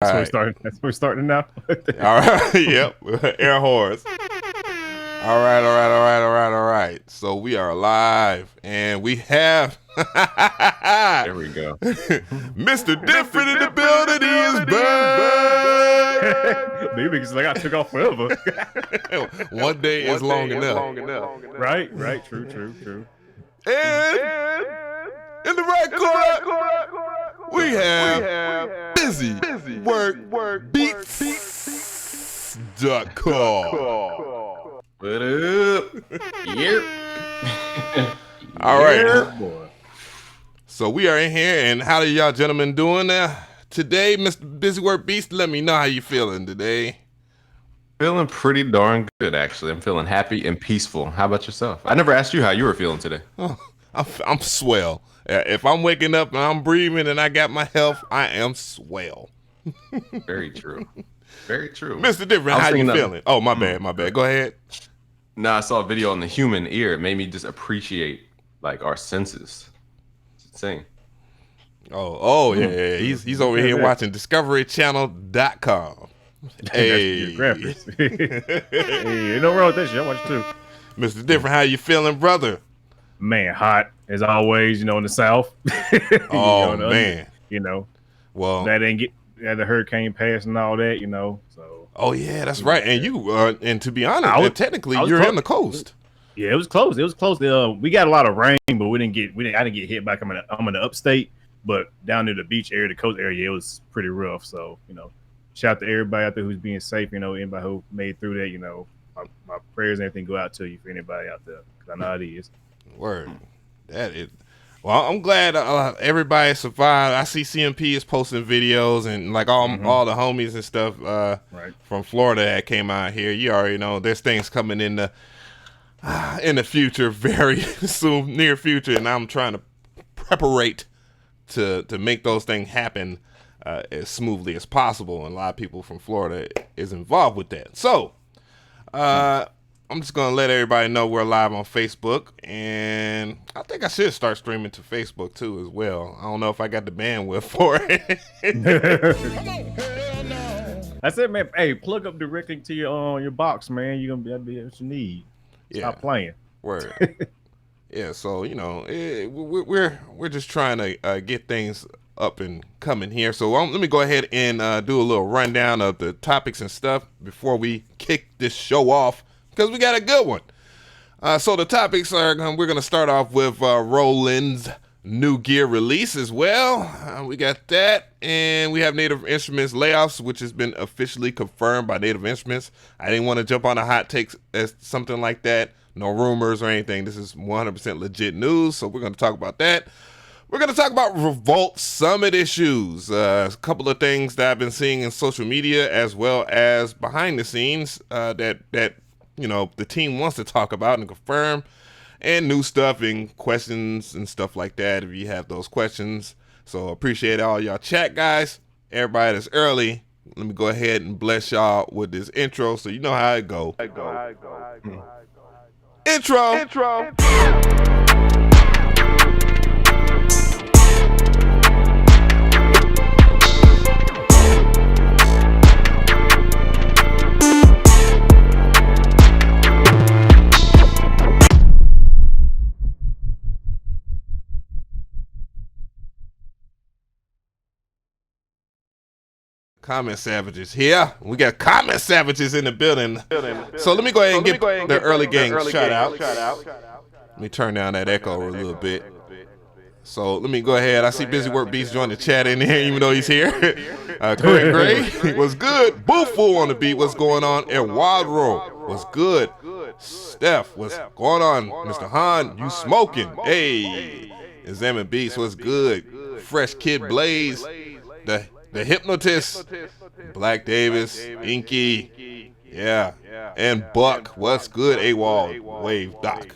That's where we right. started. That's where we're starting now. All right. Yep. Air horse. All right. All right. All right. All right. All right. So we are live, and we have There we go. Mr. Different in the building. He is back. Maybe because like I took off forever. One day is long enough. Right. True. And in the right corner, we have BusyWorkBeats.com. What up? Yep. All right. Boy. So we are in here, and how are y'all gentlemen doing today? Mr. BusyWorkBeats, let me know how you feeling today. Feeling pretty darn good, actually. I'm feeling happy and peaceful. How about yourself? I never asked you how you were feeling today. Oh, I'm swell. If I'm waking up and I'm breathing and I got my health, I am swell. Very true. Very true. Mr. Different, how you feeling? Oh, my bad. Go ahead. No, I saw a video on the human ear. It made me just appreciate like our senses. It's insane. Oh yeah. He's over here watching DiscoveryChannel.com. Hey. Hey, ain't no wrong with that shit. I watch it too. Mr. Different, how you feeling, brother? Man, hot as always. You know, in the South. Oh man. Well, that didn't get the hurricane pass and all that. So. Oh yeah, that's right. And you and to be honest, technically you're close. in the coast. Yeah, it was close. We got a lot of rain, but I didn't get hit back. I'm in the upstate, but down near the beach area, the coast area, it was pretty rough. So, shout out to everybody out there who's being safe. Anybody who made through that, my prayers and everything go out to you for anybody out there, because I know how it is. Word. That is. Well, I'm glad everybody survived. I see CMP is posting videos and like all the homies and stuff from Florida that came out here. You already know there's things coming in the future, very soon, near future, and I'm trying to preparate to make those things happen as smoothly as possible. And a lot of people from Florida is involved with that. So, I'm just going to let everybody know we're live on Facebook, and I think I should start streaming to Facebook too as well. I don't know if I got the bandwidth for it. That's it, man. Hey, plug up directly to your box, man. You're going to be what you need. Stop playing. Word. Yeah, so, we're just trying to get things up and coming here. So let me go ahead and do a little rundown of the topics and stuff before we kick this show off, because we got a good one. So the topics are, we're going to start off with Roland's new gear release as well. We got that, and we have Native Instruments layoffs, which has been officially confirmed by Native Instruments. I didn't want to jump on a hot take as something like that. No rumors or anything. This is 100% legit news, so we're going to talk about that. We're going to talk about Revolt Summit issues, a couple of things that I've been seeing in social media as well as behind the scenes that the team wants to talk about and confirm, and new stuff and questions and stuff like that if you have those questions. So appreciate all y'all chat, guys. Everybody that's early, let me go ahead and bless y'all with this intro so you know how it go. Intro. Comment savages here. We got comment savages in the building. So let me go ahead and get the early gang shout out. Let me turn down that echo a little bit. So let me go ahead. I see BusyWorkBeats join the chat in here, even though he's here. Corey Gray, what's good? Boofool on the beat, what's going on? And Wildro, what's good? Steph, what's going on? Mr. Han, you smoking? Hey, Examine Beats, what's good? Fresh Kid Blaze, the Hypnotist, Black Davis, Inky, yeah, and Buck, what's good? AWOL, Wave Doc.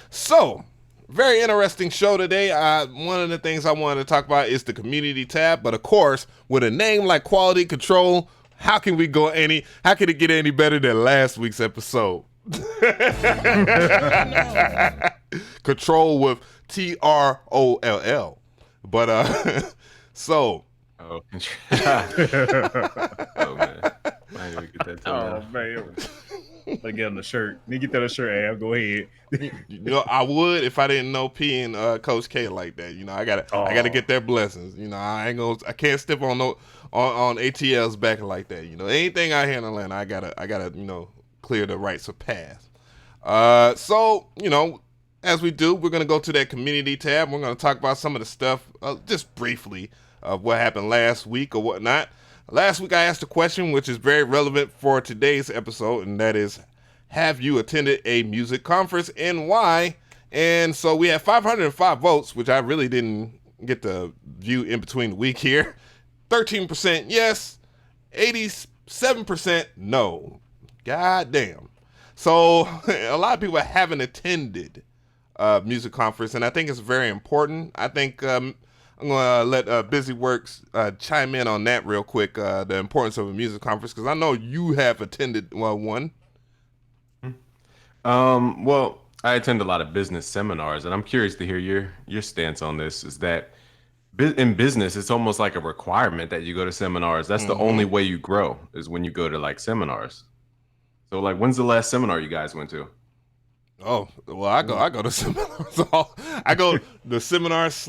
So, very interesting show today. One of the things I wanted to talk about is the community tab, but of course, with a name like Quality Control, how can it get any better than last week's episode? Control with TROLL. But so Oh, oh man, I ain't even get that till Oh now. man, I get on the shirt. Need to get that on the shirt. Ab, go ahead. You know, I would if I didn't know P and Coach K like that. You know, I gotta get their blessings. You know, I can't step on ATL's back like that. You know, anything out here in Atlanta, I gotta clear the rights of path. So you know, as we do, we're gonna go to that community tab. We're gonna talk about some of the stuff just briefly of what happened last week or whatnot. Last week I asked a question which is very relevant for today's episode, and that is, have you attended a music conference and why? And so we had 505 votes, which I really didn't get to view in between the week here. 13% yes, 87% no. God damn. So a lot of people haven't attended music conference, and I think it's very important. I think I'm gonna let BusyWorks chime in on that real quick. The importance of a music conference, because I know you have attended one. Well, I attend a lot of business seminars, and I'm curious to hear your stance on this. Is that in business, it's almost like a requirement that you go to seminars. That's the only way you grow, is when you go to like seminars. So, like, when's the last seminar you guys went to? Oh, well, I go to seminars. I go the seminar /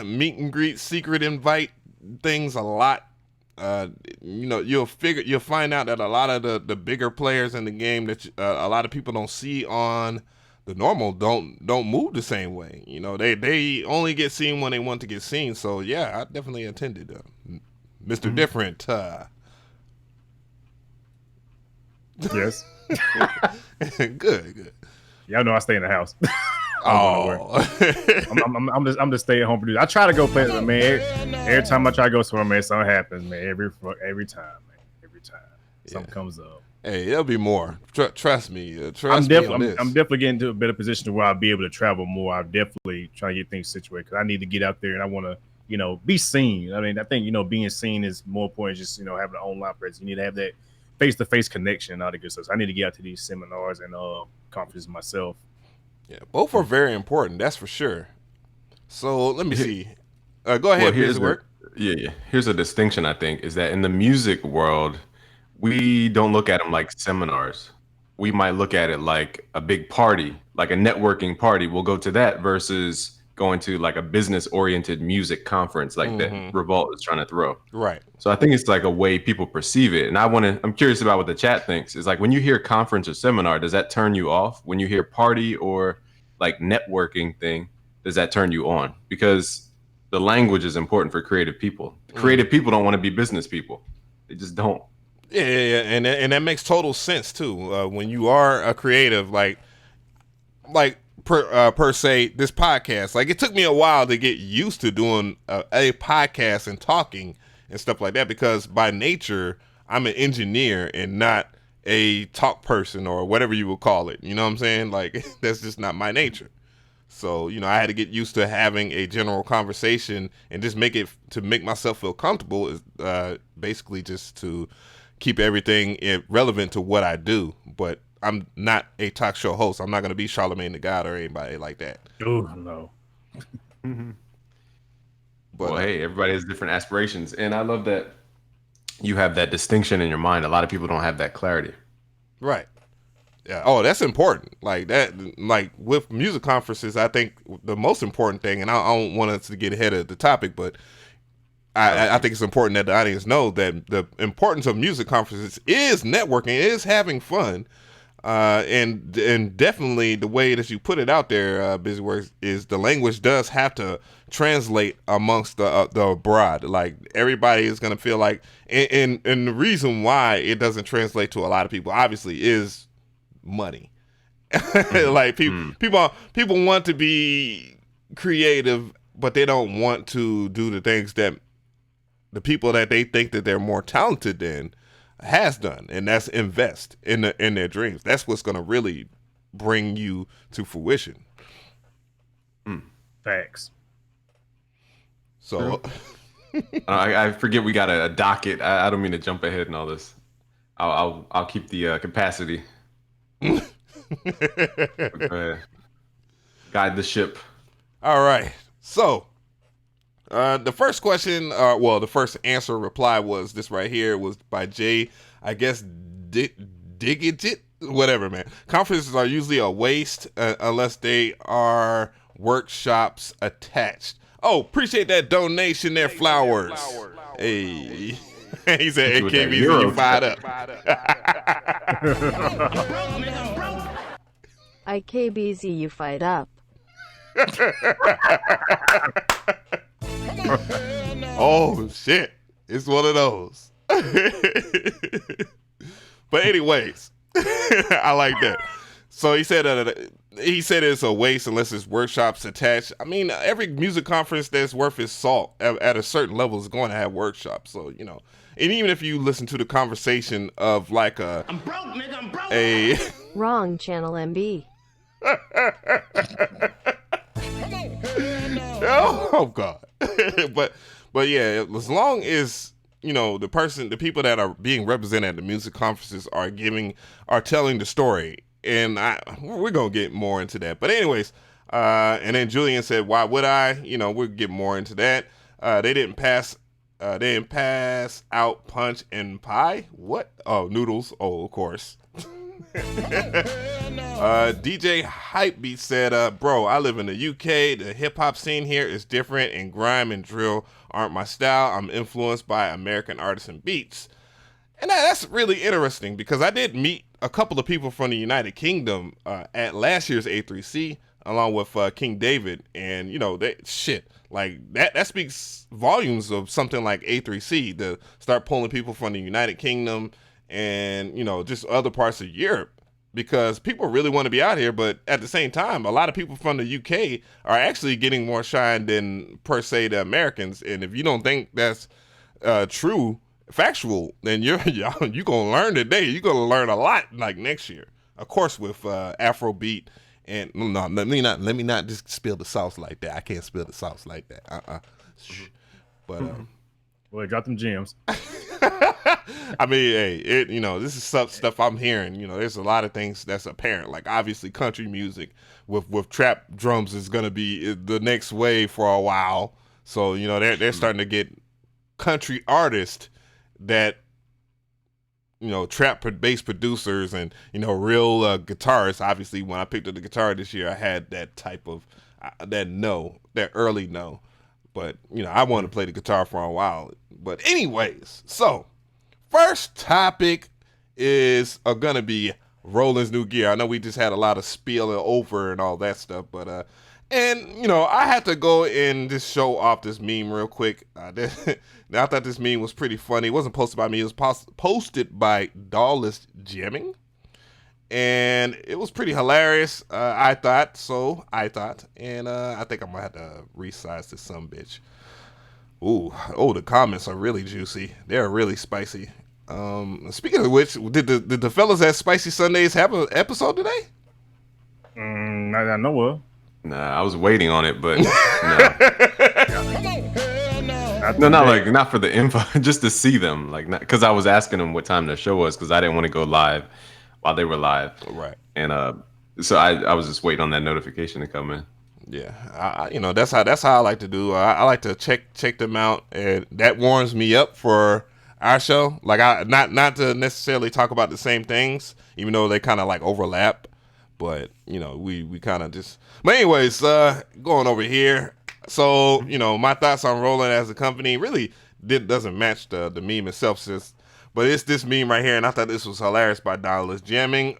meet and greet secret invite things a lot. You'll find out that a lot of the bigger players in the game that a lot of people don't see on the normal don't move the same way. You know, they only get seen when they want to get seen. So yeah, I definitely attended Mr.Different. Yes. Good. Y'all know I stay in the house. Oh, I'm just stay at home producer. I try to go play, man. Every time I try to go somewhere, man, something happens, man. Every time, man. Every time something comes up. Hey, there'll be more. Trust me. I'm definitely getting to a better position to where I'll be able to travel more. I'm definitely trying to get things situated because I need to get out there and I want to, be seen. I mean, I think being seen is more important than just having an online presence. You need to have that face-to-face connection and all that good stuff. So I need to get out to these seminars and conferences myself. Yeah, both are very important. That's for sure. So let me see. Go ahead. Here's a distinction, I think, is that in the music world, we don't look at them like seminars. We might look at it like a big party, like a networking party. We'll go to that versus going to like a business-oriented music conference like that Revolt is trying to throw. Right. So I think it's like a way people perceive it. And I'm curious about what the chat thinks. Is like, when you hear conference or seminar, does that turn you off? When you hear party or like networking thing, does that turn you on? Because the language is important for creative people. Creative people don't want to be business people. They just don't. Yeah, and that makes total sense too. When you are a creative, like per se, this podcast, like it took me a while to get used to doing a podcast and talking and stuff like that, because by nature I'm an engineer and not a talk person or whatever you would call it. You know what I'm saying? Like that's just not my nature. So, I had to get used to having a general conversation and just make myself feel comfortable, is basically just to keep everything relevant to what I do. But I'm not a talk show host. I'm not going to be Charlamagne the God or anybody like that. Oh, no. But well, hey, everybody has different aspirations. And I love that you have that distinction in your mind. A lot of people don't have that clarity. Right. Yeah. Oh, that's important. Like that, like with music conferences, I think the most important thing, and I don't want us to get ahead of the topic, but I think it's important that the audience know that the importance of music conferences is networking, is having fun, and definitely the way that you put it out there, BusyWorks, is the language does have to translate amongst the abroad. Like everybody is going to feel like, and the reason why it doesn't translate to a lot of people, obviously, is money. Like people want to be creative, but they don't want to do the things that the people that they think that they're more talented than has done, and that's invest in their dreams. That's what's going to really bring you to fruition. Facts. So I forget we got a docket. I don't mean to jump ahead in all this. I'll keep the capacity. Go ahead. Guide the ship. All right. So The first question, the first answer reply was this right here. It was by Jay, I guess, Digit, whatever, man. Conferences are usually a waste unless they are workshops attached. Oh, appreciate that donation there, Flowers. Hey. He said, hey, KBZ, you fired up. IKBZ, you fired up. Oh, shit. It's one of those. But anyways, I like that. So he said it's a waste unless it's workshops attached. I mean, every music conference that's worth its salt at a certain level is going to have workshops. So, you know, and even if you listen to the conversation of like I'm broke, nigga, I'm broke. Wrong channel, MB. Oh God. but yeah, as long as you know the people that are being represented at the music conferences are telling the story, and we're gonna get more into that. But anyways, and then Julian said, "Why would I?" You know, we'll get more into that. They didn't pass out punch and pie. What? Oh, noodles. Oh, of course. DJ Hypebeat said, bro, I live in the UK. The hip-hop scene here is different, and grime and drill aren't my style. I'm influenced by American artists and beats. And that's really interesting because I did meet a couple of people from the United Kingdom at last year's A3C, along with King David, and you know that speaks volumes of something like A3C to start pulling people from the United Kingdom and you know just other parts of Europe, because people really want to be out here, but at the same time a lot of people from the UK are actually getting more shine than per se the Americans. And if you don't think that's factual, then you're gonna learn today. You're gonna learn a lot like next year, of course, with Afrobeat. And no, let me not just spill the sauce like that. I can't spill the sauce like that. But well, drop them gems. I mean, hey, this is stuff I'm hearing. You know, there's a lot of things that's apparent. Like obviously, country music with trap drums is gonna be the next wave for a while. So you know, they're starting to get country artists that you know trap bass producers and you know real guitarists. Obviously, when I picked up the guitar this year, I had that type of that early no. But, you know, I wanted to play the guitar for a while. But anyways, so first topic is going to be Roland's new gear. I know we just had a lot of spilling over and all that stuff. But, and, you know, I had to go and just show off this meme real quick. I thought this meme was pretty funny. It wasn't posted by me. It was posted by Dawless Jamming. And it was pretty hilarious. I thought. And I think I'm going to have to resize this some bitch. Oh, the comments are really juicy. They're really spicy. Speaking of which, did the fellas at Spicy Sundays have an episode today? Not that I know of. Nah, I was waiting on it, but no. Not for the info, just to see them. Like, because I was asking them what time the show was, because I didn't want to go live while they were live. Right. And so I was just waiting on that notification to come in. Yeah, you know that's how I like to do. I like to check them out, and that warms me up for our show. Like not to necessarily talk about the same things, even though they kind of like overlap. But you know we kind of just. But anyways, going over here. So you know my thoughts on Roland as a company really doesn't match the meme itself, but it's this meme right here, and I thought this was hilarious by Dawless Jamming.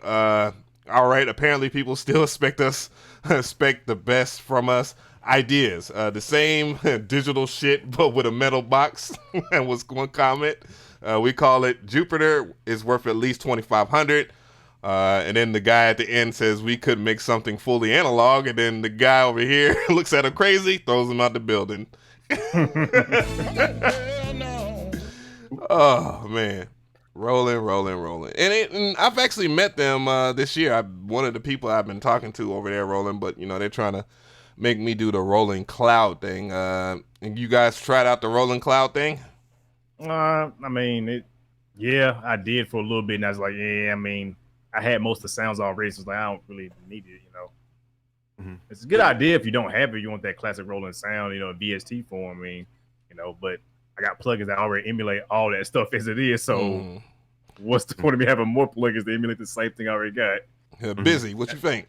All right, apparently people still expect the best from us. Ideas, the same digital shit, but with a metal box. And was one comment. We call it Jupiter is worth at least $2,500. And then the guy at the end says we could make something fully analog. And then the guy over here looks at him crazy, throws him out the building. Oh man. Rolling. And I've actually met them this year. One of the people I've been talking to over there, Roland, but you know they're trying to make me do the Rolling Cloud thing. And you guys tried out the Rolling Cloud thing? I mean, I did for a little bit, and I was like, I mean, I had most of the sounds already, so I was like, I don't really need it, you know. It's a good idea if you don't have it. You want that classic Roland sound, in VST form. I mean, but I got plugins that already emulate all that stuff as it is. So what's the point of me having more plugins to emulate the same thing I already got? Busy. What you think?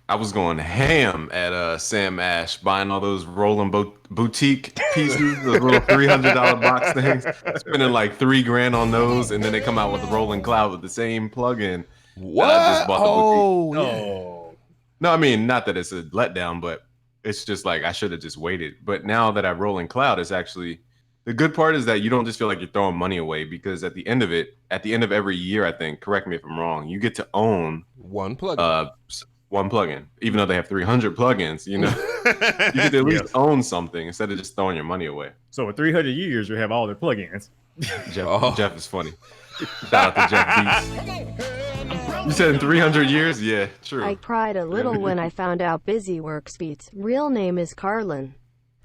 I was going ham at Sam Ash, buying all those Roland boutique pieces, those little $300 box things, spending like $3,000 on those, and then they come out with the Roland Cloud with the same plugin. What? I just bought the boutique. Oh, No, I mean, not that it's a letdown, but it's just like I should have just waited. But now that I roll in cloud, it's actually the good part is that you don't just feel like you're throwing money away, because at the end of it, at the end of every year, I think, correct me if I'm wrong, you get to own one plugin. One plugin, even though they have 300 plugins, you get to at least own something instead of just throwing your money away. So in 300 years, you have all their plugins. Jeff is funny. Shout out to Jeff Beats. You said in 300 years? Yeah, true. I cried a little when I found out BusyWorkBeats' real name is Carlin.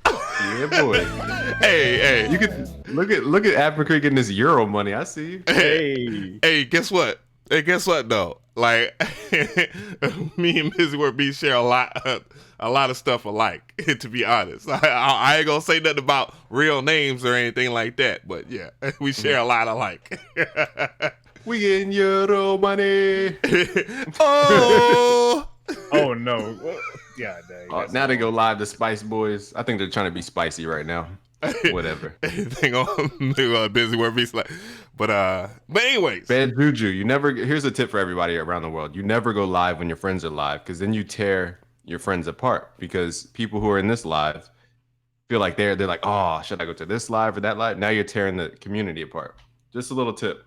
Yeah, boy. Hey. You could look at Africa getting this Euro money. I see you. Hey, guess what? Though? Like, me and BusyWorkBeats share a lot of stuff alike. To be honest, I ain't gonna say nothing about real names or anything like that. But yeah, we share a lot alike. We getting Euro money. Oh no! God dang. Oh, Now they go live to Spice Boys. I think they're trying to be spicy right now. Whatever. They on BusyWorkBeats like, but anyways. Bad juju. Here's a tip for everybody around the world. You never go live when your friends are live, because then you tear your friends apart, because people who are in this live feel like they're like, oh, should I go to this live or that live? Now you're tearing the community apart. Just a little tip.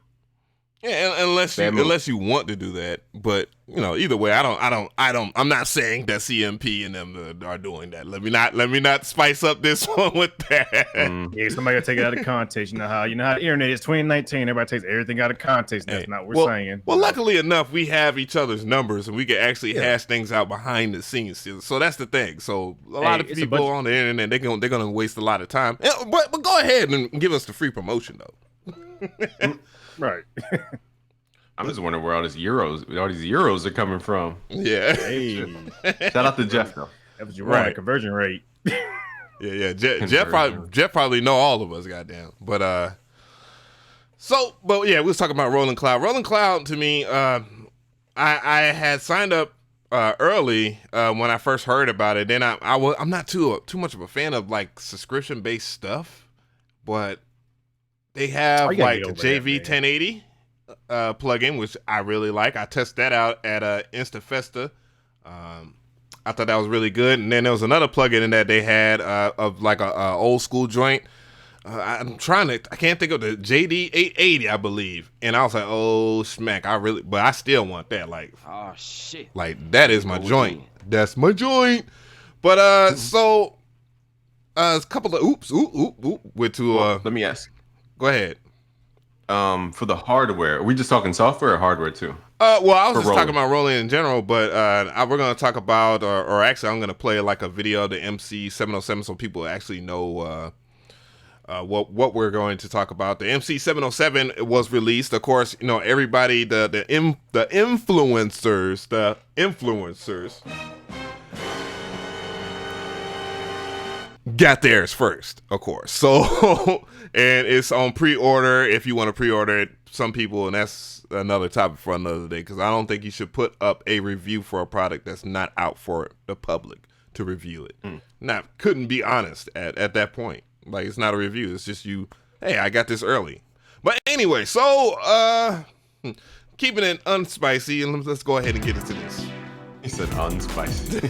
Yeah, unless you want to do that, but either way, I'm not saying that CMP and them are doing that. Let me not spice up this one with that. Yeah, somebody gotta take it out of context. You know how the internet is 2019. Everybody takes everything out of context. That's not what we're saying. Well, luckily enough, we have each other's numbers and we can actually hash things out behind the scenes. So that's the thing. So a lot of people on the internet, they're gonna waste a lot of time. But go ahead and give us the free promotion though. Right. I'm just wondering where all these euros are coming from. Yeah. Hey. Shout out to Jeff though. That was your right conversion rate. Yeah. Jeff probably know all of us, goddamn. But yeah, we was talking about Rolling Cloud. Rolling Cloud to me, I had signed up early when I first heard about it. Then I'm not too much of a fan of like subscription based stuff, but they have like a JV 1080 plugin, which I really like. I tested that out at InstaFesta. I thought that was really good. And then there was another plugin in that they had of like a old school joint. I can't think of the JD 880, I believe. And I was like, oh smack, but I still want that. Like, oh shit, like that is my joint. That's my joint. But a couple of went to let me ask. Go ahead. For the hardware, are we just talking software or hardware too? Well, I was just talking about Roland in general, but we're going to talk about, or actually, I'm going to play like a video of the MC-707 so people actually know what we're going to talk about. The MC-707 was released, of course. Everybody, the influencers got theirs first, of course. So, and it's on pre-order if you want to pre-order it. Some people, and that's another topic for another day, because I don't think you should put up a review for a product that's not out for the public to review it. Couldn't be honest at that point. Like, it's not a review. It's just you, hey, I got this early. But anyway, so keeping it unspicy, and let's go ahead and get into this. He said unspicy.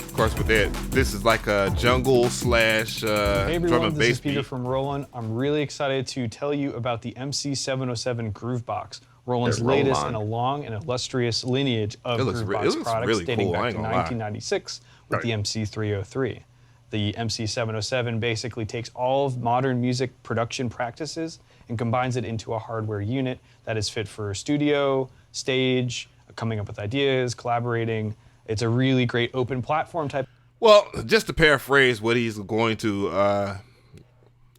Of course, with that, this is like a jungle slash Hey everyone, drum and this bass is Peter beat. from Roland. I'm really excited to tell you about the MC-707 Groovebox, Roland's latest in a long and illustrious lineage of Groovebox products really dating cool, back to 1996 with the MC-303. The MC-707 basically takes all of modern music production practices and combines it into a hardware unit that is fit for studio, stage, coming up with ideas, collaborating. It's a really great open platform type. Well, just to paraphrase what he's going to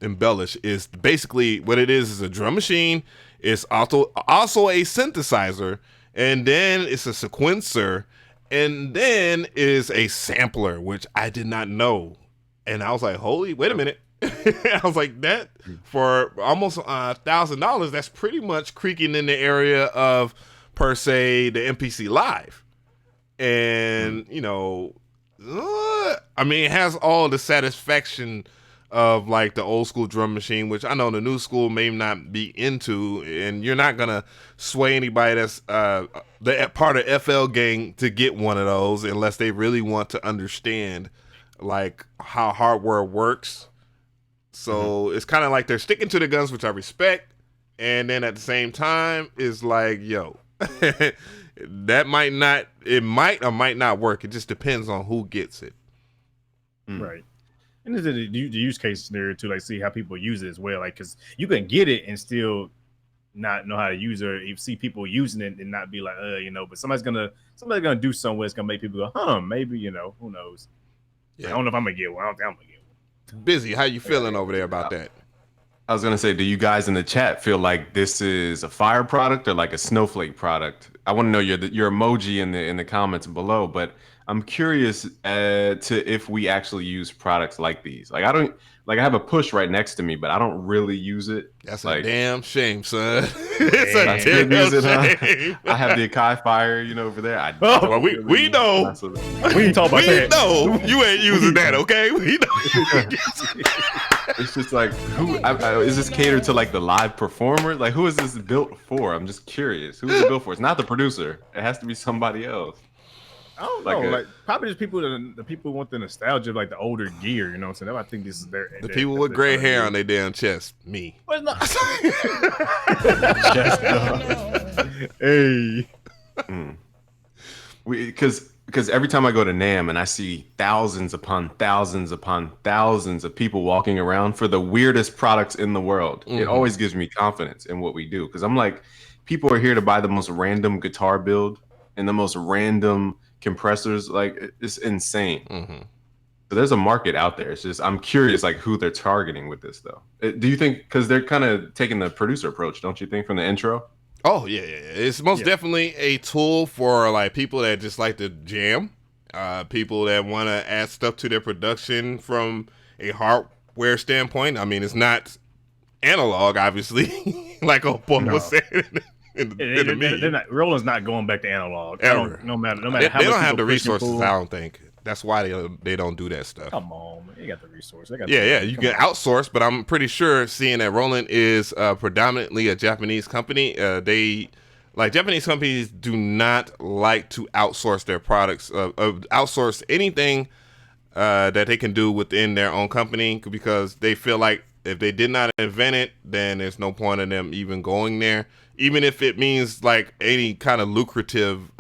embellish is basically what it is a drum machine. It's also a synthesizer, and then it's a sequencer, and then is a sampler, which I did not know. And I was like, holy, wait a minute. I was like, that for almost $1,000, that's pretty much creaking in the area of, per se, the MPC Live. And, you know, I mean, it has all the satisfaction of like the old school drum machine, which I know the new school may not be into, and you're not gonna sway anybody that's the part of FL gang to get one of those unless they really want to understand like how hardware works. So it's kind of like they're sticking to the guns, which I respect, and then at the same time is like, yo, that might not, it might or might not work. It just depends on who gets it. Right. And there's the use case there too, like see how people use it as well. Like, because you can get it and still not know how to use it. Or you see people using it and not be like, you know. But somebody's gonna do something where it's gonna make people go, maybe, you know, who knows? Yeah. I don't know if I'm gonna get one. I don't think I'm gonna get one. Busy, how you feeling over there about that? I was gonna say, do you guys in the chat feel like this is a fire product or like a snowflake product? I want to know your emoji in the comments below, but I'm curious to if we actually use products like these. Like I have a push right next to me, but I don't really use it. That's like, a damn shame, son. It's a damn shame. Huh? I have the Akai Fire, you know, over there. Well, we know. We ain't talking about that. We know you ain't using that, okay? We know. It's just like, is this catered to like the live performer? Like, who is this built for? I'm just curious. Who is it built for? It's not the producer. It has to be somebody else. I don't know, like probably just people the people want the nostalgia of like the older gear, you know what I'm saying? I think this is their people with gray hair on their damn chest. Me. Well, not. Hey. Because every time I go to NAMM and I see thousands upon thousands upon thousands of people walking around for the weirdest products in the world, it always gives me confidence in what we do. Because I'm like, people are here to buy the most random guitar build and the most random compressors. Like, it's insane. So there's a market out there. It's just, I'm curious like who they're targeting with this though. Do you think, because they're kind of taking the producer approach, don't you think, from the intro? Oh yeah. It's most definitely a tool for like people that just like to jam, people that want to add stuff to their production from a hardware standpoint. I mean, it's not analog, obviously, like old boy was saying. Roland's not going back to analog. No matter how they much don't have the resources. I don't think that's why they don't do that stuff. Come on, man. You got the resources. You can outsource, but I'm pretty sure, seeing that Roland is predominantly a Japanese company, Japanese companies do not like to outsource their products, outsource anything that they can do within their own company, because they feel like if they did not invent it, then there's no point in them even going there. Even if it means like any kind of lucrative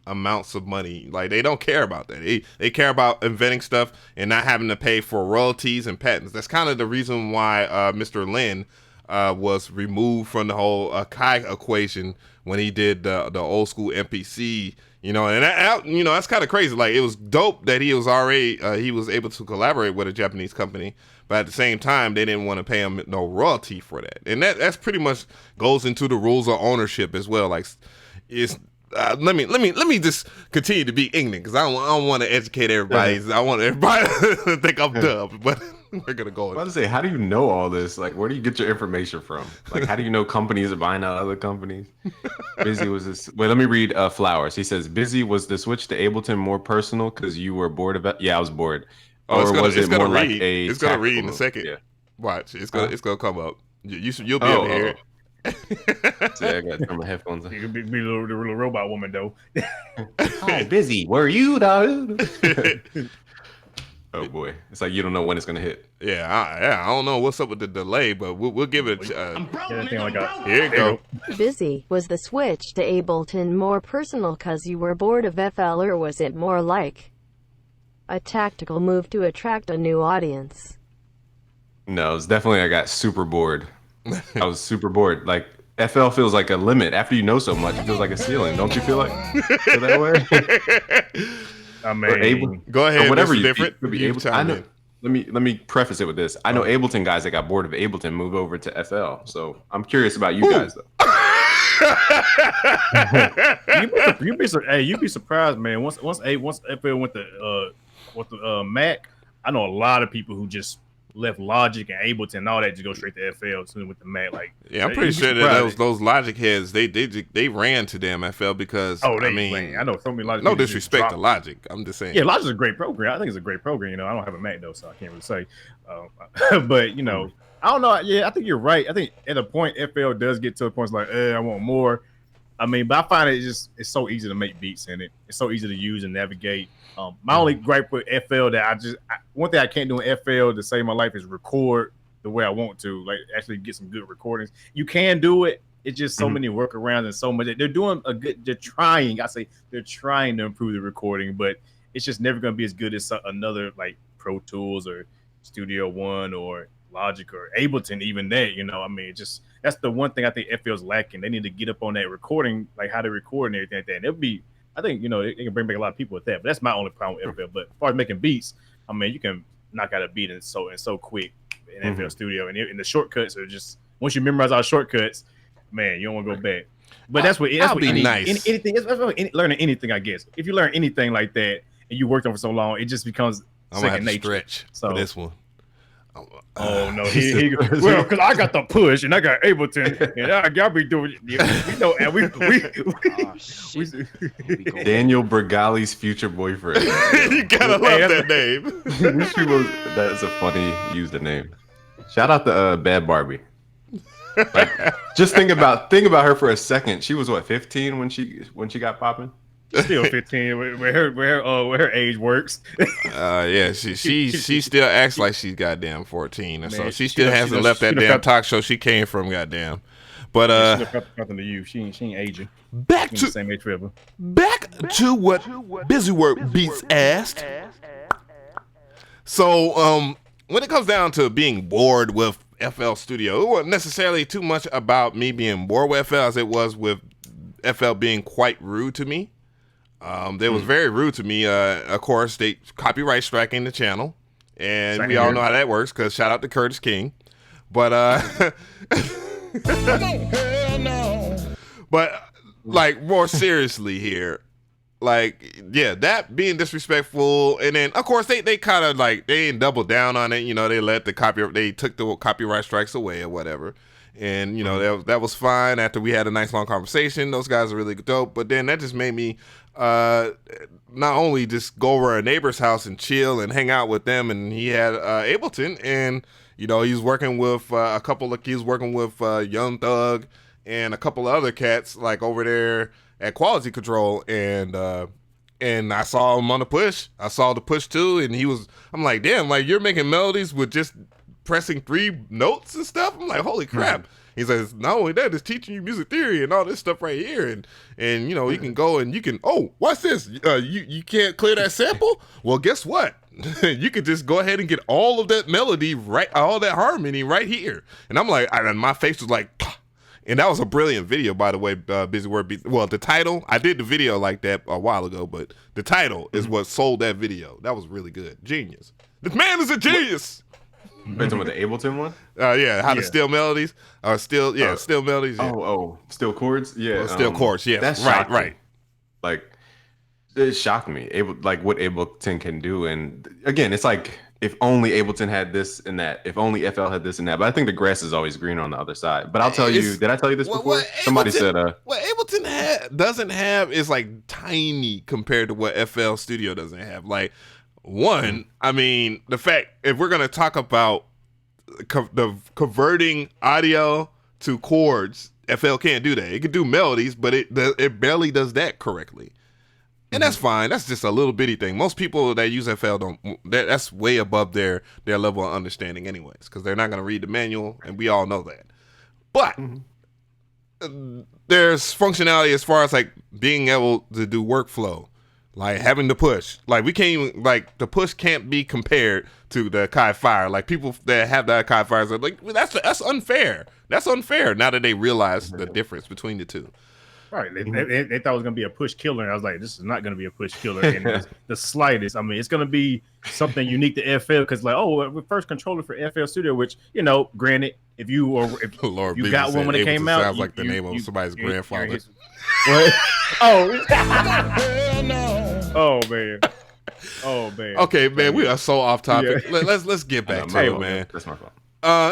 amounts of money, like they don't care about that. They care about inventing stuff and not having to pay for royalties and patents. That's kind of the reason why Mr. Lin was removed from the whole Akai equation when he did the old school MPC. You know, and that's kind of crazy. Like, it was dope that he was already he was able to collaborate with a Japanese company, but at the same time, they didn't want to pay him no royalty for that. And that's pretty much goes into the rules of ownership as well. Like, it's let me just continue to be ignorant, because I don't want to educate everybody. I want everybody to think I'm dumb, but we're gonna go. I was about to say, how do you know all this? Like, where do you get your information from? Like, how do you know companies are buying out other companies? Busy was this. Wait, let me read Flowers. He says, Busy, was the switch to Ableton more personal because you were bored of it? Yeah, I was bored. Or was it more like a? It's gonna read in a second. Yeah. Watch, it's gonna come up. You'll be able to hear it. So I got to turn my headphones on. You could be the little robot woman though. Hi, Busy. Where are you, dog? Oh boy, it's like you don't know when it's gonna hit. I don't know what's up with the delay, but we'll give it a here you go. Busy, was the switch to Ableton more personal cause you were bored of FL, or was it more like a tactical move to attract a new audience? No, it's definitely I got super bored. I was super bored. Like, FL feels like a limit. After you know so much, it feels like a ceiling. Don't you feel that way? I mean, go ahead. Whatever Mr. Different. Be able to. let me preface it with this. I know Ableton guys that got bored of Ableton moved over to FL. So I'm curious about you guys though. You'd be surprised, man. Once FL went to Mac, I know a lot of people who just left Logic and Ableton and all that to go straight to FL soon with the Mac. Like, yeah, I'm pretty sure that those Logic heads they ran to damn FL because I know so many Logic. No disrespect to Logic, I'm just saying. Yeah, Logic's a great program. I think it's a great program. You know, I don't have a Mac though, so I can't really say. But you know, I don't know. Yeah, I think you're right. I think at a point FL does get to a point like, I want more. I mean, but I find it's so easy to make beats in it. It's so easy to use and navigate. My only gripe with FL that one thing I can't do in FL to save my life is record the way I want to, like actually get some good recordings. You can do it. It's just so many workarounds and so much. They're trying to improve the recording, but it's just never going to be as good as another like Pro Tools or Studio One or Logic or Ableton, even that, you know. I mean, that's the one thing I think FL's lacking. They need to get up on that recording, like how to record and everything like that. And it'll be, I think, you know, it can bring back a lot of people with that. But that's my only problem with FL. But as far as making beats, I mean, you can knock out a beat and so quick in FL Studio. And the shortcuts are just, once you memorize all the shortcuts, man, you don't want to go back. But that's what learning anything, I guess. If you learn anything like that and you worked on for so long, it just becomes second nature. Stretch for this one. Oh no! Well, because I got the push and I got Ableton, and y'all be doing, you know, and we Daniel Bergali's future boyfriend. You gotta love that name. That's a funny username. Shout out to Bad Barbie. Like, just think about her for a second. She was what, 15 when she got popping? Still 15, where her age works. Yeah, she still acts like she's goddamn 14, and so she still hasn't left that damn talk show she came from, goddamn. But nothing to you. She ain't aging. Back to the same age forever. Back to what BusyWorkBeats asked. So, when it comes down to being bored with FL Studio, it wasn't necessarily too much about me being bored with FL as it was with FL being quite rude to me. They was very rude to me. Of course, they copyright striking the channel, and we all know how that works. Because shout out to Curtis King, but but like more seriously here, like yeah, that being disrespectful, and then of course they kind of like they ain't doubled down on it. You know, they took the copyright strikes away or whatever. And, you know, that was fine after we had a nice long conversation. Those guys are really dope. But then that just made me not only just go over a neighbor's house and chill and hang out with them. And he had Ableton. And, you know, he was working with Young Thug and a couple of other cats, like, over there at Quality Control. And I saw him on the push. I saw the push, too. And I'm like, damn, like, you're making melodies with just pressing 3 notes and stuff. I'm like, holy crap. He says, not only that, it's teaching you music theory and all this stuff right here. And you know, you can go and you can, what's this? You can't clear that sample? Well, guess what? You could just go ahead and get all of that melody, right, all that harmony right here. And I'm like, and my face was like, pah. And that was a brilliant video, by the way, BusyWorkBeats. Well, the title, I did the video like that a while ago, but the title is what sold that video. That was really good. Genius. This man is a genius. With the Ableton one? How to steal melodies. Steal melodies. Yeah. Steal chords? Yeah. Steal chords, yeah. That's right. Like, it shocked me. Like what Ableton can do. And again, it's like if only Ableton had this and that. If only FL had this and that. But I think the grass is always greener on the other side. But I'll tell you, did I tell you this before? Somebody said what Ableton doesn't have is like tiny compared to what FL Studio doesn't have. Like, one, I mean, the fact, if we're going to talk about the converting audio to chords, FL can't do that. It can do melodies, but it barely does that correctly. And that's fine. That's just a little bitty thing. Most people that use FL that's way above their level of understanding anyways, because they're not going to read the manual, and we all know that. But there's functionality as far as like being able to do workflow. Like having to push, like we can't even, like the push can't be compared to the Akai Fire. Like people that have the Akai Fires are like, that's unfair. That's unfair. Now that they realize the difference between the two. Right. They thought it was gonna be a push killer, and I was like, this is not gonna be a push killer in the slightest. I mean, it's gonna be something unique to FL because, like, we're first controller for FL Studio, which, you know, granted, if you Lord, you got one when it came out, sounds like the name of somebody's grandfather. What? Oh, oh man. Oh man. Okay, man, we are so off topic. Yeah. Let's get back to it, man. That's my fault.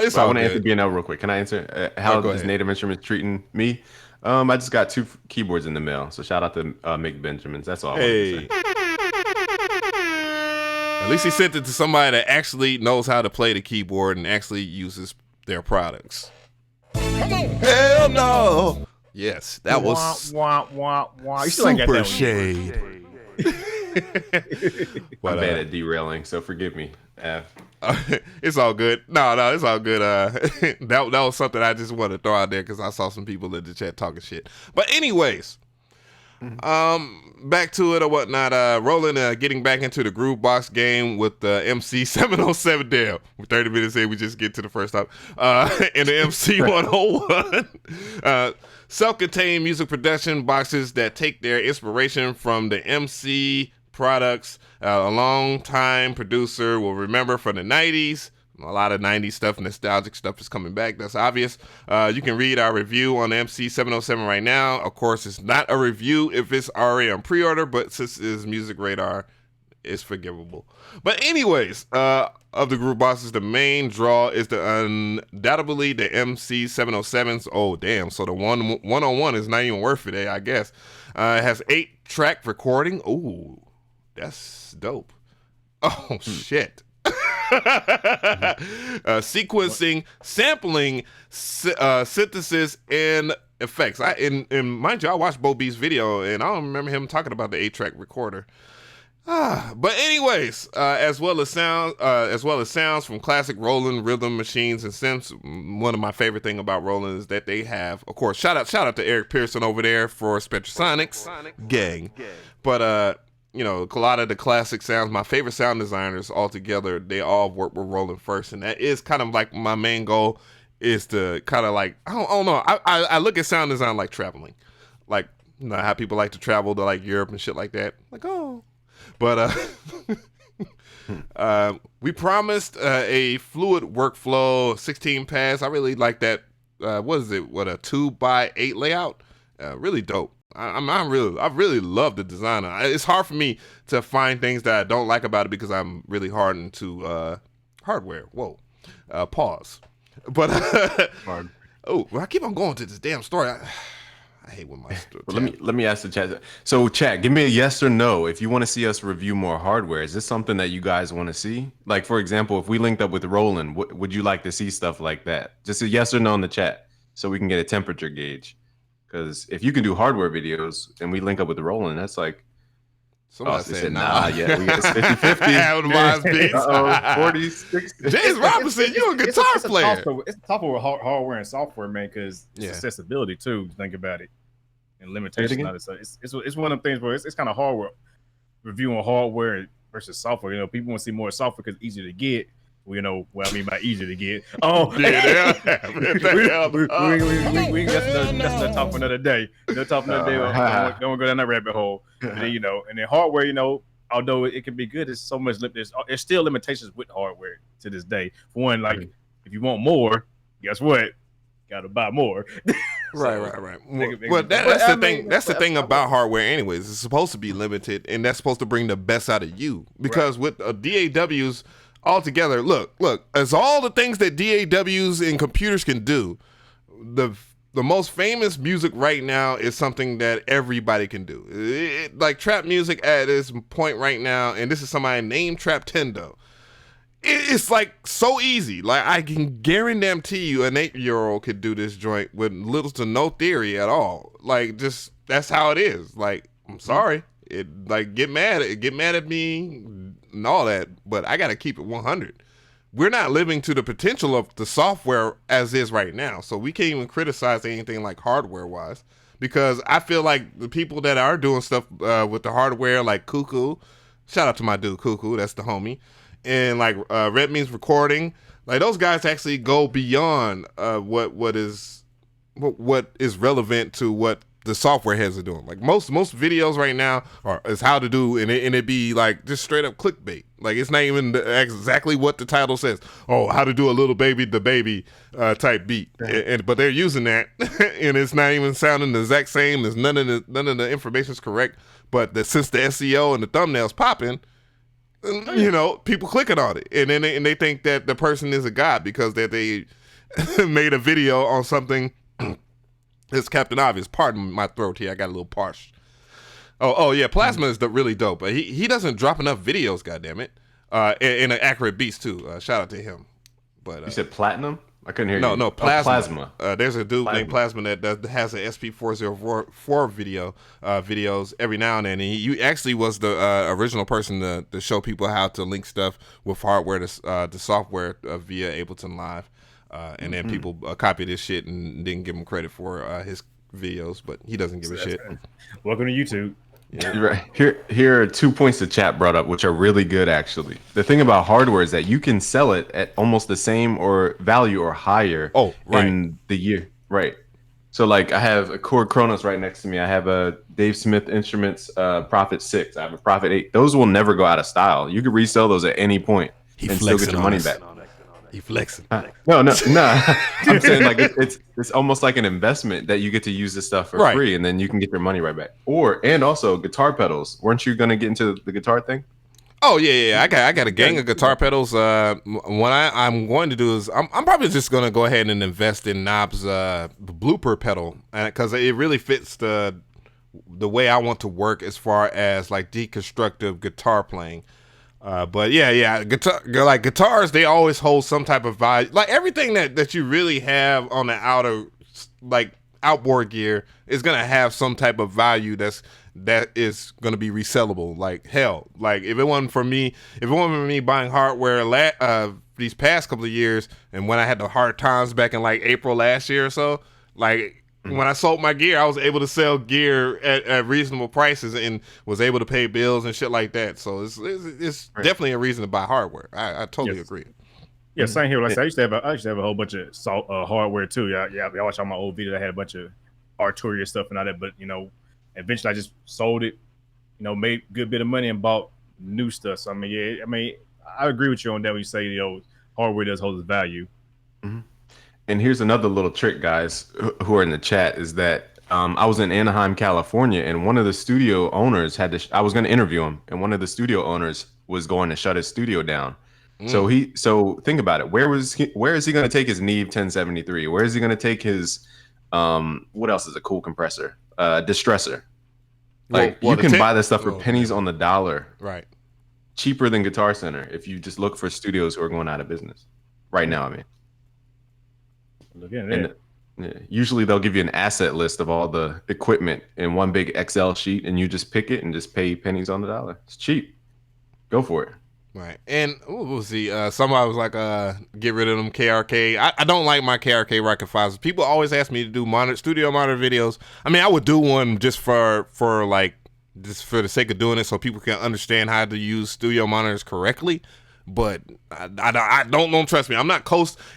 It's all I want to good. answer BNL real quick. Can I answer? How is Native Instruments treating me? I just got 2 keyboards in the mail, so shout out to Mick Benjamins. That's all. Hey. At least he sent it to somebody that actually knows how to play the keyboard and actually uses their products. Hell no! Yes, that was You still super shade. I'm bad at derailing, so forgive me. It's all good. No, it's all good. That was something I just wanted to throw out there because I saw some people in the chat talking shit. But anyways, back to it or whatnot. Roland getting back into the groove box game with the MC-707. Damn, 30 minutes in, we just get to the first time. And the MC-101. Self-contained music production boxes that take their inspiration from the MC products. A long-time producer will remember from the 90s. A lot of 90s stuff, nostalgic stuff is coming back. That's obvious. You can read our review on the MC-707 right now. Of course, it's not a review if it's already on pre-order, but since it's Music Radar, it's forgivable. But anyways, of the group bosses, the main draw is undoubtedly the MC-707s. Oh, damn. So the 101 is not even worth it, I guess. It has 8-track recording. Ooh, that's dope. Oh, shit. Sequencing, sampling, synthesis, and effects. And mind you, I watched Bo B's video, and I don't remember him talking about the 8-track recorder. But anyways, as well as sounds from classic Roland rhythm machines and synths. One of my favorite thing about Roland is that they have, of course, shout out to Eric Pearson over there for Spectrasonics gang. But you know, a lot of the classic sounds, my favorite sound designers altogether, they all work with Roland first, and that is kind of like my main goal is to kind of like I don't know. I look at sound design like traveling, like, you know how people like to travel to like Europe and shit like that. Like, oh. But we promised a fluid workflow, 16 pass. I really like that. What is it? What, a 2x8 layout? Really dope. I really love the design. It's hard for me to find things that I don't like about it because I'm really hardened to hardware. Whoa, pause. But oh, I keep on going to this damn story. I hate when my story. Well, let me ask the chat. So, chat, give me a yes or no if you want to see us review more hardware. Is this something that you guys want to see? Like, for example, if we linked up with Roland, would you like to see stuff like that? Just a yes or no in the chat so we can get a temperature gauge. Because if you can do hardware videos and we link up with Roland, that's like, somebody said nah. Yeah, it's 50-50. 46. James Robinson, you're a guitar player. It's tough with hardware and software, man, because it's accessibility too. Think about it, and limitations. It's one of them things where it's kind of hard reviewing hardware versus software. You know, people want to see more software because it's easier to get. Well, you know what I mean by easy to get. Oh, yeah, we that's another talk for another day. Another talk for another day. Don't go down that rabbit hole. And then, you know, and then hardware, you know, although it can be good, there's so much. There's still limitations with hardware to this day. For one, like if you want more, guess what? Got to buy more. Right. Well, that's the thing. That's the thing about hardware, anyways. It's supposed to be limited, and that's supposed to bring the best out of you. Because with DAWs. Altogether, look, as all the things that DAWs and computers can do, the most famous music right now is something that everybody can do. Like trap music at this point right now, and this is somebody named Trap Tendo. It's like so easy. Like I can guarantee you an 8-year-old could do this joint with little to no theory at all. Like just that's how it is. Like I'm sorry, get mad at me. And all that, but I got to keep it 100. We're not living to the potential of the software as is right now, so we can't even criticize anything like hardware-wise, because I feel like the people that are doing stuff with the hardware, like Cuckoo, shout out to my dude Cuckoo, that's the homie, and like Red Means Recording, like those guys actually go beyond what is relevant to what the software heads are doing. Like most videos right now is how to do, and it be like just straight up clickbait. Like it's not even exactly what the title says. Oh, how to do a little baby the baby type beat, but they're using that, and it's not even sounding the exact same. There's none of the information is correct. But since the SEO and the thumbnails popping, you know, people clicking on it, and then they think that the person is a god because that they made a video on something. It's Captain Obvious. Pardon my throat here. I got a little parched. Oh yeah, Plasma is really dope. But he doesn't drop enough videos. Goddammit. And accurate beats too. Shout out to him. But you said Platinum? I couldn't hear you. No, Plasma. Oh, Plasma. There's a dude named Plasma that has an SP404 videos every now and then. And he actually was the original person to show people how to link stuff with hardware to software via Ableton Live. And then people copied his shit and didn't give him credit for his videos, but he doesn't give a shit. Welcome to YouTube. Yeah. You're right. Here are 2 points the chat brought up, which are really good, actually. The thing about hardware is that you can sell it at almost the same or value or higher in the year. Right. So, like, I have a Cord Kronos right next to me. I have a Dave Smith Instruments Prophet 6. I have a Prophet 8. Those will never go out of style. You can resell those at any point and still get your money back. He flexing. No. I'm saying like it's almost like an investment that you get to use this stuff for free, and then you can get your money right back. And also guitar pedals. Weren't you gonna get into the guitar thing? Oh yeah. I got a gang of guitar pedals. What I'm going to do is I'm probably just gonna go ahead and invest in Knob's blooper pedal because it really fits the way I want to work as far as like deconstructive guitar playing. But yeah, guitars, they always hold some type of value. Like everything that you really have on the outboard gear is gonna have some type of value that is gonna be resellable. Like hell, like if it wasn't for me buying hardware these past couple of years, and when I had the hard times back in like April last year or so, like. When I sold my gear, I was able to sell gear at reasonable prices and was able to pay bills and shit like that. So it's definitely a reason to buy hardware. I totally agree. Yeah, same here. Like I said, I used to have a whole bunch of hardware too. Yeah. I watched all my old videos. I had a bunch of Arturia stuff and all that. But eventually I just sold it. Made a good bit of money and bought new stuff. So I agree with you on that when you say hardware does hold its value. Mm-hmm. And here's another little trick, guys, who are in the chat, is that I was in Anaheim, California, and one of the studio owners I was going to interview him, and one of the studio owners was going to shut his studio down. So think about it. Where is he going to take his Neve 1073? Where is he going to take his what else is a cool compressor? Distressor. Like you can buy this stuff for pennies on the dollar. Right. Cheaper than Guitar Center if you just look for studios who are going out of business right now. I mean. Usually they'll give you an asset list of all the equipment in one big Excel sheet, and you just pick it and just pay pennies on the dollar. It's cheap. Go for it. Right. And we'll see. Somebody was like, get rid of them KRK. I don't like my KRK rectifiers. People always ask me to do studio monitor videos. I mean, I would do one just for the sake of doing it so people can understand how to use studio monitors correctly. But I don't trust me. I'm not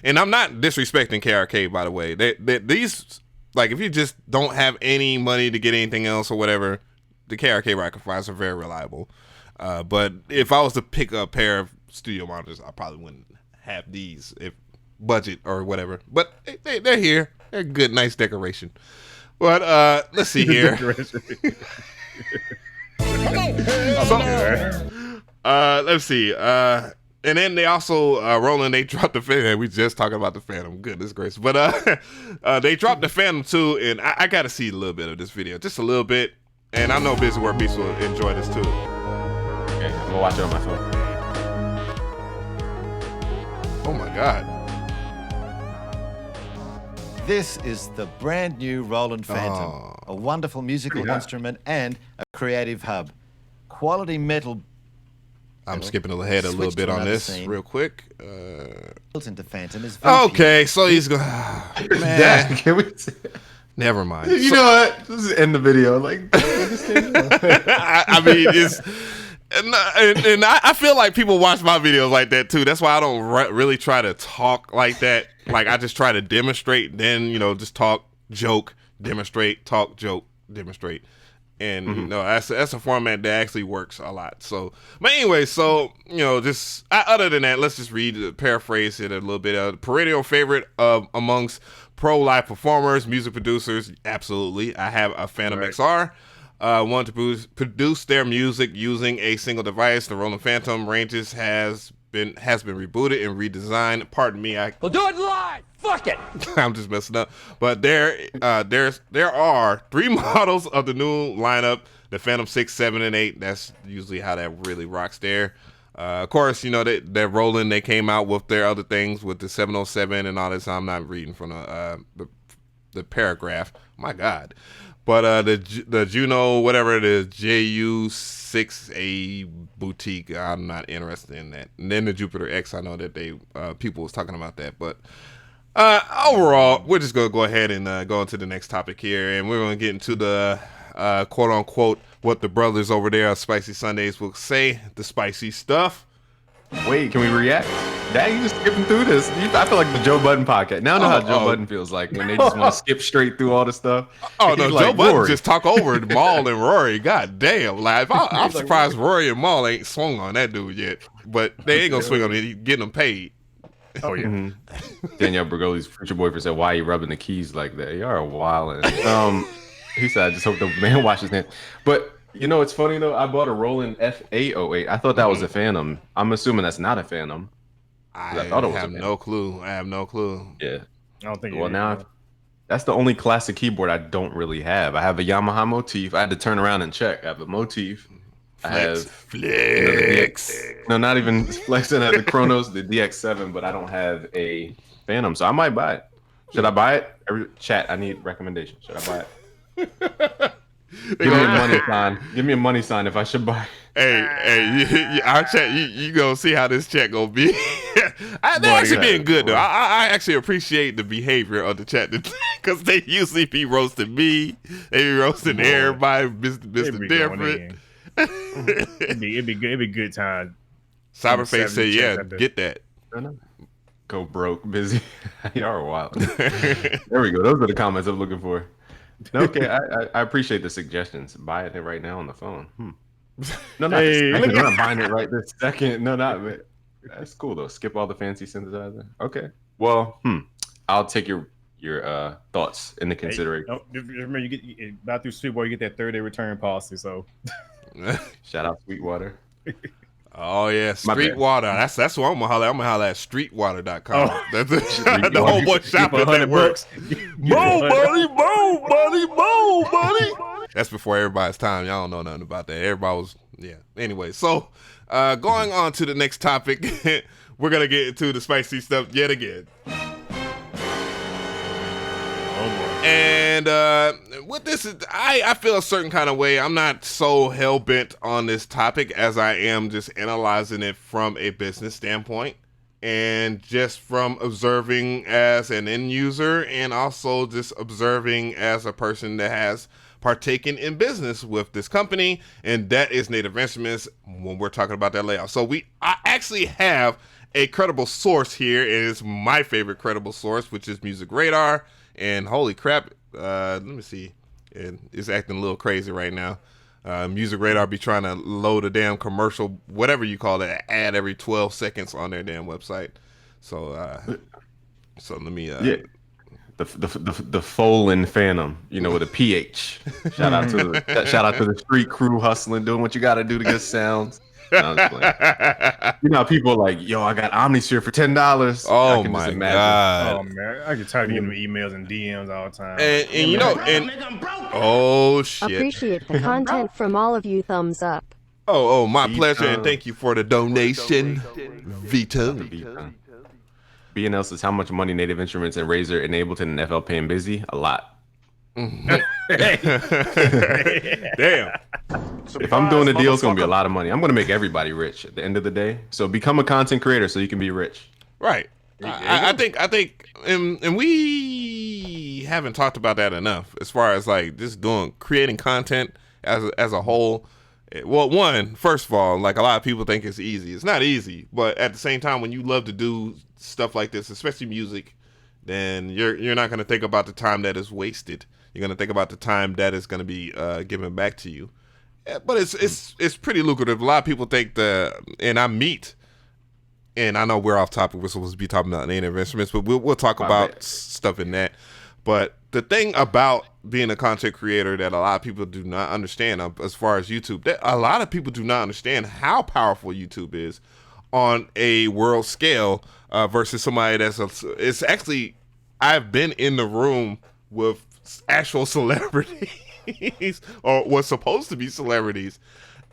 and I'm not disrespecting KRK, by the way. These, like, if you just don't have any money to get anything else or whatever, the KRK rectifiers are very reliable. But if I was to pick a pair of studio monitors, I probably wouldn't have these if budget or whatever. But they're here. They're good, nice decoration. But let's see here. Let's see. And then they also, Roland, they dropped the Phantom. We just talking about the Phantom. Goodness gracious. But they dropped the Phantom too, and I got to see a little bit of this video. Just a little bit. And I know BusyWorkBeats will enjoy this too. Okay, I'm going to watch it on my phone. Oh my God. This is the brand new Roland Phantom, a wonderful musical instrument and a creative hub. Quality metal. I'm skipping ahead a little bit on this real quick. Built into Phantom is okay, so he's going. Man, can we? Never mind. You know what? Just end the video. Like, I mean, it's. And I feel like people watch my videos like that too. That's why I don't really try to talk like that. Like I just try to demonstrate, then just talk, joke, demonstrate, talk, joke, demonstrate. And you know, that's a format that actually works a lot. So, but anyway, so you know, just other than that, let's just paraphrase it a little bit. Perennial favorite amongst pro live performers, music producers. Absolutely, I have a Phantom XR. Want to produce their music using a single device. The Roland Phantom ranges has been rebooted and redesigned. Pardon me, We'll do it live. Fuck it. I'm just messing up. But there are 3 models of the new lineup: the Phantom 6, 7, and 8. That's usually how that really rocks there. Of course, you know that Roland, they came out with their other things with the 707 and all this. I'm not reading from the paragraph. My God. But the Juno, whatever it is, JU6A boutique, I'm not interested in that. And then the Jupiter X, I know that people was talking about that. But overall, we're just going to go ahead and go into the next topic here. And we're going to get into the quote unquote what the brothers over there at Spicy Sundays will say, the spicy stuff. Wait, can we react? Dang, you just skipping through this. I feel like the Joe Budden podcast. Now I know how Joe Budden feels like when they just want to skip straight through all the stuff. Oh, no, like, Joe Budden Rory. just talk over Maul and Rory. God damn. Like, I'm surprised Rory and Maul ain't swung on that dude yet. But they ain't going to swing on it, getting them paid. Oh, yeah. Danielle Bergoli's future boyfriend said, "Why are you rubbing the keys like that? You are a wildin'." He said, "I just hope the man washes his hands." But you know, it's funny though. I bought a Roland F808. I thought that was a Phantom. I'm assuming that's not a Phantom. I thought it was no clue. I have no clue. Yeah. I don't think. Well, now that's the only classic keyboard I don't really have. I have a Yamaha Motif. I had to turn around and check. I have a Motif. I have Flex. No, not even flexing at the Kronos, the DX7, but I don't have a Phantom, so I might buy it. Should I buy it? Chat, I need recommendations. Should I buy it? Give me a money sign. Give me a money sign if I should buy it. Hey, our chat, you gonna see how this chat gonna be. They're actually being good though. I actually appreciate the behavior of the chat because they usually be roasting me. They be roasting everybody, Mr. Different. It'd be good. It'd be good time. Cyberface said, "Yeah, get that." Go broke, busy. You are wild. There we go. Those are the comments I'm looking for. Okay, I appreciate the suggestions. Buy it right now on the phone. No, not this second. I'm not buying it right this second. No, not. That's cool though. Skip all the fancy synthesizer. Okay. Well, I'll take your thoughts into consideration. Hey, remember, you get about through Sweetwater, you get that 30-day return policy. So, shout out Sweetwater. Oh yeah, Streetwater. That's what I'm gonna holler. I'm gonna holler at streetwater.com. Oh. That's the homeboy shopping network. Mo buddy. That's before everybody's time. Y'all don't know nothing about that. Everybody was Anyway, so going on to the next topic, we're gonna get into the spicy stuff yet again. And with this, I feel a certain kind of way. I'm not so hell-bent on this topic as I am just analyzing it from a business standpoint and just from observing as an end user and also just observing as a person that has partaken in business with this company, and that is Native Instruments when we're talking about that layoff. So I actually have a credible source here, and it's my favorite credible source, which is Music Radar. And holy crap, let me see. It's acting a little crazy right now. Music Radar be trying to load a damn commercial, whatever you call it, ad every 12 seconds on their damn website. So let me the Folan Phantom, with a PH. Shout out to the street crew hustling, doing what you got to do to get sounds. No, people are like, yo, I got Omnisphere for $10. Oh my god! Oh man, I get tired of getting emails and DMs all the time. And oh shit! Appreciate the content from all of you. Thumbs up. Oh, my pleasure, and thank you for the donation, Vito. B&L says, how much money Native Instruments and Razer, Ableton, and FL paying Busy? A lot. Damn. If I'm doing a deal, it's gonna be a lot of money. I'm gonna make everybody rich at the end of the day. So become a content creator so you can be rich. Right. I think, and we haven't talked about that enough as far as like just creating content as a whole. Well, first of all, like a lot of people think it's easy. It's not easy, but at the same time, when you love to do stuff like this, especially music, then you're not going to think about the time that is wasted You're gonna think about the time that is gonna be given back to you. Yeah, but it's pretty lucrative. A lot of people think and I know we're off topic. We're supposed to be talking about native instruments, but we'll talk about stuff in that. But the thing about being a content creator that a lot of people do not understand, as far as YouTube, that a lot of people do not understand how powerful YouTube is on a world scale versus somebody it's actually, I've been in the room with actual celebrities or was supposed to be celebrities,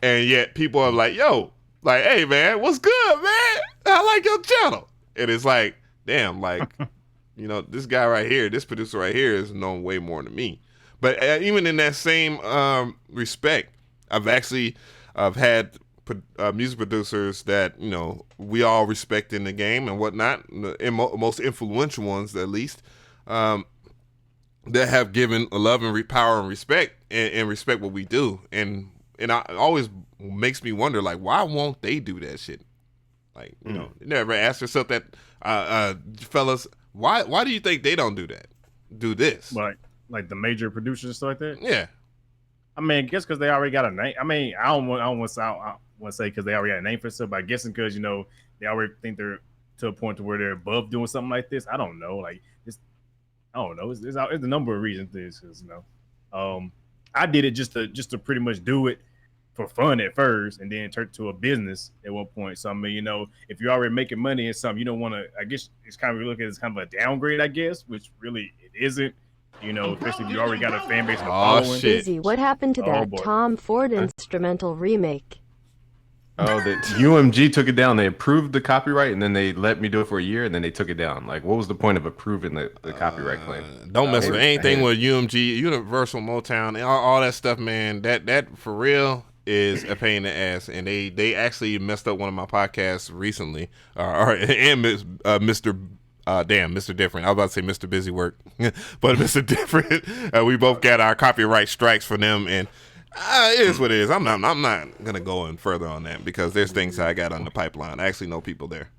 and yet people are like, yo, like, hey man, what's good, man? I like your channel. And it's like, damn, like, you know, this guy right here, this producer right here is known way more than me. But even in that same respect, I've had music producers that, you know, we all respect in the game and whatnot, and most influential ones at least, that have given a love and power and respect and respect what we do. And it always makes me wonder, like, why won't they do that shit? Like, you know, you never asked yourself that, fellas, why do you think they don't do that? Do this? Like the major producers and stuff like that? Yeah. I mean, I guess because they already got a name. I mean, I don't want to say because they already got a name for stuff, but I guess because, you know, they already think they're to a point to where they're above doing something like this. I don't know. Like, I don't know. It's a number of reasons for this, because, you know, I did it just to pretty much do it for fun at first, and then turn to a business at one point. So I mean, you know, if you're already making money in something, you don't want to. I guess it's kind of look at it as kind of a downgrade, I guess, which really it isn't. You know, especially if you already got a fan base and a following. Shit. Busy, what happened to that Tom Ford instrumental remake? Oh, the UMG took it down. They approved the copyright, and then they let me do it for a year, and then they took it down. Like, what was the point of approving the copyright claim? Don't mess with anything with UMG, Universal Motown, all that stuff, man. That for real is a pain in the ass, and they actually messed up one of my podcasts recently, and Mr. Different. I was about to say Mr. Busy Work, but Mr. Different. We both got our copyright strikes for them, and it is what it is. I'm not gonna go in further on that because there's things I got on the pipeline. I actually know people there.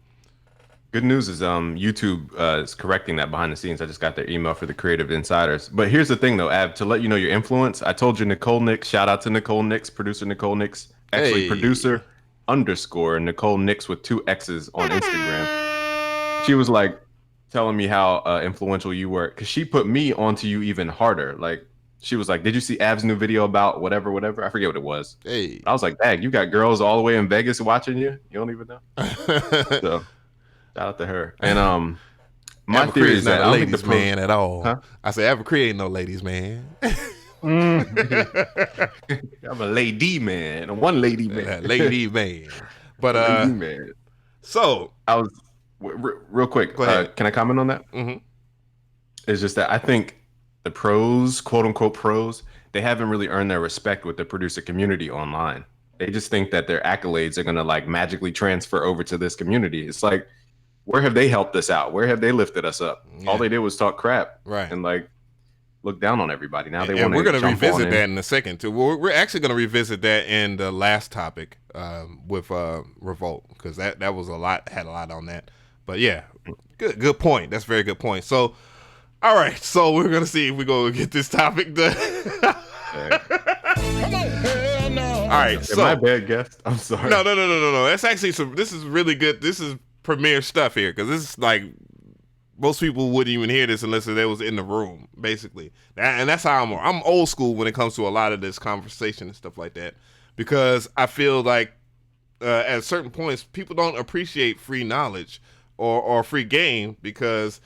Good news is YouTube is correcting that behind the scenes. I just got their email for the creative insiders. But here's the thing though, Av, to let you know your influence, I told you Nicole Nix, shout out to Nicole Nix, producer Nicole Nix, actually producer _ Nicole Nix with 2 X's on Instagram. She was like telling me how influential you were, because she put me onto you even harder. Like, she was like, did you see Av's new video about whatever? I forget what it was. Hey. I was like, dang, you got girls all the way in Vegas watching you? You don't even know? So, shout out to her. And my theory is that I don't think the man at all. Huh? I say, ever create no ladies man. I'm a lady man, one lady man, lady man. But lady man. So I was real quick. Can I comment on that? Mm-hmm. It's just that I think the pros, quote unquote pros, they haven't really earned their respect with the producer community online. They just think that their accolades are gonna like magically transfer over to this community. It's like, where have they helped us out? Where have they lifted us up? Yeah. All they did was talk crap, right? And like look down on everybody. Now they want to. We're going to revisit that in a second too. We're actually going to revisit that in the last topic with Revolt, because that was had a lot on that. But yeah, good point. That's a very good point. So, all right, so we're going to see if we're going to get this topic done. All right, so am I a bad guest? I'm sorry. No. That's actually this is really good. This is premiere stuff here, because this is like, most people wouldn't even hear this unless they was in the room, basically. And that's how I'm old school when it comes to a lot of this conversation and stuff like that, because I feel like at certain points people don't appreciate free knowledge or free game, because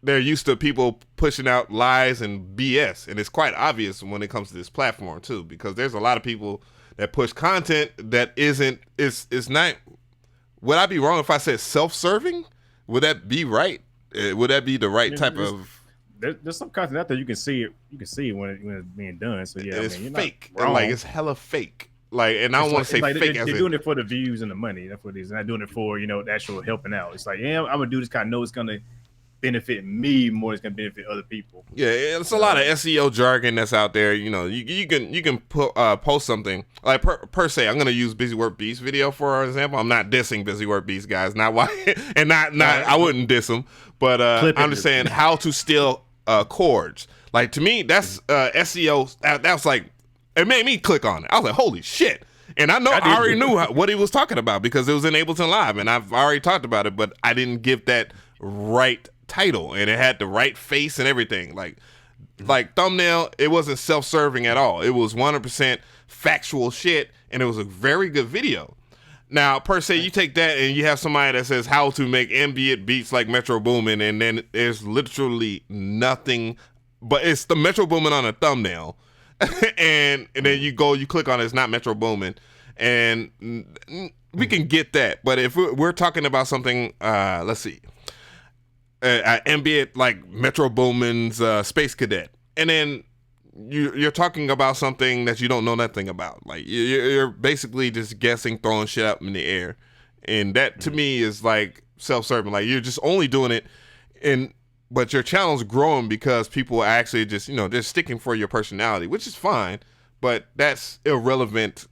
they're used to people pushing out lies and BS. And it's quite obvious when it comes to this platform too, because there's a lot of people that push content that it's not. Would I be wrong if I said self-serving? Would that be right? Would that be the right type of? There's some content out there you can see it. You can see it when it's being done. So yeah, it's fake. Like, it's hella fake. Like, and I don't want to say fake. They're doing it for the views and the money. That's what it is. They're not doing it for, the actual helping out. It's like, yeah, I'm gonna do this because I know it's gonna benefit me more than it's gonna benefit other people. Yeah, it's a lot of SEO jargon that's out there. You can post something like per se. I'm gonna use BusyWorkBeats video for example. I'm not dissing BusyWorkBeats guys, not why, and not I wouldn't diss them, but I'm just saying how to steal chords. Like, to me, that's SEO. That was like, it made me click on it. I was like, holy shit. And I already knew what he was talking about because it was in Ableton Live, and I've already talked about it, but I didn't give that right title, and it had the right face and everything. Like thumbnail, it wasn't self-serving at all. It was 100% factual shit, and it was a very good video. Now, per se, you take that and you have somebody that says how to make ambient beats like Metro Boomin, and then there's literally nothing, but it's the Metro Boomin on a thumbnail. and then you click on it, it's not Metro Boomin, and we can get that. But if we're talking about something, let's see, ambient like Metro Boomin's Space Cadet, and then you're talking about something that you don't know nothing about. Like you're basically just guessing, throwing shit up in the air, and that to me is like self-serving. Like you're just only doing it but your channel's growing because people are actually just, they're sticking for your personality, which is fine, but that's irrelevant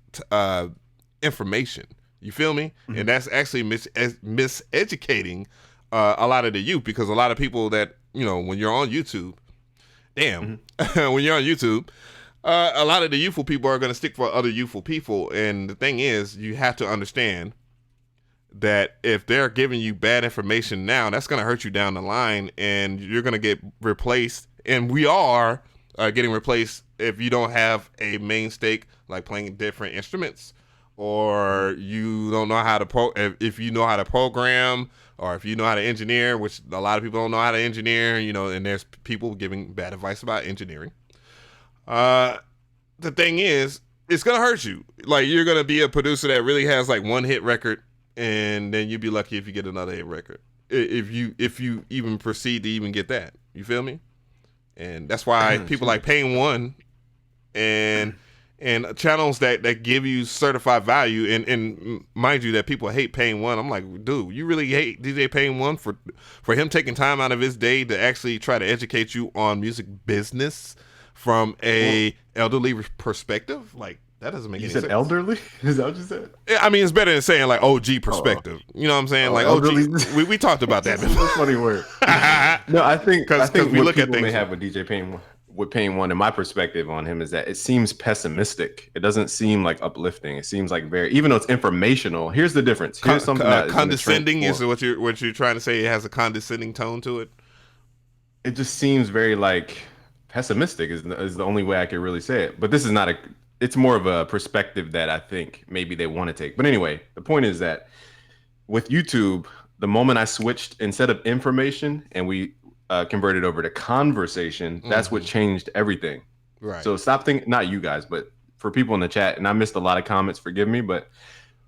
information. You feel me? Mm-hmm. And that's actually miseducating a lot of the youth, because a lot of people that, when you're on YouTube, when you're on YouTube, a lot of the youthful people are going to stick for other youthful people. And the thing is, you have to understand that if they're giving you bad information now, that's going to hurt you down the line, and you're going to get replaced. And we are getting replaced if you don't have a main stake, like playing different instruments, or you don't know how to if you know how to program, or if you know how to engineer, which a lot of people don't know how to engineer, and there's people giving bad advice about engineering. The thing is, it's going to hurt you. Like, you're going to be a producer that really has like one hit record, and then you'd be lucky if you get another hit record, if you even proceed to even get that. You feel me? And that's why people like Pain One and channels that give you certified value, and mind you that people hate Pain One. I'm like, dude, you really hate DJ Pain One for him taking time out of his day to actually try to educate you on music business from a elderly perspective? Like, that doesn't make any sense. You said elderly? Is that what you said? Yeah, I mean, it's better than saying like OG perspective. You know what I'm saying? Like elderly. OG. We talked about that before. That's a funny word. No, I think we look at things they have with DJ Pain, with Pain One, and my perspective on him is that it seems pessimistic. It doesn't seem like uplifting. It seems like even though it's informational. Here's the difference. Here's something that condescending is what you're trying to say. It has a condescending tone to it. It just seems very like pessimistic is the only way I could really say it. But this is not it's more of a perspective that I think maybe they want to take. But anyway, the point is that with YouTube, the moment I switched, instead of information and we converted over to conversation, that's what changed everything. Right. So stop thinking, not you guys, but for people in the chat, and I missed a lot of comments, forgive me, but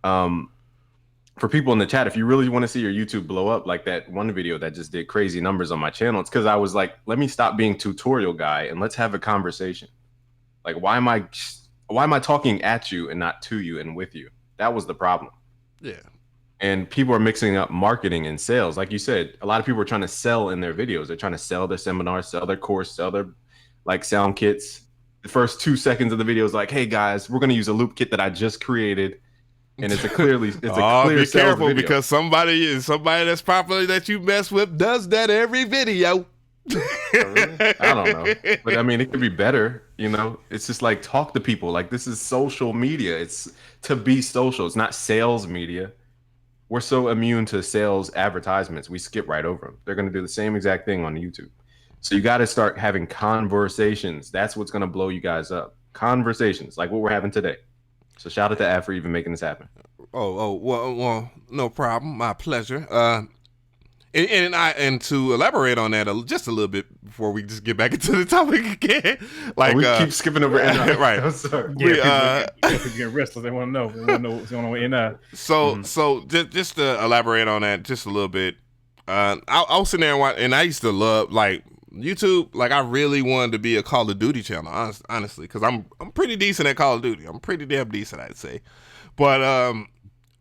for people in the chat, if you really want to see your YouTube blow up, like that one video that just did crazy numbers on my channel, it's because I was like, let me stop being tutorial guy and let's have a conversation. Like, why am I talking at you and not to you and with you? That was the problem. Yeah. And people are mixing up marketing and sales. Like you said, a lot of people are trying to sell in their videos. They're trying to sell their seminars, sell their course, sell their like sound kits. The first 2 seconds of the video is like, hey guys, we're going to use a loop kit that I just created. And it's a clear be sales careful video. Because somebody that's popular that you mess with does that every video. I don't know, but I mean, it could be better. It's just like, talk to people. Like, this is social media. It's to be social. It's not sales media. We're so immune to sales advertisements, we skip right over them. They're going to do the same exact thing on YouTube. So you got to start having conversations. That's what's going to blow you guys up. Conversations like what we're having today. So shout out to Ad for even making this happen. Well, no problem. My pleasure. And to elaborate on that just a little bit before we just get back into the topic again, like we keep skipping over NI. Right? I'm sorry. People get restless. They want to know. They want to know what's going on with NI. So just to elaborate on that just a little bit, I was sitting there and watch, and I used to love like YouTube. Like, I really wanted to be a Call of Duty channel, honestly, because I'm pretty decent at Call of Duty. I'm pretty damn decent, I'd say. But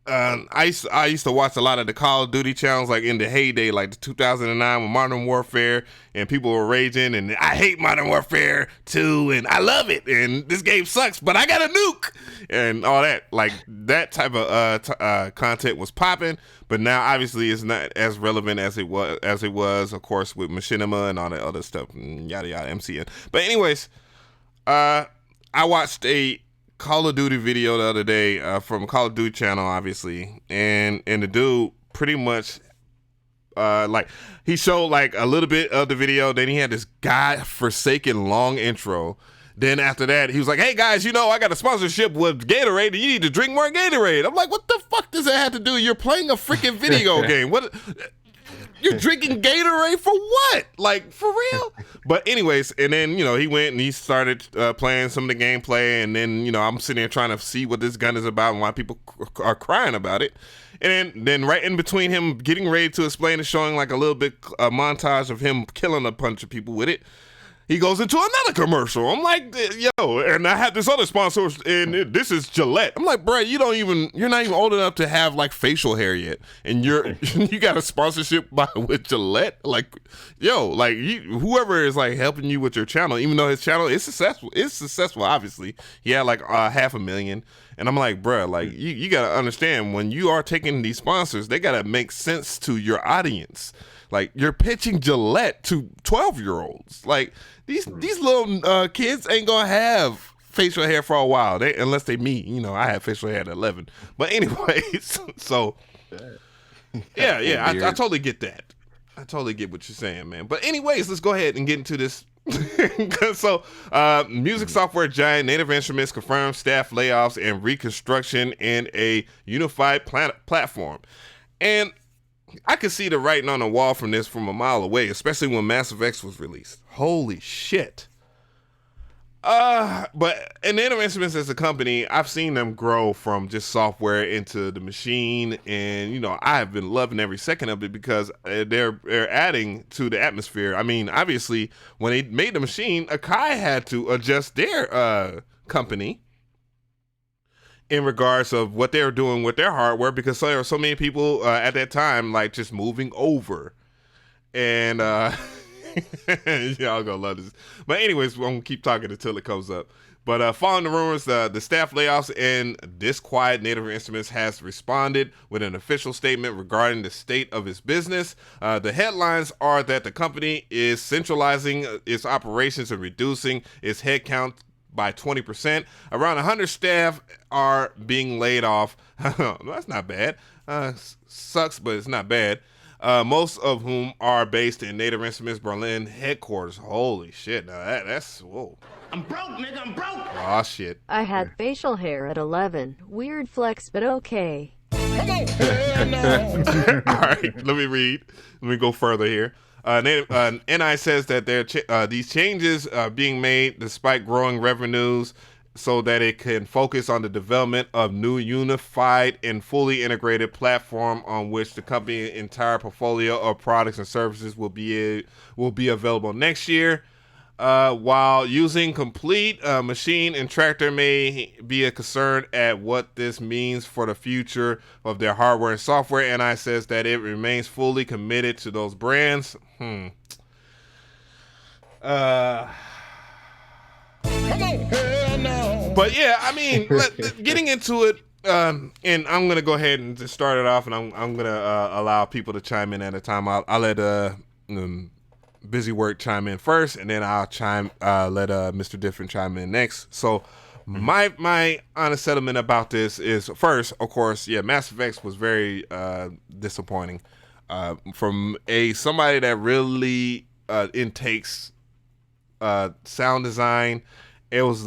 I used to watch a lot of the Call of Duty channels, like in the heyday, like the 2009 with Modern Warfare, and people were raging, and I hate Modern Warfare 2, and I love it, and this game sucks, but I got a nuke, and all that. Like that type of content was popping, but now obviously it's not as relevant as it was, of course, with Machinima and all that other stuff, and yada yada, MCN. But anyways, I watched a Call of Duty video the other day from Call of Duty channel, obviously, and the dude pretty much like he showed like a little bit of the video, then he had this god-forsaken long intro. Then after that, he was like, "Hey guys, you know I got a sponsorship with Gatorade, and you need to drink more Gatorade." I'm like, "What the fuck does that have to do? You're playing a freaking video game. What? You're drinking Gatorade for what? Like, for real?" But anyways, and then, you know, he went and he started playing some of the gameplay, and then, you know, I'm sitting there trying to see what this gun is about and why people are crying about it. And then right in between him getting ready to explain and showing like a little bit montage of him killing a bunch of people with it, he goes into another commercial. I'm like, yo, and I have this other sponsor, and this is Gillette. I'm like, bro, you're not even old enough to have like facial hair yet, and you got a sponsorship with Gillette. Like, yo, like whoever is like helping you with your channel, even though his channel is successful. Obviously, he had like 500,000, and I'm like, bro, like you gotta understand, when you are taking these sponsors, they gotta make sense to your audience. Like, you're pitching Gillette to 12-year-olds. Like, these little kids ain't gonna have facial hair for a while, unless they meet. You know, I had facial hair at 11. But anyways, so yeah, I totally get that. I totally get what you're saying, man. But anyways, let's go ahead and get into this. So, music software giant Native Instruments confirms staff layoffs and reconstruction in a unified platform. And I could see the writing on the wall from this from a mile away, especially when Mass Effect was released. Holy shit. But Native Instruments as a company, I've seen them grow from just software into the machine, and you know, I have been loving every second of it because they're adding to the atmosphere. I mean, obviously, when they made the machine, Akai had to adjust their company in regards of what they're doing with their hardware, because there were so many people at that time like just moving over, and y'all gonna love this. But anyways, I'm gonna keep talking until it comes up. But following the rumors, the staff layoffs and disquiet, Native Instruments has responded with an official statement regarding the state of its business. The headlines are that the company is centralizing its operations and reducing its headcount by 20%. Around 100 staff are being laid off. That's not bad. Sucks, but it's not bad. Most of whom are based in Native Instruments Berlin headquarters. Holy shit! Now that's whoa. I'm broke, nigga. I'm broke. Oh shit. I had facial hair at 11. Weird flex, but okay. All right, let me go further here. NI says that these changes are being made despite growing revenues so that it can focus on the development of new unified and fully integrated platform on which the company's entire portfolio of products and services will be available next year. While using complete machine and tractor may be a concern at what this means for the future of their hardware and software, NI says that it remains fully committed to those brands. But yeah, I mean, getting into it, and I'm gonna go ahead and just start it off, and I'm gonna allow people to chime in at a time. I'll let Busy Work chime in first, and then I'll let Mr. Different chime in next. So my honest sentiment about this is, first, of course, yeah, Mass Effect was very disappointing. From somebody that really intakes sound design, it was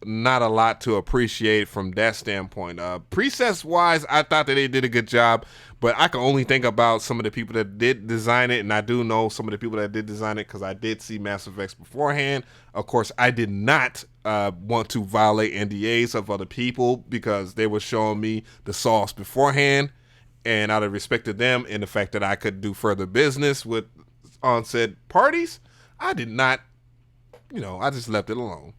not a lot to appreciate from that standpoint. Presets wise, I thought that they did a good job, but I can only think about some of the people that did design it, and I do know some of the people that did design it because I did see Mass Effect beforehand. Of course, I did not want to violate NDAs of other people because they were showing me the sauce beforehand, and out of respect to them and the fact that I could do further business with on said parties, I did not, I just left it alone.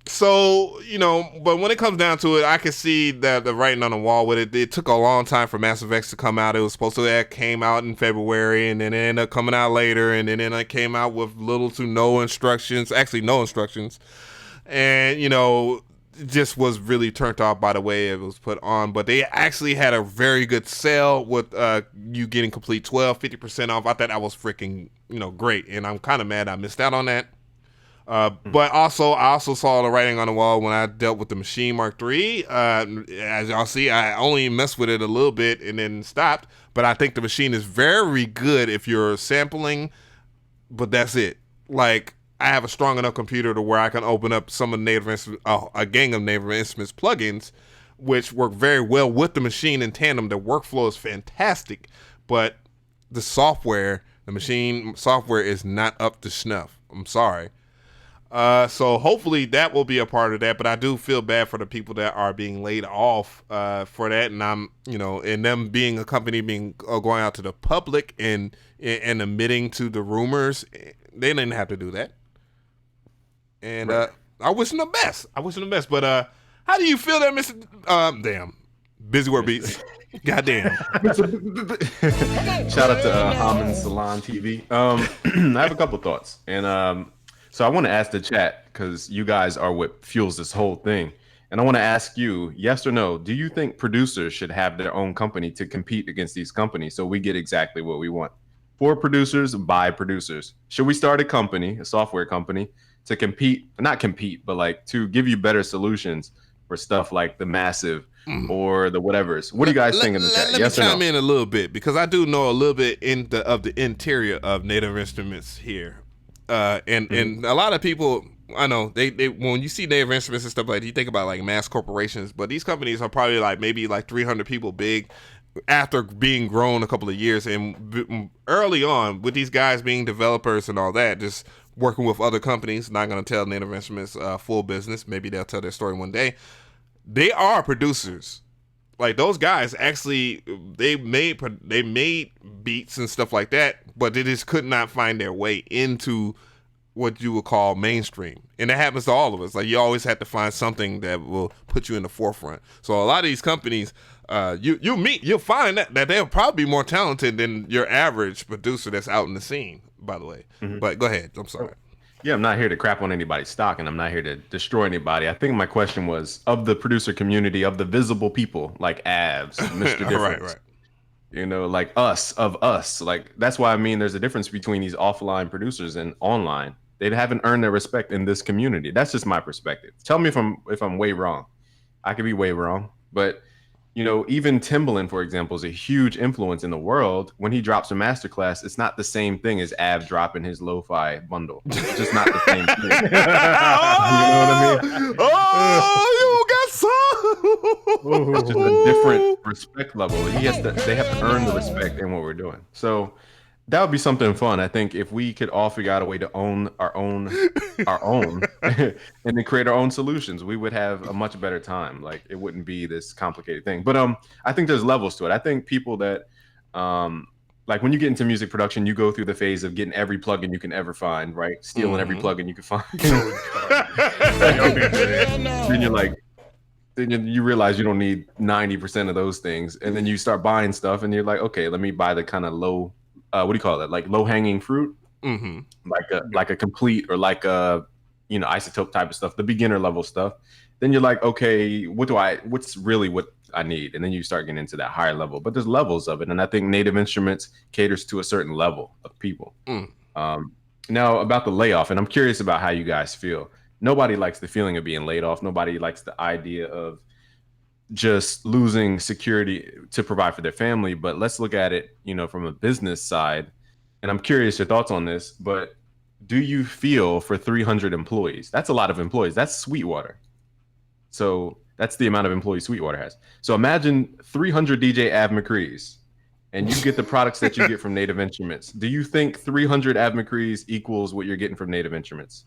So, you know, but when it comes down to it, I can see that the writing on the wall with it. It took a long time for Mass Effect to come out. It was supposed to have came out in February, and then it ended up coming out later, and then it came out with little to no instructions. Actually, no instructions. And, you know, just was really turned off by the way it was put on. But they actually had a very good sale with you getting complete 50% off. I thought that was freaking, you know, great. And I'm kind of mad I missed out on that. But also, I also saw the writing on the wall when I dealt with the Machine Mark III. As y'all see, I only messed with it a little bit and then stopped. But I think the machine is very good if you're sampling, but that's it. Like, I have a strong enough computer to where I can open up some of a gang of Native Instruments plugins, which work very well with the machine in tandem. The workflow is fantastic, but the machine software is not up to snuff. I'm sorry. So hopefully that will be a part of that, but I do feel bad for the people that are being laid off for that, and I'm, you know, and them being a company going out to the public and admitting to the rumors, they didn't have to do that. And right. I wish them the best. But how do you feel that, Mr. BusyWorkBeats? Goddamn. Shout out to Haman Salon TV. I have a couple thoughts, and so I want to ask the chat, because you guys are what fuels this whole thing. And I want to ask you, yes or no, do you think producers should have their own company to compete against these companies so we get exactly what we want? For producers, by producers. Should we start a company, a software company, to not compete, but like to give you better solutions for stuff like the Massive or the whatevers? What do you guys think in the chat? Let me chime in a little bit, because I do know a little bit of the interior of Native Instruments here. And a lot of people, I know they when you see Native Instruments and stuff like that, you think about like mass corporations, but these companies are probably like maybe like 300 people big after being grown a couple of years. And early on, with these guys being developers and all that, just working with other companies, not going to tell Native Instruments full business. Maybe they'll tell their story one day. They are producers. Like, those guys actually, they made beats and stuff like that, but they just could not find their way into what you would call mainstream. And that happens to all of us. Like, you always have to find something that will put you in the forefront. So a lot of these companies, you'll find that they'll probably be more talented than your average producer that's out in the scene, by the way. But go ahead. I'm sorry. Yeah, I'm not here to crap on anybody's stock, and I'm not here to destroy anybody. I think my question was, of the producer community, of the visible people like Avs, Mr.Different, right. You know, like us, like, that's why I mean there's a difference between these offline producers and online. They haven't earned their respect in this community. That's just my perspective. Tell me if I'm way wrong. I could be way wrong, but you know, even Timbaland, for example, is a huge influence in the world. When he drops a masterclass, it's not the same thing as Av dropping his lo-fi bundle. It's just not the same thing. You know what I mean? Oh, you got some. It's just a different respect level. They have to earn the respect in what we're doing. So that would be something fun. I think if we could all figure out a way to own our own, and then create our own solutions, we would have a much better time. Like, it wouldn't be this complicated thing. But I think there's levels to it. I think people that, like, when you get into music production, you go through the phase of getting every plugin you can ever find, right? Stealing every plugin you can find. Then you're like, you realize you don't need 90% of those things, and then you start buying stuff, and you're like, okay, let me buy the kind of low. What do you call it? Like low-hanging fruit, like a complete, or like a, you know, isotope type of stuff, the beginner level stuff. Then you're like, okay, what's really what I need? And then you start getting into that higher level. But there's levels of it, and I think Native Instruments caters to a certain level of people. Now about the layoff, and I'm curious about how you guys feel. Nobody likes the feeling of being laid off. Nobody likes the idea of just losing security to provide for their family. But let's look at it, you know, from a business side. And I'm curious your thoughts on this, but do you feel for 300 employees? That's a lot of employees. That's Sweetwater. So that's the amount of employees Sweetwater has. So imagine 300 DJ Av McCrees, and you get the products that you get from Native Instruments. Do you think 300 Av McCrees equals what you're getting from Native Instruments?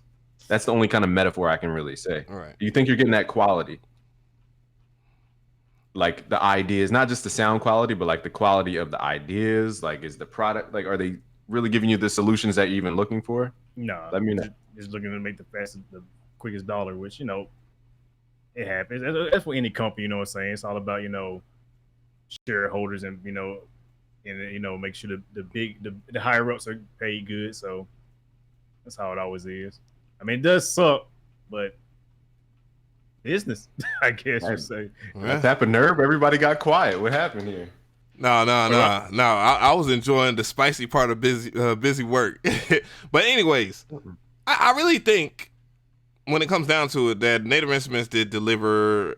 That's the only kind of metaphor I can really say. All right. Do you think you're getting that quality? Like, the ideas, not just the sound quality, but like the quality of the ideas. Like, is the product, like, are they really giving you the solutions that you're even looking for? No, Let me know. Just looking to make the quickest dollar, which it happens. That's for any company. You know what I'm saying? It's all about shareholders and make sure the higher ups are paid good. So that's how it always is. I mean, it does suck, but business, I guess you say. That type of nerve. Everybody got quiet. What happened here? No. I was enjoying the spicy part of busy work. But anyways, I really think when it comes down to it that Native Instruments did deliver,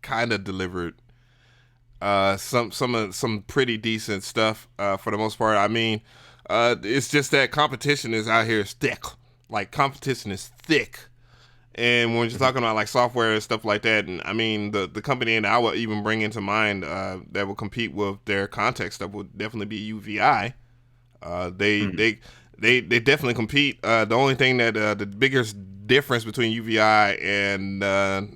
kind of delivered some pretty decent stuff for the most part. I mean, it's just that competition is out here thick. Like, competition is thick. And when you're talking about like software and stuff like that, and I mean the company that I would even bring into mind that will compete with their context stuff would definitely be UVI. They definitely compete. The only thing that the biggest difference between UVI and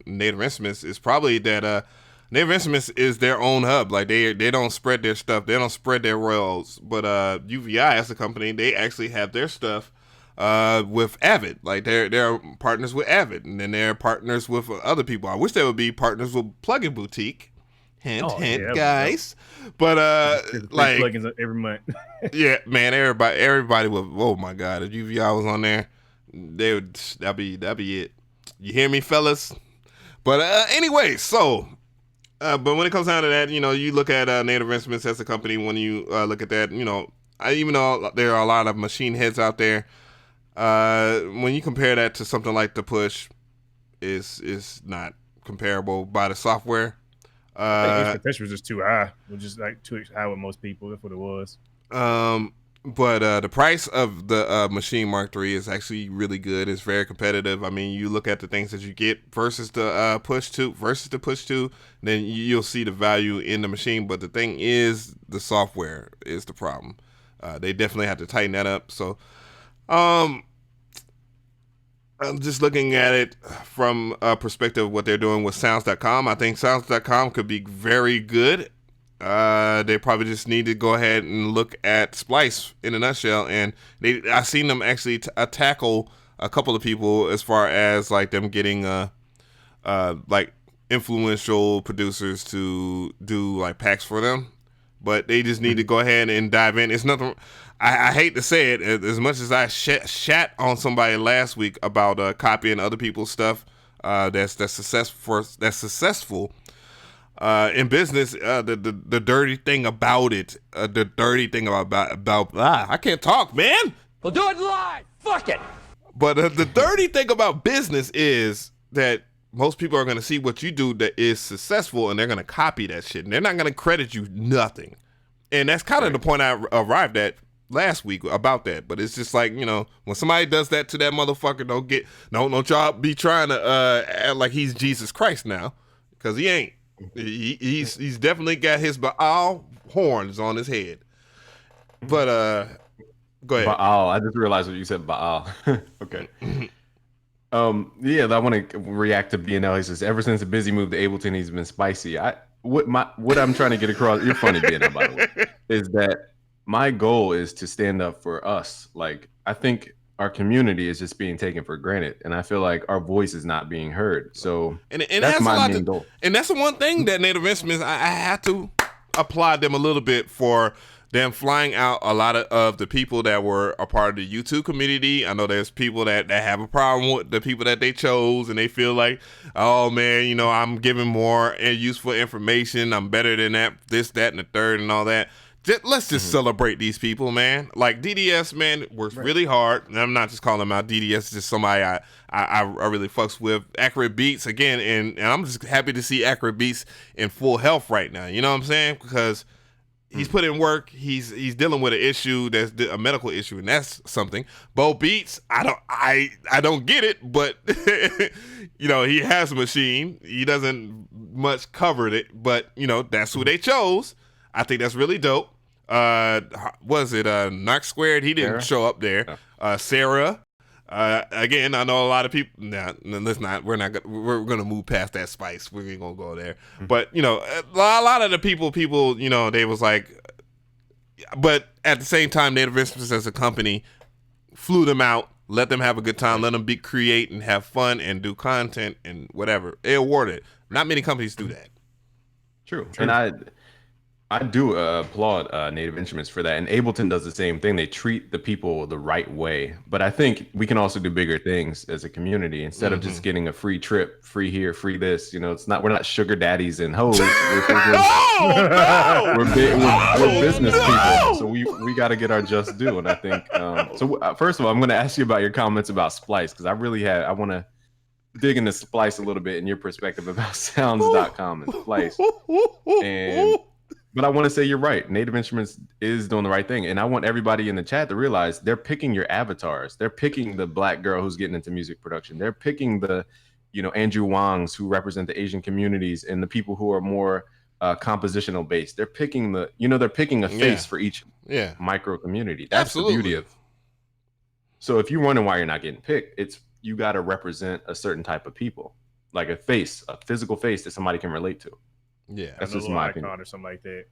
Native Instruments is probably that Native Instruments is their own hub. Like they don't spread their stuff. They don't spread their royals. But UVI as a company, they actually have their stuff with Avid. Like they're partners with Avid, and then they're partners with other people. I wish they would be partners with Plugin Boutique. Hint, guys. But like plugins every month. Yeah, man. Everybody would. Oh my God, if UVI was on there, that'd be it. You hear me, fellas? But anyway, so. But when it comes down to that, you look at Native Instruments as a company. When you look at that, even though there are a lot of machine heads out there, when you compare that to something like the Push, is not comparable by the software. I think expectation was just too high. It was just like too high with most people. That's what it was. But the price of the Machine Mark III is actually really good. It's very competitive. I mean, you look at the things that you get versus the Push 2, then you'll see the value in the machine. But the thing is, the software is the problem. They definitely have to tighten that up. So, I'm just looking at it from a perspective of what they're doing with Sounds.com. I think Sounds.com could be very good. They probably just need to go ahead and look at Splice in a nutshell. And I've seen them actually tackle a couple of people as far as like them getting like influential producers to do like packs for them. But they just need to go ahead and dive in. It's nothing. I hate to say it, as much as I shat on somebody last week about copying other people's stuff that's successful in business. The dirty thing about it, I can't talk, man. We'll do it live. Fuck it. But the dirty thing about business is that most people are going to see what you do that is successful, and they're going to copy that shit, and they're not going to credit you nothing. And that's kind of the point I arrived at last week about that. But it's just like, when somebody does that to that motherfucker, don't y'all be trying to act like he's Jesus Christ now, because he ain't. He's definitely got his Baal horns on his head. But go ahead. Baal. I just realized what you said. Baal. Okay. Yeah, I want to react to BNL. He says, ever since the Busy moved to Ableton, he's been spicy. What I'm trying to get across, you're funny, BNL, by the way, is that my goal is to stand up for us. Like, I think our community is just being taken for granted, and I feel like our voice is not being heard. So and that's my main goal. And that's the one thing that Native Instruments, I have to applaud them a little bit for them flying out a lot of the people that were a part of the YouTube community. I know there's people that have a problem with the people that they chose, and they feel like, oh man, I'm giving more useful information. I'm better than that, this, that, and the third, and all that. Let's just celebrate these people, man. Like DDS, man, works really hard. And I'm not just calling him out. DDS is just somebody I really fucks with. Accurate Beats again, and I'm just happy to see Accurate Beats in full health right now. You know what I'm saying? Because he's put in work. He's dealing with an issue that's a medical issue, and that's something. Bo Beats, I don't get it, but he has a machine. He doesn't much cover it, but that's who they chose. I think that's really dope. Was it Knox Squared? He didn't show up there. Sarah. Again, I know a lot of people. Nah, let's not. We're gonna move past that spice. We ain't gonna go there. But a lot of the people. They was like. But at the same time, Native Instruments as a company, flew them out, let them have a good time, let them create and have fun and do content and whatever. They awarded it. Not many companies do that. True. And I do applaud Native Instruments for that. And Ableton does the same thing. They treat the people the right way. But I think we can also do bigger things as a community instead of just getting a free trip, free here, free this. You know, we're not sugar daddies and hoes. We're business people. So we got to get our just due. And I think first of all, I'm going to ask you about your comments about Splice, because I want to dig into Splice a little bit in your perspective about sounds.com and Splice. But I want to say you're right. Native Instruments is doing the right thing. And I want everybody in the chat to realize they're picking your avatars. They're picking the black girl who's getting into music production. They're picking the, Andrew Wangs who represent the Asian communities and the people who are more compositional based. They're picking they're picking a face for each micro community. That's Absolutely. The beauty of. So if you're wondering why you're not getting picked, you got to represent a certain type of people, like a physical face that somebody can relate to. Yeah, that's just my opinion, or something like that.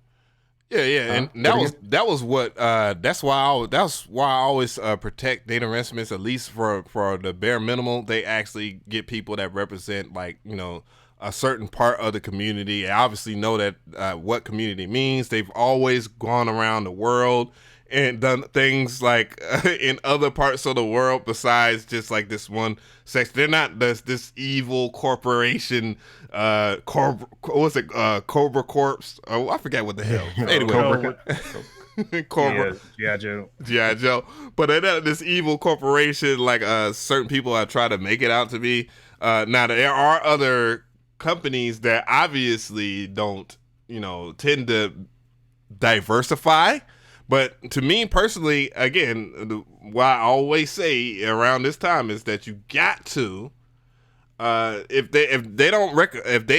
Yeah, and that was what that's why I always protect Native Instruments, at least for the bare minimum. They actually get people that represent a certain part of the community. I obviously know that what community means. They've always gone around the world and done things like in other parts of the world besides just like this one section. They're not this evil corporation, Cobra Corpse. Oh, I forget what the hell. Anyway, Cobra. G.I. Joe. But they're not this evil corporation like certain people have tried to make it out to be. Now, there are other companies that obviously don't, tend to diversify. But to me personally, again, what I always say around this time is that you got to, if they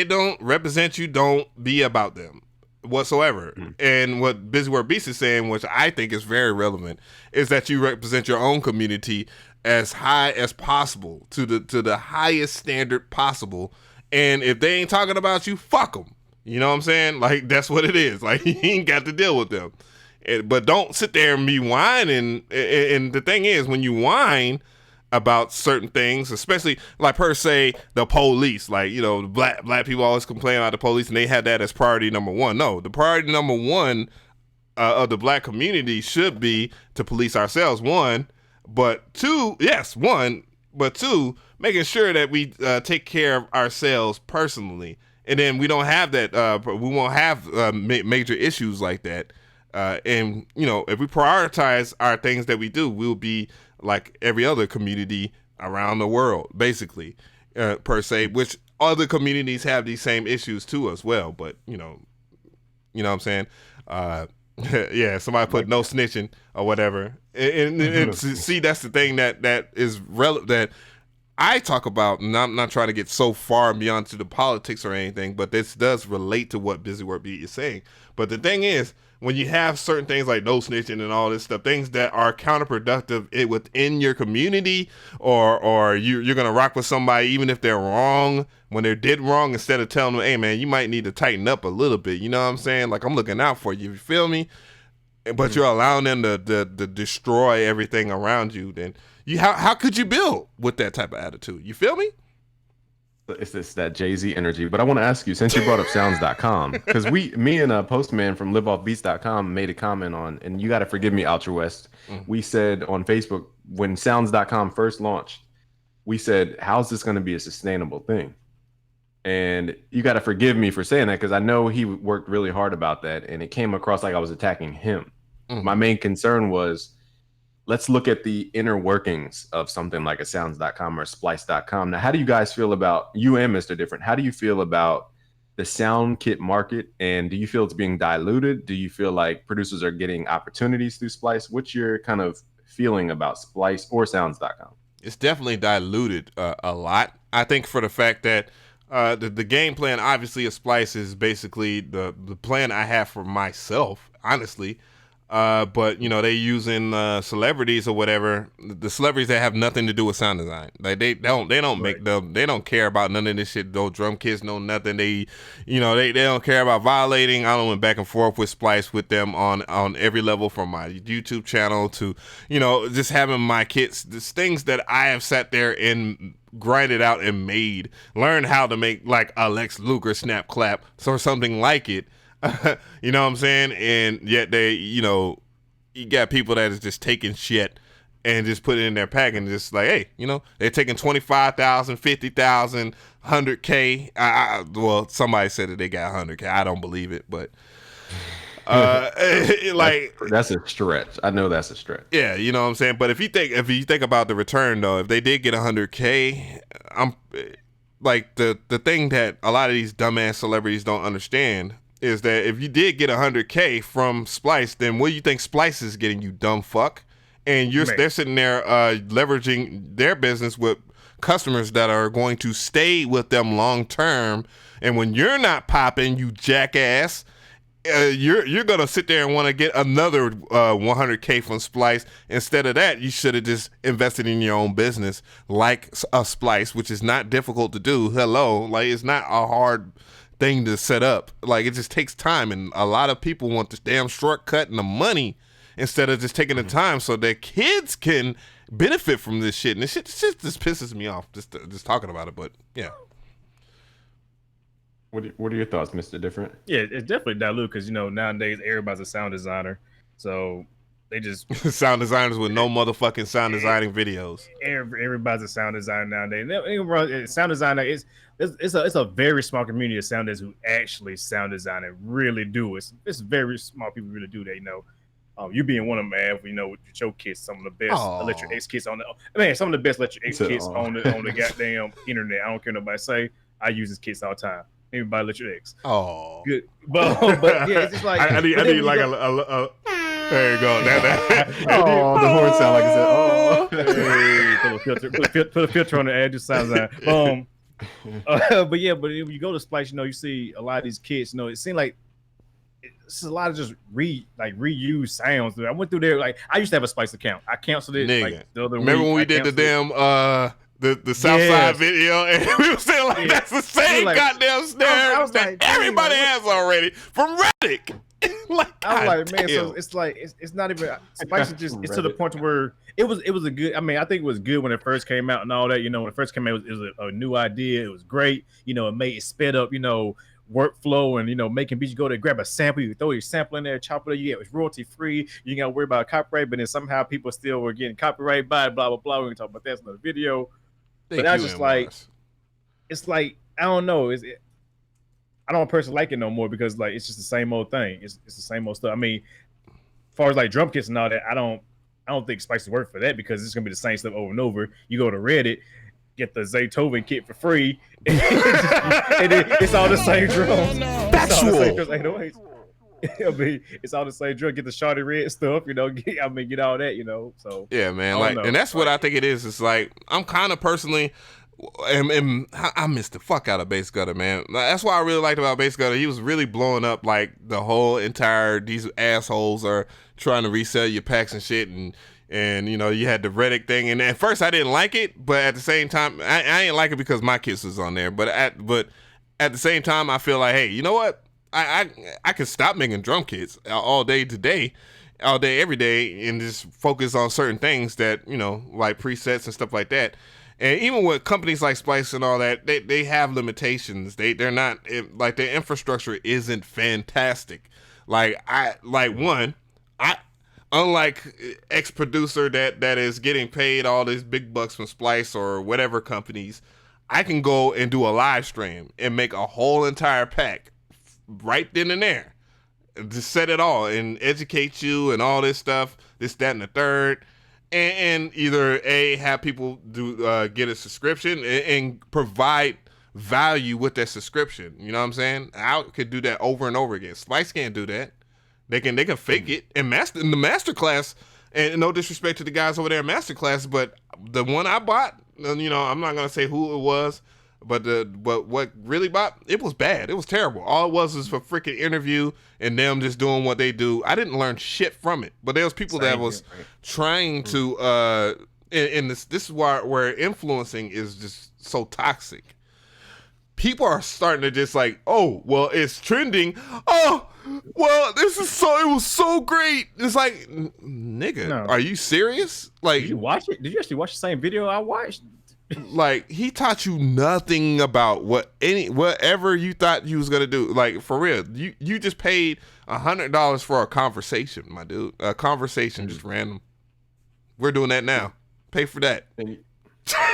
don't represent you, don't be about them whatsoever. And what BusyWorkBeats is saying, which I think is very relevant, is that you represent your own community as high as possible to the highest standard possible. And if they ain't talking about you, fuck them. You know what I'm saying? Like, that's what it is. Like, you ain't got to deal with them. But don't sit there and be whining. And the thing is, when you whine about certain things, especially like per se the police, like black people always complain about the police, and they had that as priority number one. No, the priority number one of the black community should be to police ourselves. One, but two, making sure that we take care of ourselves personally, and then we don't have that. We won't have major issues like that. And if we prioritize our things that we do, we'll be like every other community around the world, basically, per se, which other communities have these same issues too as well. But you know what I'm saying? Yeah, somebody put no snitching or whatever. And see, that's the thing that is relevant that I talk about, and I'm not trying to get so far beyond to the politics or anything, but this does relate to what BusyWorkBeats is saying. But the thing is, when you have certain things like no snitching and all this stuff, things that are counterproductive within your community, or you're going to rock with somebody even if they're wrong, when they're did wrong, instead of telling them, hey, man, you might need to tighten up a little bit. You know what I'm saying? Like, I'm looking out for you. You feel me? But you're allowing them to destroy everything around you. Then how could you build with that type of attitude? You feel me? It's that Jay-Z energy. But I want to ask you, since you brought up sounds.com, because me and Postman from liveoffbeats.com made a comment on, and you got to forgive me, Ultra West. We said on Facebook, when sounds.com first launched, we said, how's this going to be a sustainable thing? And you got to forgive me for saying that, because I know he worked really hard about that, and it came across like I was attacking him. My main concern was, let's look at the inner workings of something like a sounds.com or splice.com. Now, how do you guys feel about, you and Mr.Different, how do you feel about the sound kit market? And do you feel it's being diluted? Do you feel like producers are getting opportunities through Splice? What's your kind of feeling about Splice or sounds.com? It's definitely diluted a lot. I think for the fact that the game plan, obviously, of Splice is basically the plan I have for myself, honestly. But you know, they using celebrities or whatever, the celebrities that have nothing to do with sound design. Like they don't make them, they don't care about none of this shit. Those drum kits know nothing. They don't care about violating. I went back and forth with Splice with them on every level, from my YouTube channel to, you know, just having my kits. There's things that I have sat there and grinded out and made, learned how to make like a Lex Luger snap clap or something like it. You know what I'm saying? And yet they, you know, you got people that is just taking shit and just put it in their pack and just like, hey, you know, they're taking 25,000, 50,000, 100K. Well, somebody said that they got 100K. I don't believe it, but like that's a stretch. I know that's a stretch. Yeah, you know what I'm saying? But if you think about the return though, if they did get 100K, I'm like the thing that a lot of these dumbass celebrities don't understand is that if you did get 100K from Splice, then what do you think Splice is getting, you dumb fuck? And they're sitting there leveraging their business with customers that are going to stay with them long term. And when you're not popping, you jackass, you're gonna sit there and want to get another 100K from Splice. Instead of that, you should have just invested in your own business, like a Splice, which is not difficult to do. Hello, like it's not a hard thing to set up. Like it just takes time, and a lot of people want this damn shortcut and the money instead of just taking the time so their kids can benefit from this shit. And this shit just pisses me off just talking about it. But yeah. What are your thoughts, Mr. Different? Yeah, it's definitely dilute because, you know, nowadays everybody's a sound designer, so they just sound designers with no motherfucking sound designing videos. Everybody's a sound designer nowadays. Sound designer it's a very small community of sound designers who actually sound design and really do it. It's very small people really do that. You know, you being one of them, man. You know, with your kits, some of the best electric X kits on the some of the best electric X kits on the goddamn internet. I don't care nobody say. I use his kits all the time. Everybody electric X. Oh, good. But yeah, it's just like I need like a there you go. Oh, the horn sound like it said, oh. Hey, put a filter on the edge. Just sounds like but when you go to Splice, you know, you see a lot of these kids. You know, it seems like it's a lot of just reuse sounds. I went through there. Like I used to have a Splice account. I canceled it. Nigga. Like the other Remember week. when we did the damn the Southside video, and we were saying like that's the same goddamn snare that everybody has already from Reddick. I was like, man, so it's like it's not even Splice is just it's to the point where it was a good. I mean, I think it was good when it first came out and all that. You know, when it first came out, it was a new idea. It was great. You know, it sped up. You know, workflow and, you know, making beats. You go there, grab a sample, you throw your sample in there, chop it up. You get it's royalty free. You ain't got to worry about copyright. But then somehow people still were getting copyright by blah blah blah. We can talk about that in another video. But I just like, it's like I don't know. I don't personally like it no more because like it's just the same old thing. It's the same old stuff. I mean, as far as like drum kits and all that, I don't think Spice is worth for that because it's gonna be the same stuff over and over. You go to Reddit, get the Zaytoven kit for free, and it's all the same drums. Factual. I mean, it's all the same drum. Get the Shawty Red stuff, you know. Get all that, you know. So yeah, man. Like, and that's what I think it is. It's like I'm kind of personally. And I missed the fuck out of Bass Gutter, man. That's why I really liked about Bass Gutter. He was really blowing up like the whole entire these assholes are trying to resell your packs and shit, and you know you had the Reddick thing. And at first I didn't like it, but at the same time I didn't like it because my kiss was on there. But at the same time I feel like, hey, you know what? I could stop making drum kits all day every day, and just focus on certain things that, you know, like presets and stuff like that. And even with companies like Splice and all that, they have limitations. They're not like their infrastructure isn't fantastic. Unlike X producer that is getting paid all these big bucks from Splice or whatever companies, I can go and do a live stream and make a whole entire pack right then and there. Just set it all and educate you and all this stuff, this, that, and the third. And either have people do get a subscription and provide value with that subscription. You know what I'm saying? I could do that over and over again. Splice can't do that. They can fake it and in the masterclass. And no disrespect to the guys over there in masterclass, but the one I bought, you know, I'm not gonna say who it was. But what really bought it was bad. It was terrible. All it was a freaking interview and them just doing what they do. I didn't learn shit from it. But there was people that was trying to and this is where influencing is just so toxic. People are starting to just like, oh, well, it's trending. Oh, well, it was so great. It's like, nigga, Are you serious? Like, did you watch it? Did you actually watch the same video I watched? Like, he taught you nothing about whatever you thought you was gonna do. Like, for real, you just paid $100 for a conversation, my dude. A conversation, just random. We're doing that now. Pay for that.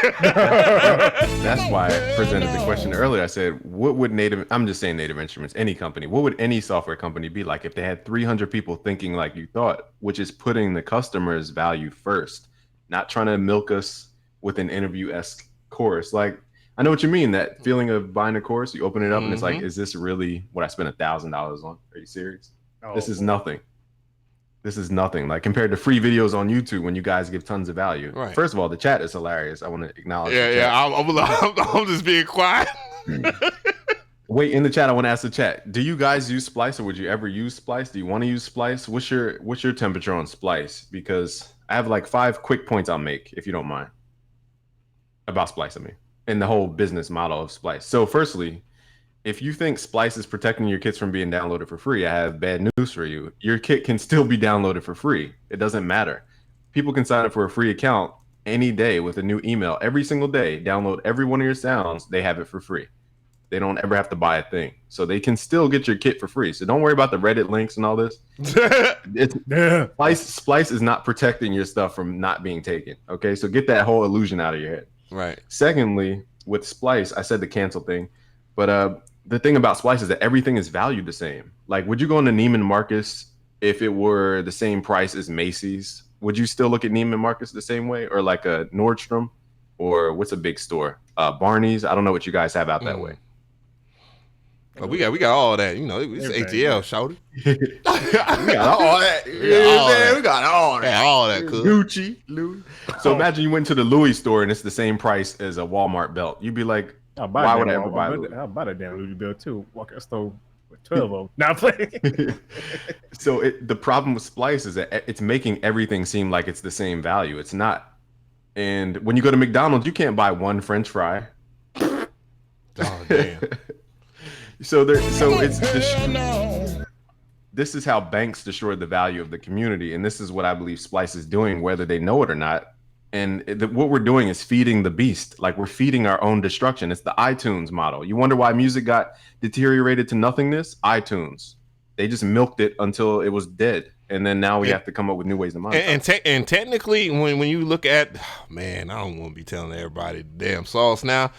That's why I presented the question earlier. I said, what would I'm just saying Native Instruments, any company, what would any software company be like if they had 300 people thinking like you thought, which is putting the customer's value first, not trying to milk us with an interview-esque course. Like, I know what you mean, that feeling of buying a course, you open it up and it's like, is this really what I spent $1,000 on? Are you serious? This is nothing. This is nothing. Like, compared to free videos on YouTube when you guys give tons of value. Right. First of all, the chat is hilarious. I want to acknowledge I'm just being quiet. Wait, in the chat, I want to ask the chat, do you guys use Splice, or would you ever use Splice? Do you want to use Splice? What's your temperature on Splice? Because I have like 5 quick points I'll make, if you don't mind. About Splice, I mean, and the whole business model of Splice. So firstly, if you think Splice is protecting your kits from being downloaded for free, I have bad news for you. Your kit can still be downloaded for free. It doesn't matter. People can sign up for a free account any day with a new email every single day, download every one of your sounds. They have it for free. They don't ever have to buy a thing. So they can still get your kit for free. So don't worry about the Reddit links and all this. Splice is not protecting your stuff from not being taken. Okay, so get that whole illusion out of your head. Right. Secondly, with Splice, I said the cancel thing, but the thing about Splice is that everything is valued the same. Like, would you go into Neiman Marcus if it were the same price as Macy's? Would you still look at Neiman Marcus the same way, or like a Nordstrom, or what's a big store? Barney's. I don't know what you guys have out that way. But we got all that, you know. It's ATL, shouty. We got all that. We got all that. All that. Cool. Gucci, Louis. So imagine you went to the Louis store and it's the same price as a Walmart belt. You'd be like, why would I ever buy Louis? I'll buy that damn Louis belt too. Walk out store with 12 of them. Now playing. So the problem with Splice is that it's making everything seem like it's the same value. It's not. And when you go to McDonald's, you can't buy one French fry. Oh damn. This is how banks destroy the value of the community, and this is what I believe Splice is doing, whether they know it or not. And what we're doing is feeding the beast. Like, we're feeding our own destruction. It's the iTunes model. You wonder why music got deteriorated to nothingness? iTunes. They just milked it until it was dead, and then now we have to come up with new ways to monetize. And technically, when you look at, man, I don't want to be telling everybody the damn sauce now.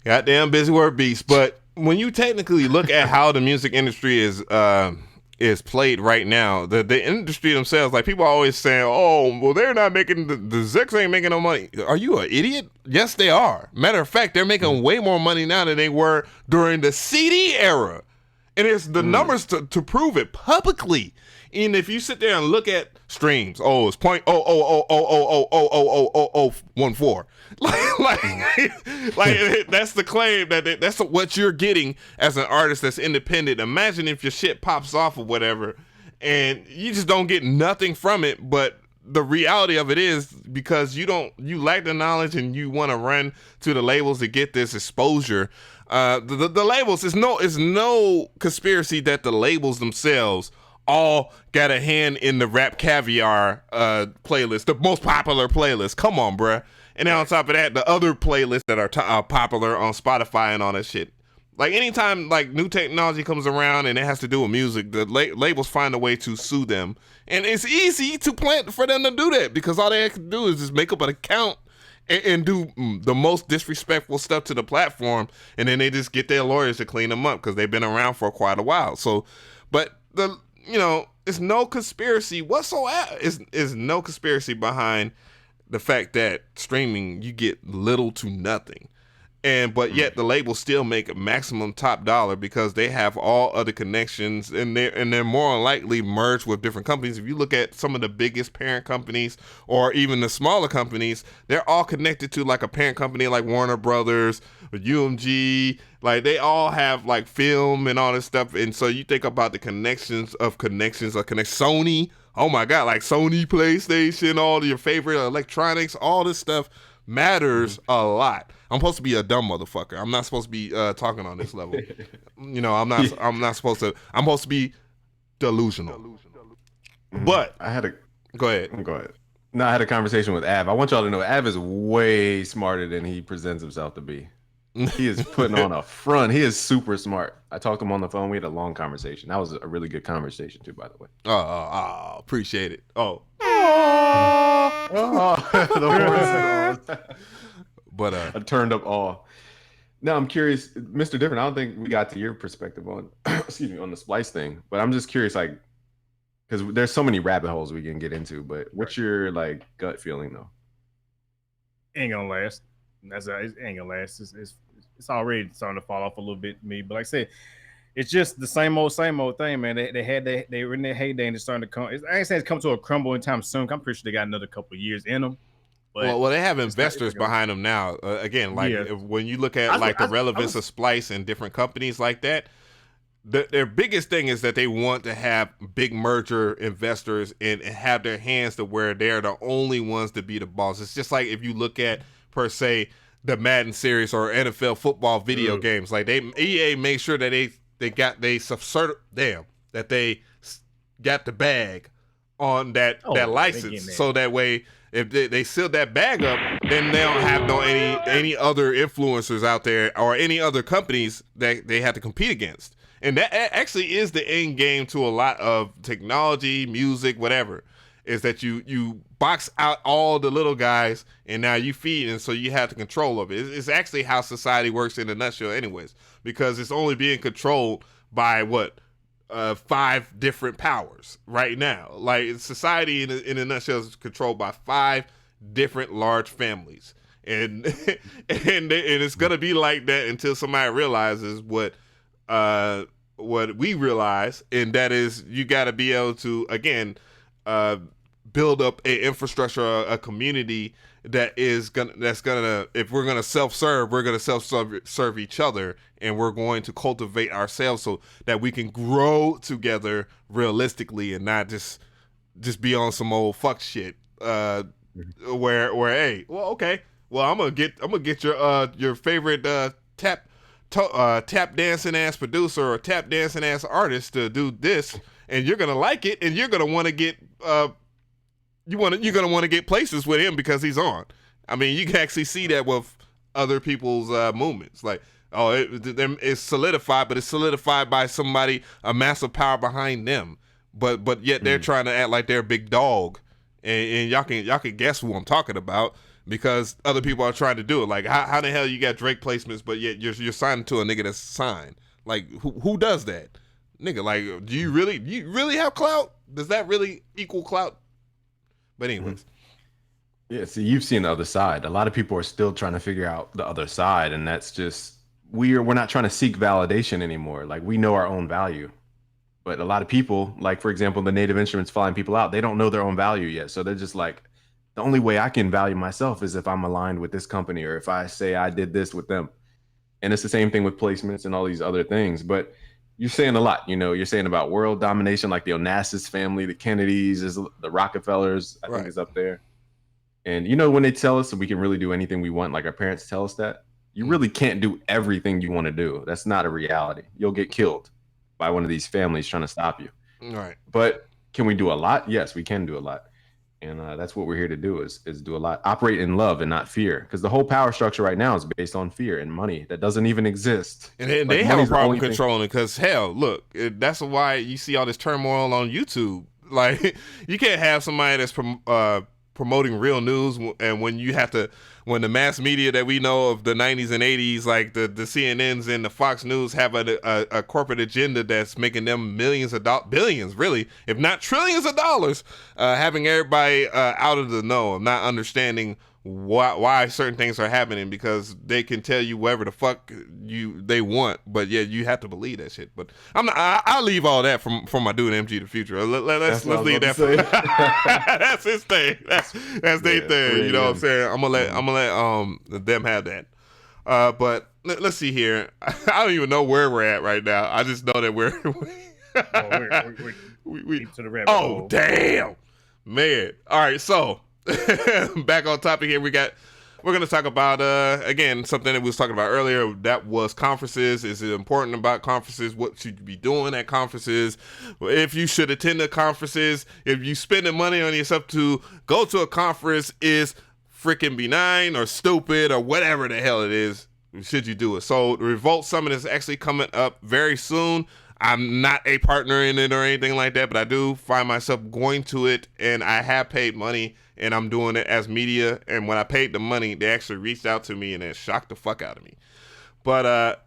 Goddamn BusyWorkBeats, but when you technically look at how the music industry is played right now, the industry themselves, like, people are always saying, oh, well, they're not making, the Zex ain't making no money. Are you an idiot? Yes, they are. Matter of fact, they're making way more money now than they were during the CD era. And it's the numbers to prove it publicly. And if you sit there and look at streams, it's 0.00000000014. Like that's the claim, that's what you're getting as an artist that's independent. Imagine if your shit pops off or whatever, and you just don't get nothing from it. But the reality of it is, because you lack the knowledge and you want to run to the labels to get this exposure. The labels, is no conspiracy that the labels themselves all got a hand in the Rap Caviar playlist, the most popular playlist. Come on, bruh. And then on top of that, the other playlists that are popular on Spotify and all that shit. Like, anytime like new technology comes around and it has to do with music, the labels find a way to sue them, and it's easy for them to do that, because all they have to do is just make up an account and do the most disrespectful stuff to the platform, and then they just get their lawyers to clean them up because they've been around for quite a while. So, but it's no conspiracy whatsoever. Is no conspiracy behind the fact that streaming, you get little to nothing. but yet the labels still make maximum top dollar because they have all other connections, and they're more likely merged with different companies. If you look at some of the biggest parent companies or even the smaller companies, they're all connected to like a parent company like Warner Brothers or UMG. Like they all have like film and all this stuff. And so you think about the connections of Sony. Oh my God, like Sony, PlayStation, all your favorite electronics, all this stuff matters a lot. I'm supposed to be a dumb motherfucker. I'm not supposed to be talking on this level. You know, I'm not supposed to. I'm supposed to be delusional. But go ahead. No, I had a conversation with Av. I want y'all to know Av is way smarter than he presents himself to be. He is putting on a front. He is super smart. I talked to him on the phone. We had a long conversation. That was a really good conversation too, by the way. Appreciate it. The horse. But I turned up all. Now I'm curious, Mr. Different. I don't think we got to your perspective on, on the splice thing. But I'm just curious, like, because there's so many rabbit holes we can get into. But what's your like gut feeling though? Ain't gonna last. It ain't gonna last. It's already starting to fall off a little bit to me. But like I said, it's just the same old thing, man. They were in their heyday and it's starting to come. I ain't saying it's come to a crumble anytime soon. I'm pretty sure they got another couple of years in them. But well, they have investors behind them now. Again, like when you look at the relevance of Splice and different companies like that, their biggest thing is that they want to have big merger investors and have their hands to where they're the only ones to be the boss. It's just like if you look at per se the Madden series or NFL football video games, like EA made sure that they got the bag on that license, so that way if they seal that bag up, then they don't have any other influencers out there or any other companies that they have to compete against. And that actually is the end game to a lot of technology, music, whatever, is that you box out all the little guys and now you feed, and so you have the control of it. It's actually how society works in a nutshell anyways, because it's only being controlled by 5 different powers right now. Like society in a nutshell is controlled by 5 different large families, and and it's gonna be like that until somebody realizes what we realize, and that is you got to be able to again build up an infrastructure, a community that's gonna if we're gonna self-serve, we're gonna self-serve each other, and we're going to cultivate ourselves so that we can grow together realistically and not just be on some old fuck shit where hey, well, okay, well, I'm gonna get your favorite tap dancing ass producer or tap dancing ass artist to do this, and you're gonna like it, and you're gonna want to get you're gonna want to get places with him because he's on. I mean, you can actually see that with other people's movements. Like, it's solidified, but it's solidified by somebody, a massive power behind them. But yet they're trying to act like they're a big dog, and y'all can guess who I'm talking about because other people are trying to do it. Like, how the hell you got Drake placements, but yet you're signing to a nigga that's signed? Like, who does that, nigga? Like, do you really have clout? Does that really equal clout? But anyways. Yeah, see, you've seen the other side. A lot of people are still trying to figure out the other side, and that's just we're not trying to seek validation anymore. Like, we know our own value. But a lot of people, like for example, the Native Instruments flying people out, they don't know their own value yet. So they're just like, the only way I can value myself is if I'm aligned with this company or if I say I did this with them. And it's the same thing with placements and all these other things. But you're saying a lot, you're saying about world domination, like the Onassis family, the Kennedys, the Rockefellers, I think is up there. And when they tell us that we can really do anything we want, like our parents tell us that, you really can't do everything you want to do. That's not a reality. You'll get killed by one of these families trying to stop you. Right. But can we do a lot? Yes, we can do a lot. And that's what we're here to do is do a lot. Operate in love and not fear. Because the whole power structure right now is based on fear and money that doesn't even exist. And they have a problem controlling it because, hell, look, that's why you see all this turmoil on YouTube. Like, you can't have somebody that's promoting real news, and when the mass media that we know of the 90s and 80s, like the CNNs and the Fox News, have a corporate agenda that's making them billions, really, if not trillions of dollars, having everybody out of the know, not understanding why certain things are happening, because they can tell you whatever the fuck they want, but yeah, you have to believe that shit. But I'll leave all that from my dude MG the Future. Let's leave that. That's his thing. That's their thing. You know what I'm saying? I'm gonna let them have that. But let's see here. I don't even know where we're at right now. I just know that we're to the rabbit hole. Oh damn, man! All right, so back on topic here. We're gonna talk about again something that we was talking about earlier. That was conferences. Is it important about conferences? What should you be doing at conferences? If you should attend the conferences? If you spending money on yourself to go to a conference is freaking benign or stupid or whatever the hell it is, should you do it? So the Revolt Summit is actually coming up very soon. I'm not a partner in it or anything like that, but I do find myself going to it, and I have paid money, and I'm doing it as media. And when I paid the money, they actually reached out to me and it shocked the fuck out of me. But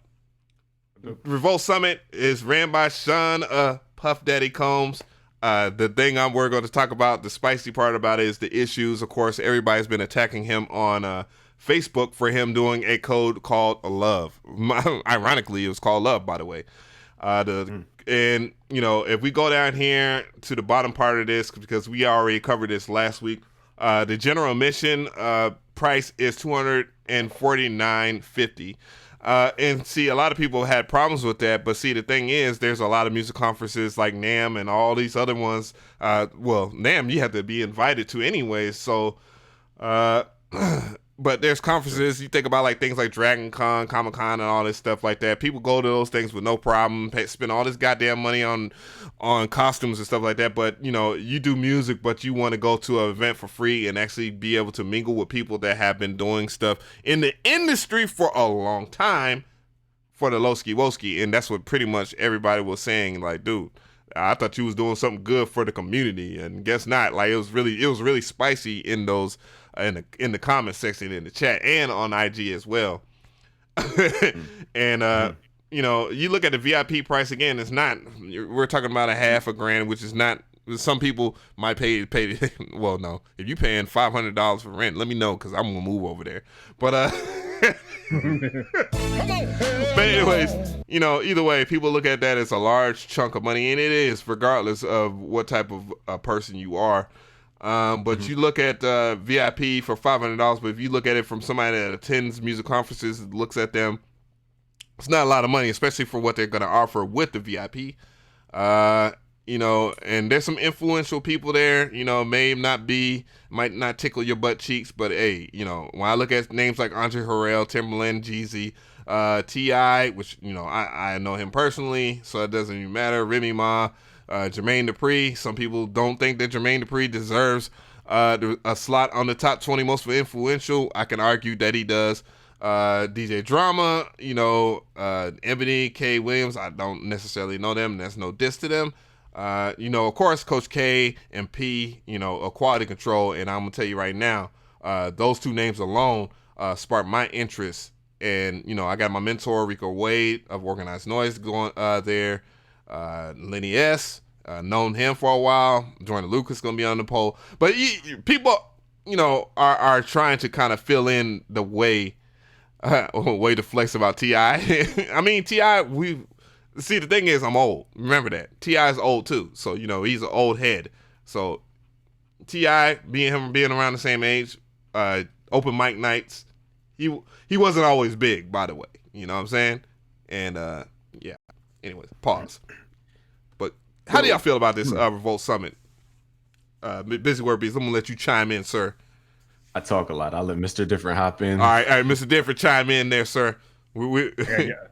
Revolt Summit is ran by Sean Puff Daddy Combs. The thing we're going to talk about, the spicy part about it, is the issues. Of course, everybody's been attacking him on Facebook for him doing a code called Love. Ironically, it was called Love, by the way. And you know, if we go down here to the bottom part of this, because we already covered this last week, the general admission price is $249.50. And see, a lot of people had problems with that, but see, the thing is, there's a lot of music conferences like NAMM and all these other ones. Well, NAMM you have to be invited to anyway, so but there's conferences, you think about like things like Dragon Con, Comic Con, and all this stuff like that. People go to those things with no problem, spend all this goddamn money on costumes and stuff like that. But you know, you do music, but you want to go to an event for free and actually be able to mingle with people that have been doing stuff in the industry for a long time for the Lowski Woski. And that's what pretty much everybody was saying. Like, dude, I thought you was doing something good for the community, and guess not. Like, it was really spicy in those. In the comment section, in the chat, and on IG as well. And you know, you look at the VIP price again, it's not, we're talking about $150,000, which is not, some people might pay well, no, if you paying $500 for rent, let me know, because I'm gonna move over there. But but anyways, you know, either way, people look at that as a large chunk of money, and it is, regardless of what type of person you are. But you look at VIP for $500, but if you look at it from somebody that attends music conferences, looks at them, it's not a lot of money, especially for what they're going to offer with the VIP. You know, and there's some influential people there, you know, might not tickle your butt cheeks, but hey, you know, when I look at names like Andre Harrell, Timbaland, Jeezy, T.I., which, you know, I know him personally, so it doesn't even matter, Remy Ma, Jermaine Dupri. Some people don't think that Jermaine Dupri deserves a slot on the top 20 most influential. I can argue that he does. DJ Drama, you know, Ebony, K. Williams, I don't necessarily know them. There's no diss to them. You know, of course, Coach K and P, you know, a quality control. And I'm going to tell you right now, those two names alone sparked my interest. And, you know, I got my mentor, Rico Wade of Organized Noise, going there. Lenny S, known him for a while. Jordan Lucas going to be on the poll. But people, you know, are trying to kind of fill in the way to flex about T.I. I mean, T.I., see, the thing is, I'm old. Remember that. T.I. is old too. So, you know, he's an old head. So, T.I., being around the same age, open mic nights, he wasn't always big, by the way. You know what I'm saying? And, yeah. Anyways, pause. But how do y'all feel about this Revolt Summit? BusyWorkBeats, I'm going to let you chime in, sir. I talk a lot. I'll let Mr.Different hop in. All right, Mr. Different, chime in there, sir. Yeah,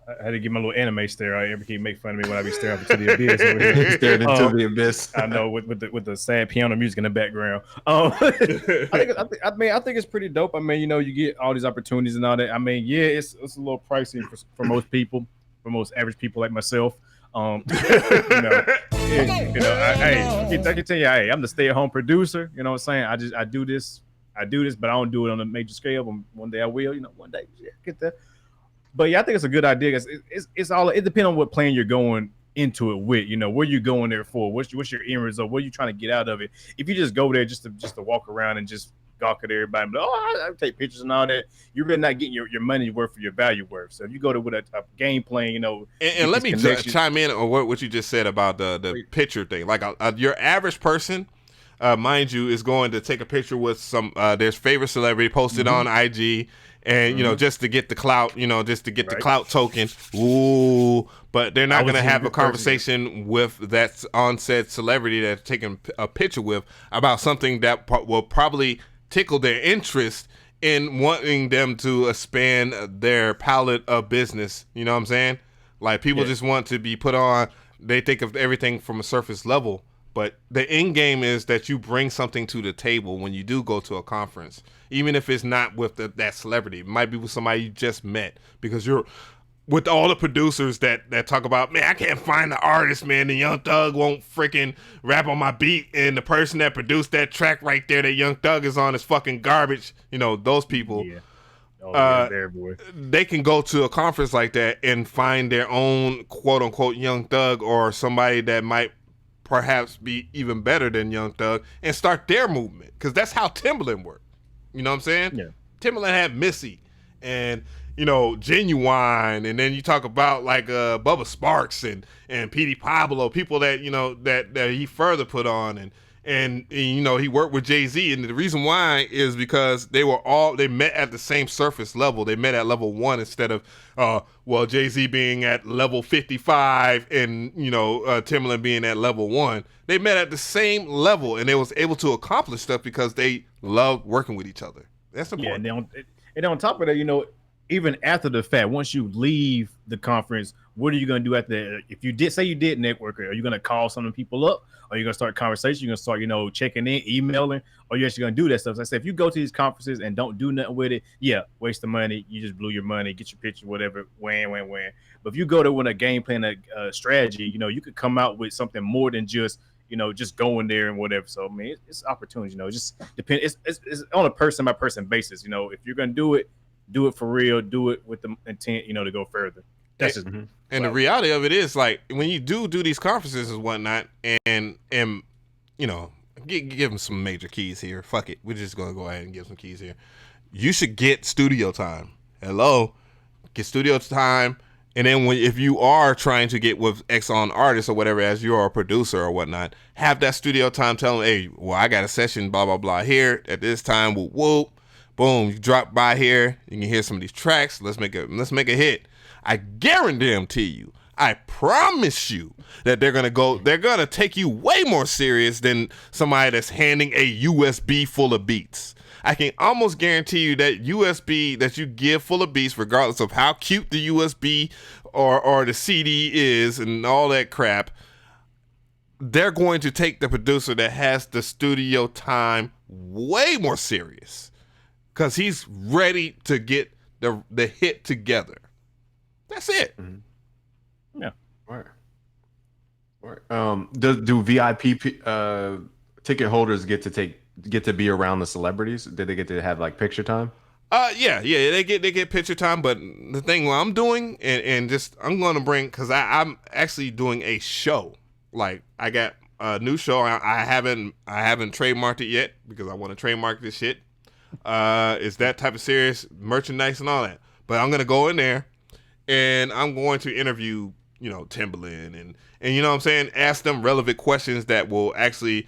I had to give my little anime stare. Everybody make fun of me when I be staring into the abyss. Over here. Staring into the abyss. I know, with the sad piano music in the background. I think it's pretty dope. I mean, you know, you get all these opportunities and all that. I mean, yeah, it's a little pricey for most people, for most average people like myself. I can tell you, hey, I'm the stay-at-home producer. You know what I'm saying? I do this, but I don't do it on a major scale. But one day I will. You know, one day, yeah, get that. But yeah, I think it's a good idea. It depends on what plan you're going into it with. You know, what you're going there for. What's your end result? What are you trying to get out of it? If you just go there just to walk around and just gawk at everybody. But I take pictures and all that. You're really not getting your money worth for your value worth. So if you go to with a game plan, you know. And let me chime in on what you just said about the picture thing. Like your average person, mind you, is going to take a picture with some their favorite celebrity, post it on IG. And, you know, just to get the clout, you know, just to get the clout token. Ooh. But they're not going to have a conversation with that on-set celebrity that's taking a picture with about something that will probably tickle their interest in wanting them to expand their palette of business. You know what I'm saying? Like, people just want to be put on. They think of everything from a surface level. But the end game is that you bring something to the table when you do go to a conference, even if it's not with that celebrity. It might be with somebody you just met, because you're with all the producers that talk about, man, I can't find the artist, man. The Young Thug won't freaking rap on my beat, and the person that produced that track right there that Young Thug is on is fucking garbage. You know, those people. Yeah. They can go to a conference like that and find their own quote unquote Young Thug, or somebody that might perhaps be even better than Young Thug, and start their movement, because that's how Timbaland worked. You know what I'm saying? Yeah. Timbaland had Missy and, you know, Genuine, and then you talk about like Bubba Sparks and Petey Pablo, people that, you know, that he further put on, and you know, he worked with Jay-Z, and the reason why is because they met at the same surface level. They met at level 1 instead of well, Jay-Z being at level 55 and, you know, Timbaland being at level 1. They met at the same level, and they was able to accomplish stuff because they loved working with each other. That's important. Yeah, and on top of that, you know, even after the fact, once you leave the conference, what are you going to do after that? If you did network, are you going to call some of the people up? Are you going to start conversation? You're going to start, you know, checking in, emailing, or you're actually going to do that stuff? So I said, if you go to these conferences and don't do nothing with it, yeah, waste the money. You just blew your money, get your picture, whatever, wham. But if you go to with a game plan, a strategy, you know, you could come out with something more than just, you know, just going there and whatever. So, I mean, it's opportunity, you know, just depend. It's on a person by person basis. You know, if you're going to do it for real, do it with the intent, you know, to go further. That's just, and the reality of it is, like, when you do these conferences and whatnot, and you know, give them some major keys here. Fuck it, we're just gonna go ahead and give some keys here. You should get studio time. Get studio time, and then if you are trying to get with X-on artists or whatever, as you're a producer or whatnot, have that studio time. Tell them, hey, well, I got a session, blah blah blah, here at this time. Whoop. Boom, you drop by here, you can hear some of these tracks. Let's make a hit. I guarantee you, I promise you that they're gonna take you way more serious than somebody that's handing a USB full of beats. I can almost guarantee you that USB that you give full of beats, regardless of how cute the USB or the CD is and all that crap, they're going to take the producer that has the studio time way more serious. Because he's ready to get the hit together. That's it. Mm-hmm. Yeah. All right. Do VIP ticket holders get to be around the celebrities? Did they get to have like picture time? Yeah, they get picture time. But the thing what I'm doing, and just I'm going to bring, because I'm actually doing a show. Like, I got a new show. I haven't trademarked it yet, because I want to trademark this shit. It's that type of serious merchandise and all that. But I'm gonna go in there, and I'm going to interview, you know, Timbaland and you know what I'm saying, ask them relevant questions that will actually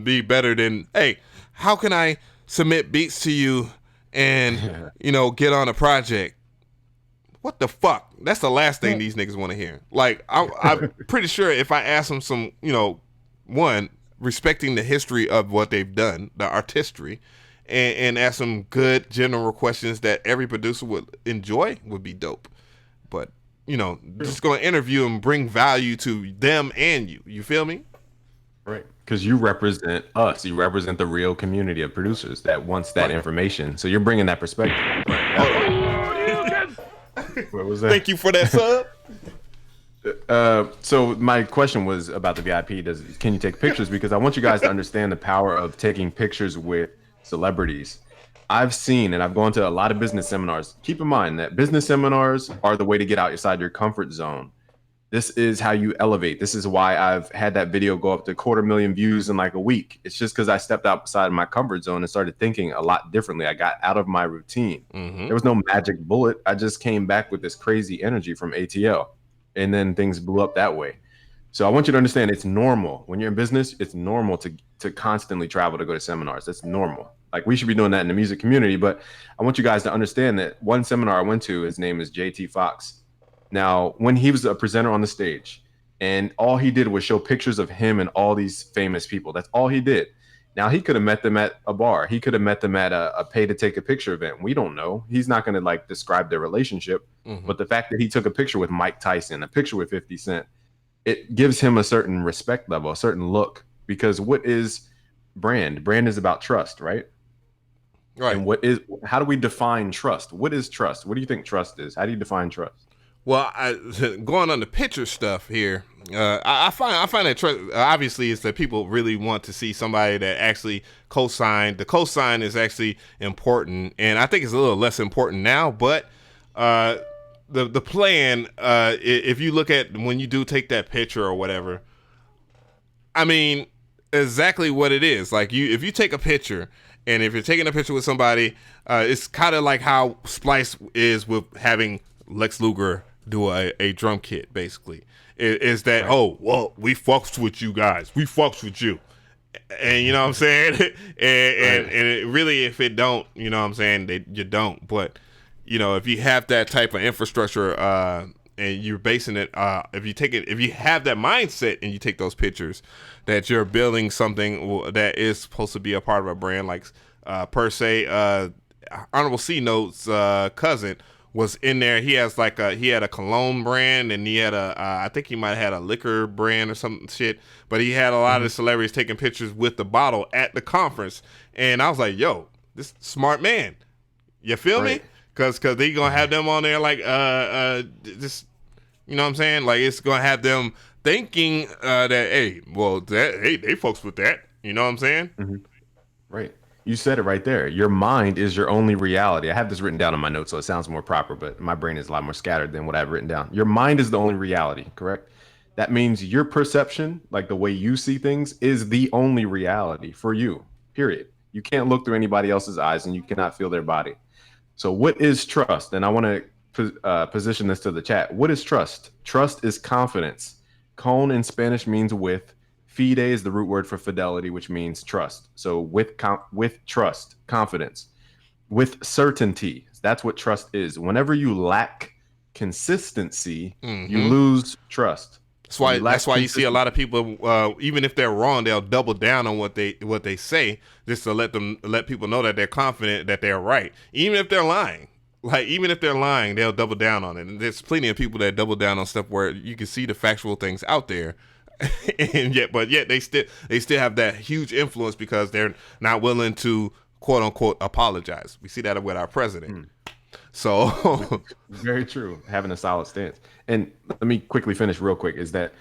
be better than, hey, how can I submit beats to you and you know, get on a project? What the fuck? That's the last thing these niggas want to hear. Like, I'm pretty sure if I ask them some, you know, one, respecting the history of what they've done, the artistry, and ask some good general questions that every producer would enjoy, would be dope. But, you know, just going to interview and bring value to them and you. You feel me? Right. Because you represent us. You represent the real community of producers that wants that information. So you're bringing that perspective. What was that? Thank you for that sub. So my question was about the VIP. Can you take pictures? Because I want you guys to understand the power of taking pictures with celebrities. I've seen, and I've gone to a lot of business seminars. Keep in mind that business seminars are the way to get outside your comfort zone. This is how you elevate. This is why I've had that video go up to 250,000 views in like a week. It's just because I stepped outside my comfort zone and started thinking a lot differently. I got out of my routine. There was no magic bullet. I just came back with this crazy energy from ATL, and then things blew up that way. So I want you to understand it's normal. When you're in business, it's normal to constantly travel to go to seminars. That's normal. Like, we should be doing that in the music community. But I want you guys to understand that one seminar I went to, his name is JT Fox. Now, when he was a presenter on the stage, and all he did was show pictures of him and all these famous people. That's all he did. Now, he could have met them at a bar. He could have met them at a pay to take a picture event. We don't know. He's not going to like describe their relationship. But the fact that he took a picture with Mike Tyson, a picture with 50 Cent, it gives him a certain respect level, a certain look. Because what is brand? Brand is about trust, right? Right. And how do we define trust? What is trust? What do you think trust is? How do you define trust? Well, going on the picture stuff here, I find that obviously is that people really want to see somebody that actually co-signed. The co-sign is actually important, and I think it's a little less important now. But the plan, if you look at when you do take that picture or whatever, I mean, exactly what it is. Like, if you take a picture, and if you're taking a picture with somebody, it's kind of like how Splice is with having Lex Luger do a drum kit. Basically, is that right. Oh, well, we fucks with you guys, we fucks with you, and you know what I'm saying. and it really, if it don't, you know what I'm saying, you don't. But you know, if you have that type of infrastructure, and you're basing it, if you have that mindset and you take those pictures, that you're building something that is supposed to be a part of a brand, like per se, Honorable C Note's cousin was in there. He has he had a cologne brand, and he had I think he might have had a liquor brand or some shit, but he had a lot of the celebrities taking pictures with the bottle at the conference. And I was like, yo, this smart man. You feel me? Cause they gonna have them on there like, just, you know what I'm saying? Like, it's gonna have them thinking, that, hey, well, they fucks with that. You know what I'm saying? Right. You said it right there. Your mind is your only reality. I have this written down in my notes, so it sounds more proper, but my brain is a lot more scattered than what I've written down. Your mind is the only reality, correct? That means your perception, like the way you see things, is the only reality for you, period. You can't look through anybody else's eyes, and you cannot feel their body. So what is trust? And I want to position this to the chat. What is trust? Trust is confidence. Con in Spanish means with. Fide is the root word for fidelity, which means trust. So with trust, confidence, with certainty. That's what trust is. Whenever you lack consistency, you lose trust. That's why you see a lot of people, even if they're wrong, they'll double down on what they say, just to let people know that they're confident that they're right, even if they're lying. Like, even if they're lying, they'll double down on it. And there's plenty of people that double down on stuff where you can see the factual things out there. And yet they still have that huge influence because they're not willing to, quote unquote, apologize. We see that with our president. So very true. Having a solid stance. And let me quickly finish real quick. Is that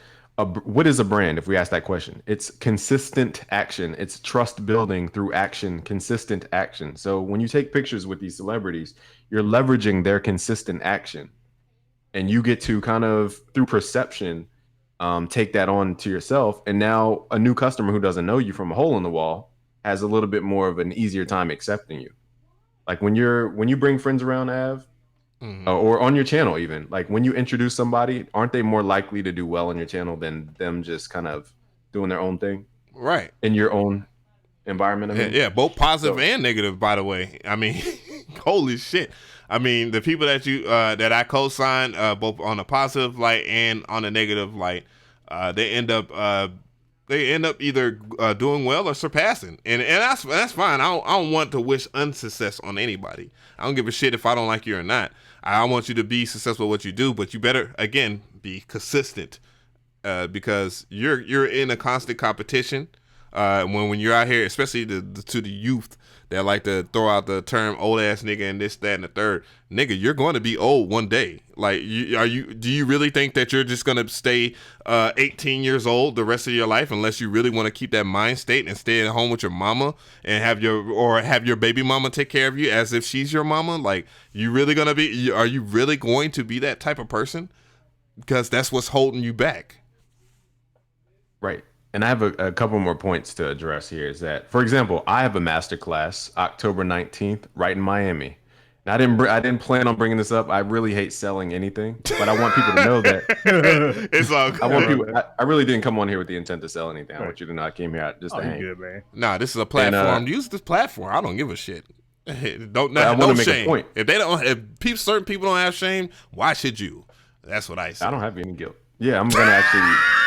what is a brand? If we ask that question, it's consistent action. It's trust building through action, consistent action. So when you take pictures with these celebrities, you're leveraging their consistent action, and you get to kind of, through perception, take that on to yourself. And now a new customer who doesn't know you from a hole in the wall has a little bit more of an easier time accepting you. Like when you bring friends around, Av, or on your channel, even like when you introduce somebody, aren't they more likely to do well on your channel than them just kind of doing their own thing? Right. In your own environment. Yeah, both positive and negative, by the way. I mean, holy shit. I mean, the people that that I co-sign, both on a positive light and on a negative light, they end up either doing well or surpassing, and that's fine. I don't want to wish unsuccess on anybody. I don't give a shit if I don't like you or not. I want you to be successful at what you do, but you better, again, be consistent, because you're in a constant competition. When you're out here, especially to the youth that like to throw out the term old ass nigga and this, that, and the third. Nigga, you're going to be old one day. Like, do you really think that you're just going to stay 18 years old the rest of your life, unless you really want to keep that mind state and stay at home with your mama and have your baby mama take care of you as if she's your mama? Like, are you really going to be that type of person? because that's what's holding you back. Right. And I have a couple more points to address here. Is that, for example, I have a masterclass October 19th right in Miami. And I didn't plan on bringing this up. I really hate selling anything, but I want people to know that It's all good. I want people. I really didn't come on here with the intent to sell anything. I want you to know I came here just to hang. Good, man. Nah, this is a platform. Use this platform. I don't give a shit. Don't I want to make shame. a point. If they don't, certain people don't have shame, why should you? That's what I say. I don't have any guilt. Yeah, I'm gonna actually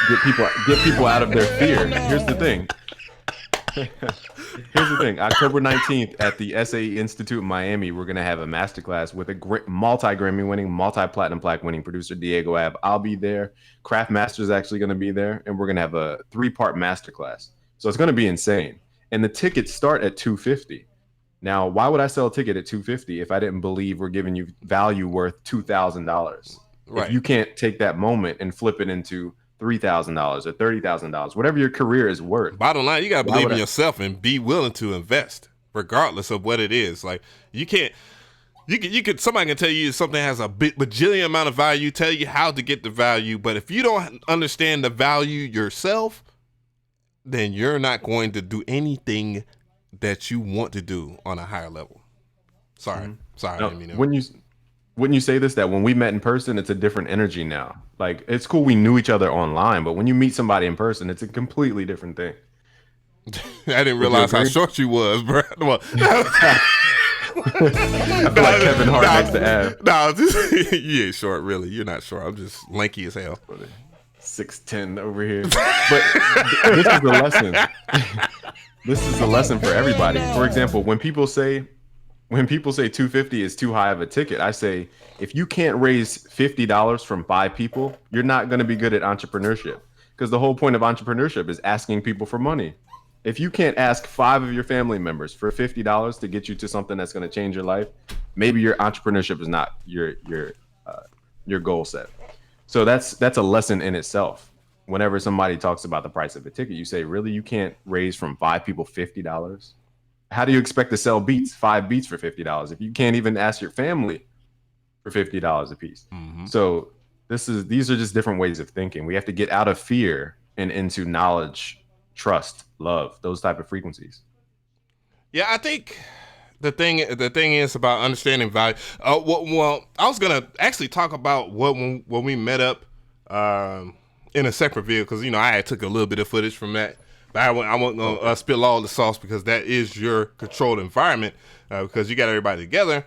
get people out of their fear. Here's the thing. October 19th at the SAE Institute in Miami, we're gonna have a masterclass with a multi-Grammy winning, multi-platinum plaque winning producer Diego Ab. I'll be there. Craft Master's actually gonna be there, and we're gonna have a 3-part masterclass. So it's gonna be insane. And the tickets start at $250. Now, why would I sell a ticket at $250 if I didn't believe we're giving you value worth $2,000? Right. If you can't take that moment and flip it into $3,000 or $30,000, whatever your career is worth. Bottom line, you gotta believe in yourself and be willing to invest, regardless of what it is. Like you can't. You could. Somebody can tell you something has a bajillion amount of value, tell you how to get the value, but if you don't understand the value yourself, then you're not going to do anything that you want to do on a higher level. Sorry. No, I didn't mean to. When you say this, that when we met in person, it's a different energy now. Like, it's cool we knew each other online, but when you meet somebody in person, it's a completely different thing. I didn't realize how short you was, bro. Well, I feel like Kevin Hart next to Av. No, you ain't short, really. You're not short. I'm just lanky as hell. 6'10" over here. But this is a lesson. This is a lesson for everybody. For example, when people say $250 is too high of a ticket, I say, if you can't raise $50 from 5 people, you're not going to be good at entrepreneurship. Because the whole point of entrepreneurship is asking people for money. If you can't ask 5 of your family members for $50 to get you to something that's going to change your life, maybe your entrepreneurship is not your goal set. So that's a lesson in itself. Whenever somebody talks about the price of a ticket, you say, really, you can't raise from 5 people $50? How do you expect to sell 5 beats for $50 if you can't even ask your family for $50 a piece? Mm-hmm. So these are just different ways of thinking. We have to get out of fear and into knowledge, trust, love, those type of frequencies. Yeah, I think the thing is about understanding value. Well, I was gonna actually talk about when we met up in a separate video, because I took a little bit of footage from that. But I wasn't gonna spill all the sauce, because that is your controlled environment, because you got everybody together.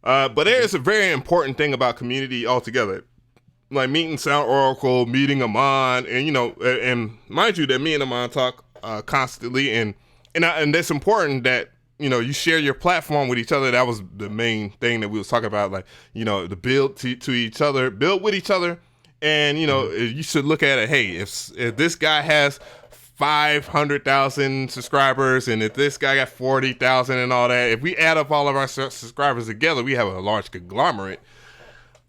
But there is a very important thing about community altogether, like meeting Sound Oracle, meeting Amon, and and mind you that me and Amon talk constantly, and that's important that you share your platform with each other. That was the main thing that we was talking about, like the build to each other, build with each other, and you should look at it. Hey, if this guy has 500,000 subscribers, and if this guy got 40,000 and all that, if we add up all of our subscribers together, we have a large conglomerate.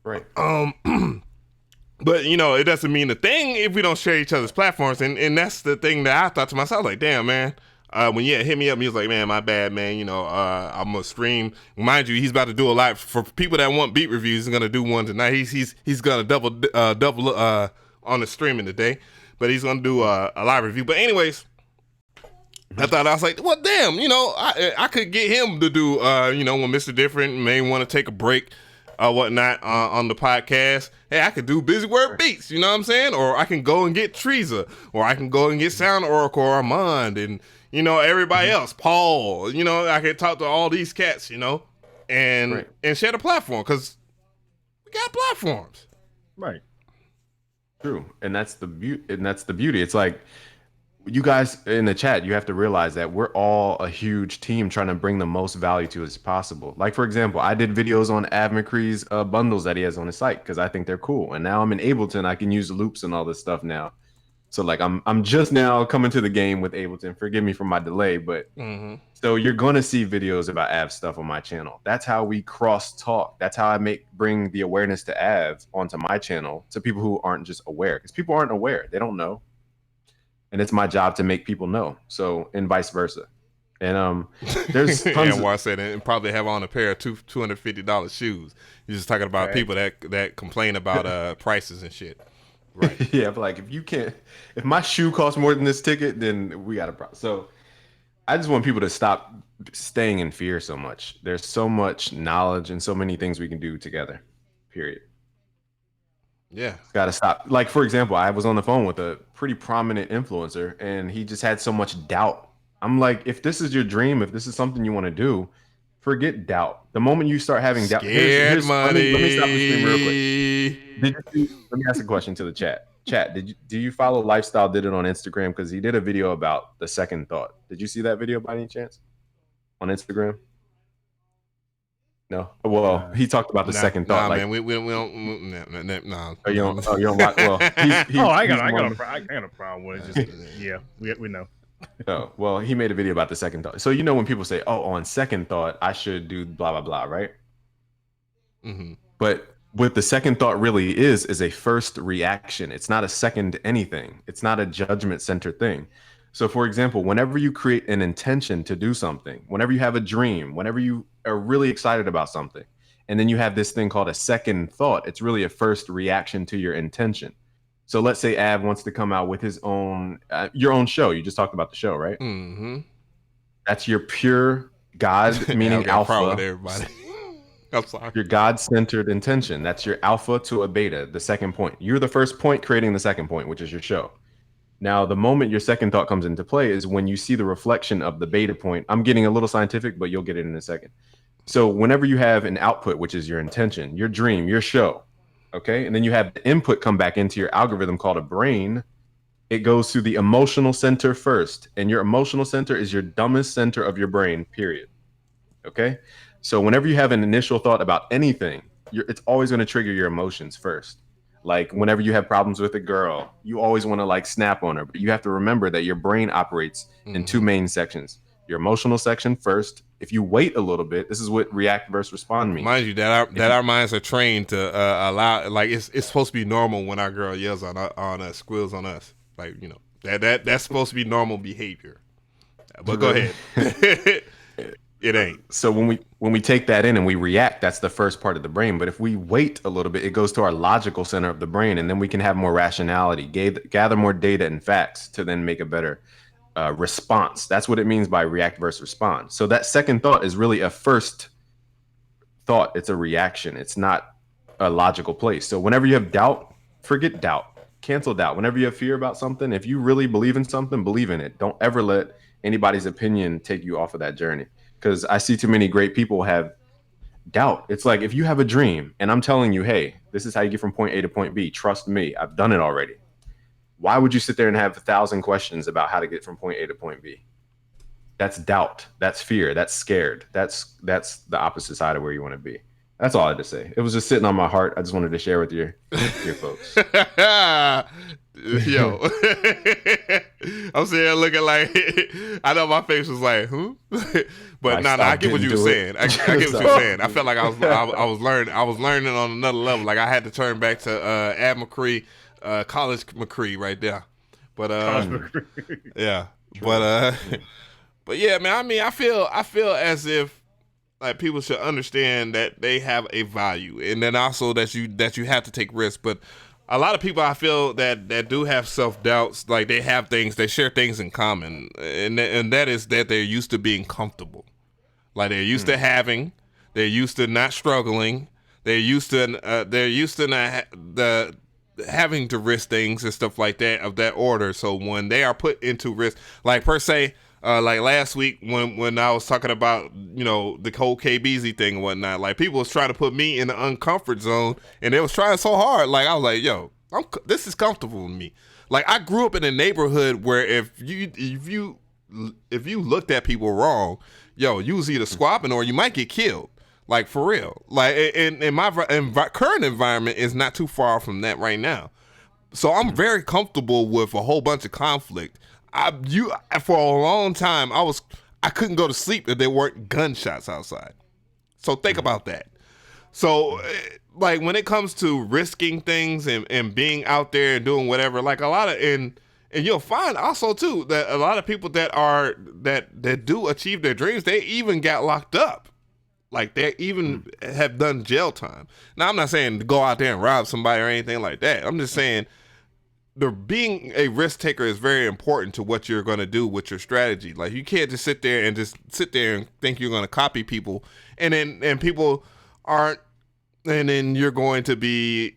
Right. But it doesn't mean a thing if we don't share each other's platforms, and that's the thing that I thought to myself, like, damn, man. When hit me up, he was like, man, my bad, man. I'm gonna stream. Mind you, he's about to do a live for people that want beat reviews. He's gonna do one tonight. He's gonna double on the streaming today. But he's gonna do a live review. But anyways, I was like, well, damn, I could get him to do, when Mr.Different may want to take a break or whatnot on the podcast. Hey, I could do BusyWorkBeats, you know what I'm saying? Or I can go and get Treza, or I can go and get Sound Oracle or Armand, and everybody else, Paul. I could talk to all these cats, and share the platform, because we got platforms, right? True, and that's the beauty. It's like, you guys in the chat, you have to realize that we're all a huge team trying to bring the most value to as possible. Like, for example, I did videos on Av McCree's bundles that he has on his site because I think they're cool, and now I'm in Ableton. I can use loops and all this stuff now. So like, I'm just now coming to the game with Ableton. Forgive me for my delay, but so you're gonna see videos about Av stuff on my channel. That's how we cross talk. That's how I bring the awareness to Av onto my channel to people who aren't just aware, because people aren't aware. They don't know. And it's my job to make people know. So, and vice versa. And there's tons and said, and probably have on a pair of $250 shoes. You're just talking about people that complain about prices and shit. Right. Yeah, but like if my shoe costs more than this ticket, then we got a problem. So I just want people to stop staying in fear so much. There's so much knowledge and so many things we can do together. Period. Yeah. It's got to stop. Like, for example, I was on the phone with a pretty prominent influencer and he just had so much doubt. I'm like, if this is your dream, if this is something you want to do, forget doubt. The moment you start having doubt, here's money. Let me stop the stream real quick. Let me ask a question to the chat. Chat, do you follow Lifestyle Did It on Instagram? Because he did a video about the second thought. Did you see that video by any chance on Instagram? No. Well, he talked about the second thought. Man, we don't. No. Oh, you don't like. Well, I got a problem with it. Just, yeah, we know. Oh, well, he made a video about the second thought. So when people say, "Oh, on second thought, I should do blah blah blah," right? Mm-hmm. But what the second thought really is a first reaction. It's not a second anything. It's not a judgment centered thing. So, for example, whenever you create an intention to do something, whenever you have a dream, whenever you are really excited about something, and then you have this thing called a second thought, it's really a first reaction to your intention. So let's say Av wants to come out with his own, your own show. You just talked about the show, right? Mm-hmm. That's your pure God, meaning alpha. With everybody. I'm sorry. Your God-centered intention. That's your alpha to a beta, the second point. You're the first point creating the second point, which is your show. Now, the moment your second thought comes into play is when you see the reflection of the beta point. I'm getting a little scientific, but you'll get it in a second. So whenever you have an output, which is your intention, your dream, your show, okay? And then you have the input come back into your algorithm called a brain. It goes to the emotional center first. And your emotional center is your dumbest center of your brain, period. Okay? So whenever you have an initial thought about anything, it's always going to trigger your emotions first. Like whenever you have problems with a girl, you always want to like snap on her. But you have to remember that your brain operates in two main sections. Your emotional section first. If you wait a little bit, this is what react versus respond means. Mind you, our minds are trained to allow, like it's supposed to be normal when our girl yells on us, squeals on us. Like, you know, that's supposed to be normal behavior. But go ahead. It ain't. So when we take that in and we react, that's the first part of the brain. But if we wait a little bit, it goes to our logical center of the brain, and then we can have more rationality, gather more data and facts to then make a better response. That's what it means by react versus respond. So that second thought is really a first thought. It's a reaction. It's not a logical place. So whenever you have doubt, forget doubt. Cancel doubt. Whenever you have fear about something, if you really believe in something, believe in it. Don't ever let anybody's opinion take you off of that journey. Because I see too many great people have doubt. It's like if you have a dream and I'm telling you, hey, this is how you get from point A to point B. Trust me, I've done it already. Why would you sit there and have 1,000 questions about how to get from point A to point B? That's doubt. That's fear. That's scared. That's the opposite side of where you want to be. That's all I had to say. It was just sitting on my heart. I just wanted to share with your folks. Yo, I'm sitting there looking like, I know my face was like, who? But no, I get what you were saying. I get what you were saying. I felt like I was learning on another level. Like I had to turn back to Ad McCree, College McCree right there. But yeah, but yeah, man. I mean, I feel as if like people should understand that they have a value, and then also that you have to take risks. But a lot of people, I feel that do have self-doubts, like they share things in common, and that is that they're used to being comfortable. Like they're used to they're used to not struggling, they're used to not having to risk things and stuff like that of that order. So when they are put into risk, like per se, like last week when I was talking about, you know, the whole KBZ thing and whatnot, like people was trying to put me in the uncomfort zone, and they was trying so hard. Like I was like, yo, this is comfortable with me. Like I grew up in a neighborhood where if you looked at people wrong, yo, you was either squabbing or you might get killed. Like for real. Like in my current environment is not too far from that right now. So I'm very comfortable with a whole bunch of conflict. For a long time, I couldn't go to sleep if there weren't gunshots outside. So think about that. So like when it comes to risking things and being out there and doing whatever, like a lot of in And you'll find also too that a lot of people that do achieve their dreams, they even got locked up. Like they even have done jail time. Now I'm not saying to go out there and rob somebody or anything like that. I'm just saying being a risk taker is very important to what you're going to do with your strategy. Like you can't just sit there and think you're going to copy people, and people aren't, and then you're going to be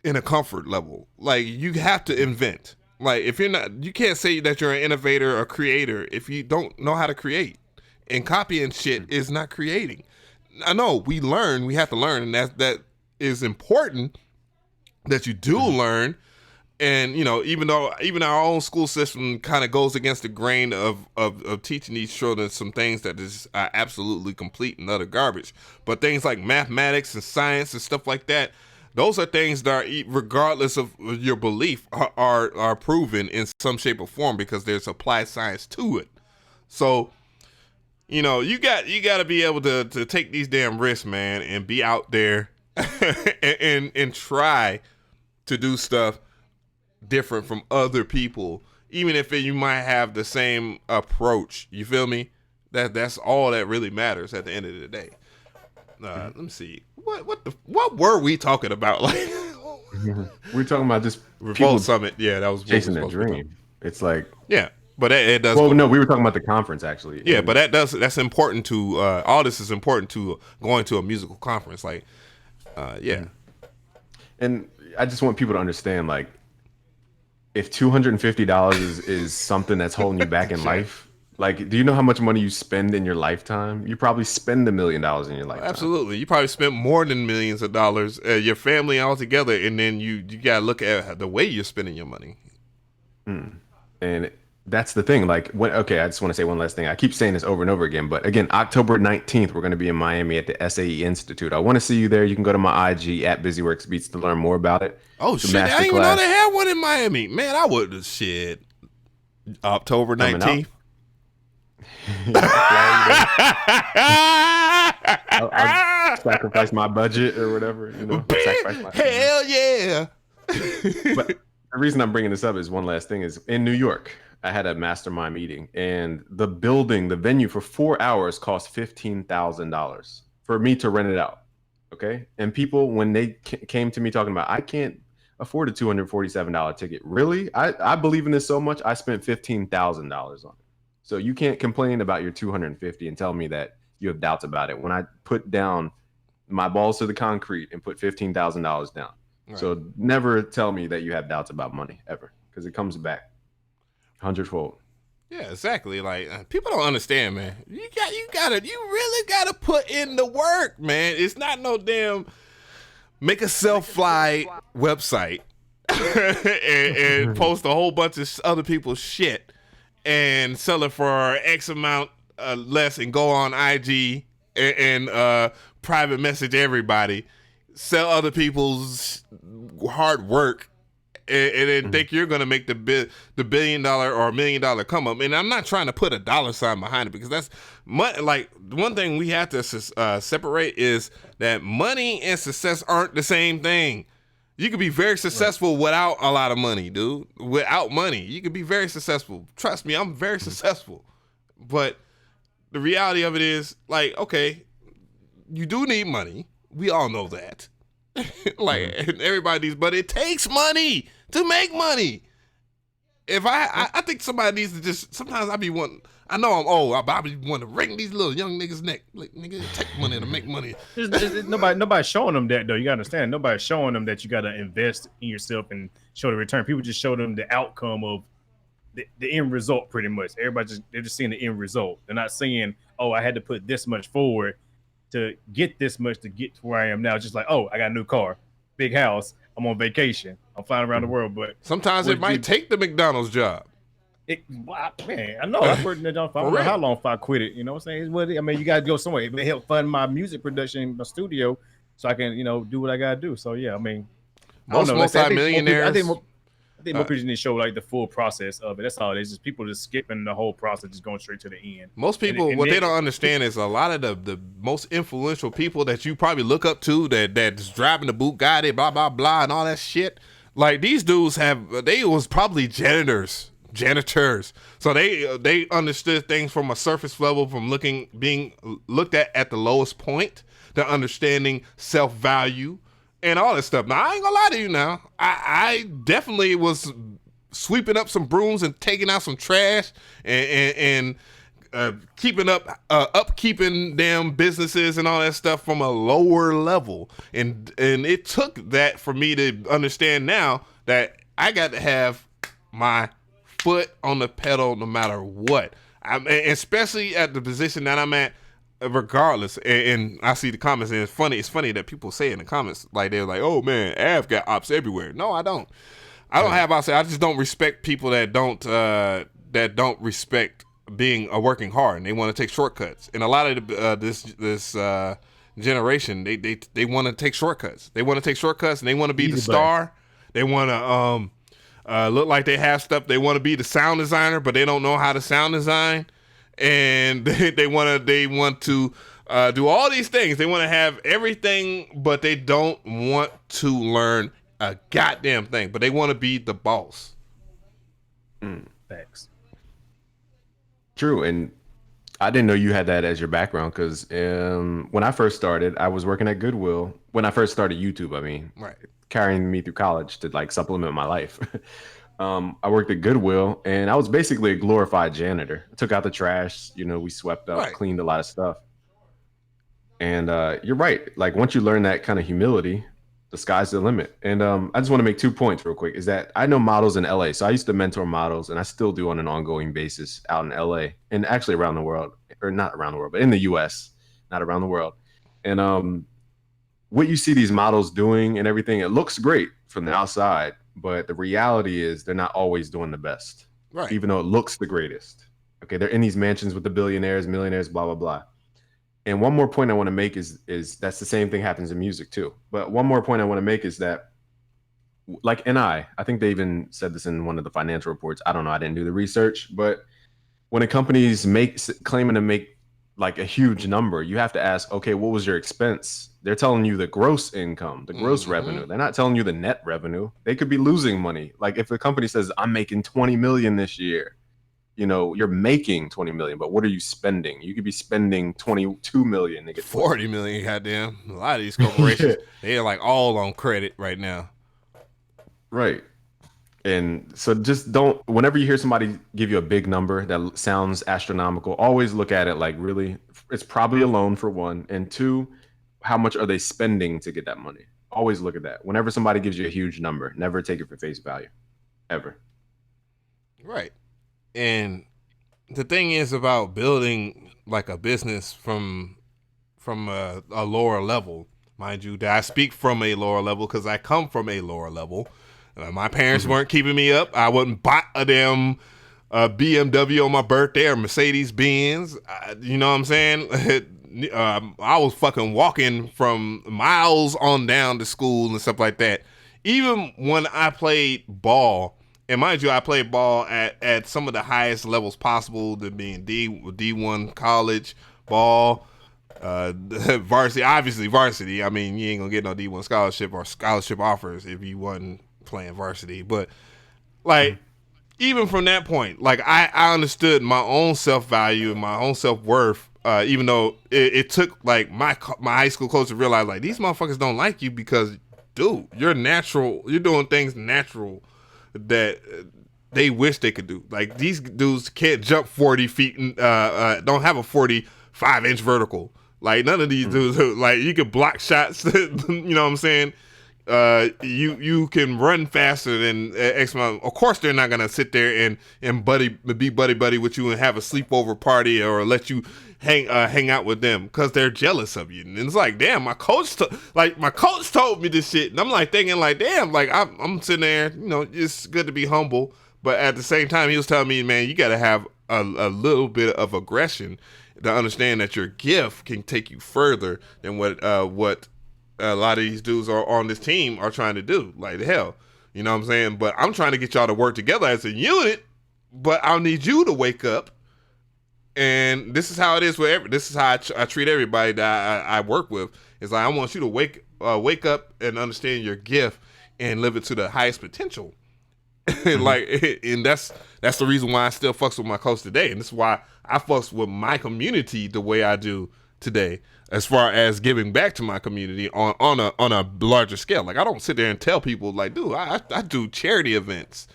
in a comfort level. Like you have to invent. Like if you're not, you can't say that you're an innovator or creator if you don't know how to create. And copying shit is not creating. I know we have to learn, and that is important that you do learn. And even our own school system kind of goes against the grain of teaching these children some things that is absolutely complete and utter garbage. But things like mathematics and science and stuff like that, those are things that are, regardless of your belief, are proven in some shape or form because there's applied science to it. So, you got to be able to take these damn risks, man, and be out there and try to do stuff different from other people, even if you might have the same approach. You feel me? That's all that really matters at the end of the day. Let me see. What were we talking about? Like we're talking about just Revolt Summit. Yeah, that was chasing their dream. It's like but it does. Well, no, we were talking about the conference actually. Yeah, but that's important to all this is important to going to a musical conference. Like, And I just want people to understand, like, if $250 is something that's holding you back in life, like, do you know how much money you spend in your lifetime? You probably spend $1 million in your lifetime. Absolutely. You probably spent more than millions of dollars, your family all together, and then you got to look at the way you're spending your money. And that's the thing. Like, I just want to say one last thing. I keep saying this over and over again, but again, October 19th, we're going to be in Miami at the SAE Institute. I want to see you there. You can go to my IG at BusyWorkBeats to learn more about it. Oh, shit. I didn't even know they had one in Miami. Man, I would have shit. October 19th. I'll sacrifice my budget or whatever. Hell yeah. But the reason I'm bringing this up is one last thing is in New York, I had a mastermind meeting and the venue for 4 hours cost $15,000 for me to rent it out. Okay. And people, when they came to me talking about, I can't afford a $247 ticket. Really? I believe in this so much. I spent $15,000 on it. So you can't complain about your 250 and tell me that you have doubts about it. When I put down my balls to the concrete and put $15,000 down. Right. So never tell me that you have doubts about money ever, because it comes back 100-fold. Yeah, exactly. Like people don't understand, man. You really gotta put in the work, man. It's not no damn make a self-fly website and post a whole bunch of other people's shit and sell it for X amount less and go on IG and private message everybody, sell other people's hard work, and then think you're gonna make the $1 billion or $1 million come up. And I'm not trying to put a dollar sign behind it, because that's like one thing we have to separate is that money and success aren't the same thing. You could be very successful without a lot of money, dude. Without money, you could be very successful. Trust me, I'm very successful. But the reality of it is, like, okay, you do need money. We all know that. Like, everybody needs, but it takes money to make money. If I think somebody needs to just, sometimes I be wanting, I know I'm old, but I be wanting to wring these little young niggas' neck. Like, nigga, it take money to make money. Nobody's showing them that, though. You gotta understand. Nobody's showing them that you gotta invest in yourself and show the return. People just show them the outcome of the end result, pretty much. They're just seeing the end result. They're not saying, oh, I had to put this much forward to get this much to get to where I am now. It's just like, oh, I got a new car, big house, I'm on vacation, I'm flying around the world. But sometimes it might take the McDonald's job. Man, I know I worked in that job for I don't know how long if I quit it. You know what I'm saying? I mean, you gotta go somewhere. It help fund my music production in my studio so I can, do what I gotta do. So yeah, I mean, most multi-millionaires. I think more people need to show like the full process of it. That's all it is. Just people just skipping the whole process, just going straight to the end. Most people, what they don't understand is a lot of the most influential people that you probably look up to, that's driving the Bugatti, blah blah blah, and all that shit. Like these dudes they was probably janitors. So they understood things from a surface level, from being looked at the lowest point, to understanding self-value and all that stuff. Now I ain't gonna lie to you now. I definitely was sweeping up some brooms and taking out some trash and upkeeping them businesses and all that stuff from a lower level. And it took that for me to understand now that I got to have my foot on the pedal no matter what. Especially at the position that I'm at, regardless. And I see the comments, and it's funny that people say in the comments, like they're like, "Oh man, Av got ops everywhere." No, I don't. I don't have ops. I just don't respect people that don't respect working hard, and they want to take shortcuts. And a lot of this generation, they want to take shortcuts. They want to take shortcuts, and they want to be the star. They want to look like they have stuff. They want to be the sound designer, but they don't know how to sound design. And they want to do all these things. They want to have everything, but they don't want to learn a goddamn thing. But they want to be the boss. Facts. True, and I didn't know you had that as your background, because when I first started, I was working at Goodwill. When I first started YouTube, I mean, right, carrying me through college to like supplement my life. I worked at Goodwill, and I was basically a glorified janitor. I took out the trash, we swept up, right, cleaned a lot of stuff. And you're right. Like once you learn that kind of humility, the sky's the limit. And I just want to make 2 points real quick. Is that I know models in LA. So I used to mentor models, and I still do on an ongoing basis out in LA and actually around the world, or not around the world, but in the US, not around the world. And what you see these models doing and everything, it looks great from the outside, but the reality is they're not always doing the best, right? Even though it looks the greatest. Okay, they're in these mansions with the billionaires, millionaires, blah, blah, blah. And one more point I want to make is that's the same thing happens in music too. But one more point I want to make is that, like I think they even said this in one of the financial reports. I don't know, I didn't do the research, but when a company's claiming to make like a huge number, you have to ask, okay, what was your expense? They're telling you the gross income, the gross revenue. They're not telling you the net revenue. They could be losing money. Like if a company says, I'm making 20 million this year, you're making 20 million, but what are you spending? You could be spending 22 million. They get 40 million, goddamn. A lot of these corporations, they're like all on credit right now. Right. And so just whenever you hear somebody give you a big number that sounds astronomical, always look at it like, really, it's probably a loan for one. And two, how much are they spending to get that money? Always look at that. Whenever somebody gives you a huge number, never take it for face value, ever. Right. And the thing is about building like a business from a lower level, mind you, that I speak from a lower level because I come from a lower level. My parents weren't keeping me up. I wouldn't buy a damn BMW on my birthday or Mercedes-Benz. You know what I'm saying? I was fucking walking from miles on down to school and stuff like that. Even when I played ball, and mind you, I played ball at some of the highest levels possible, to being D1 college ball, varsity, obviously varsity. I mean, you ain't gonna get no D1 scholarship or scholarship offers if you wasn't playing varsity. But like, even from that point, like I understood my own self-value and my own self-worth, even though it took like my high school coach to realize like these motherfuckers don't like you because, dude, you're doing things natural that they wish they could do. Like these dudes can't jump 40 feet and don't have a 45-inch vertical. Like none of these dudes, like you can block shots. You know what I'm saying? You can run faster than X amount. Of course, they're not gonna sit there and be buddy with you and have a sleepover party or let you hang out with them because they're jealous of you. And it's like, damn, my coach told me this shit, and I'm like thinking like, damn, like I'm sitting there, it's good to be humble, but at the same time, he was telling me, man, you got to have a little bit of aggression to understand that your gift can take you further than what a lot of these dudes are on this team are trying to do. Like the hell, you know what I'm saying? But I'm trying to get y'all to work together as a unit, but I'll need you to wake up. And this is how it is this is how I treat everybody that I work with. It's like, I want you to wake up and understand your gift and live it to the highest potential. Like, and that's the reason why I still fucks with my coach today, and this is why I fucks with my community the way I do today, as far as giving back to my community on a larger scale. Like, I don't sit there and tell people like, dude, I do charity events.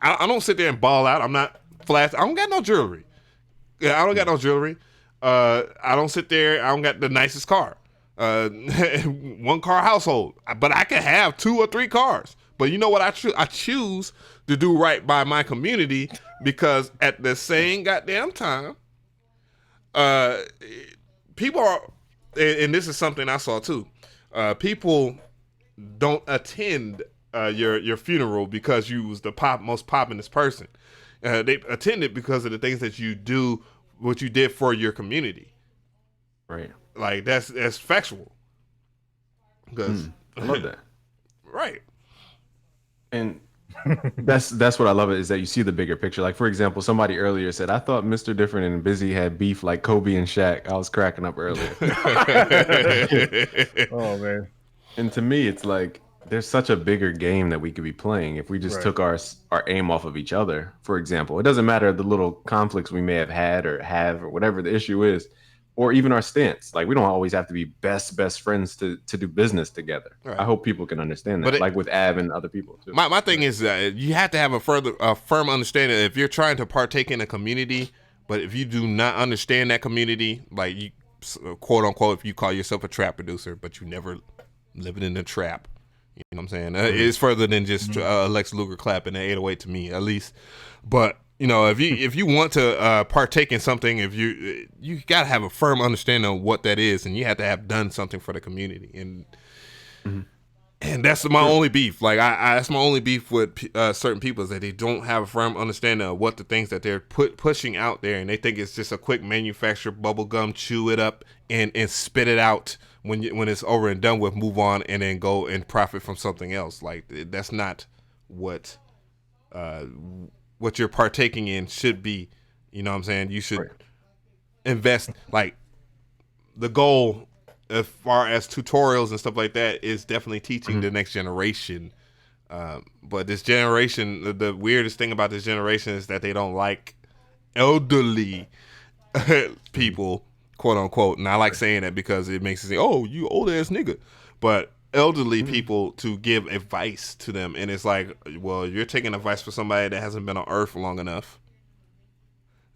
I don't sit there and ball out. I'm not flash. I don't got no jewelry. Yeah, I don't got no jewelry. I don't sit there. I don't got the nicest car. One car household, but I can have 2 or 3 cars. But you know what? I choose to do right by my community, because at the same goddamn time, people are, and this is something I saw too. People don't attend your funeral because you was the most populous person. They attended because of the things that you do, what you did for your community. Right. Like, that's factual. Because I love that. Right. And that's what I love, is that you see the bigger picture. Like, for example, somebody earlier said, I thought Mr. Different and Busy had beef like Kobe and Shaq. I was cracking up earlier. Oh, man. And to me, it's like, there's such a bigger game that we could be playing if we just took our aim off of each other. For example, it doesn't matter the little conflicts we may have had or whatever the issue is, or even our stance. Like, we don't always have to be best friends to do business together. Right. I hope people can understand that, like with Av and other people too. My thing is that you have to have a firm understanding. If you're trying to partake in a community, but if you do not understand that community, like, you, quote unquote, if you call yourself a trap producer, but you never living in the trap, you know what I'm saying? It's further than just Lex Luger clapping an 808 to me, at least. But you know, if you want to partake in something, if you gotta have a firm understanding of what that is, and you have to have done something for the community, and that's my only beef. Like, that's my only beef with certain people, is that they don't have a firm understanding of what the things that they're pushing out there, and they think it's just a quick manufactured bubble gum, chew it up and spit it out when it's over and done with, move on, and then go and profit from something else. Like, that's not what you're partaking in should be. You know what I'm saying? You should invest. Like, the goal as far as tutorials and stuff like that is definitely teaching the next generation. But this generation, the weirdest thing about this generation is that they don't like elderly people, quote unquote. And I like saying that because it makes it say, oh, you old ass nigga. But elderly people, to give advice to them, and it's like, well, you're taking advice for somebody that hasn't been on Earth long enough,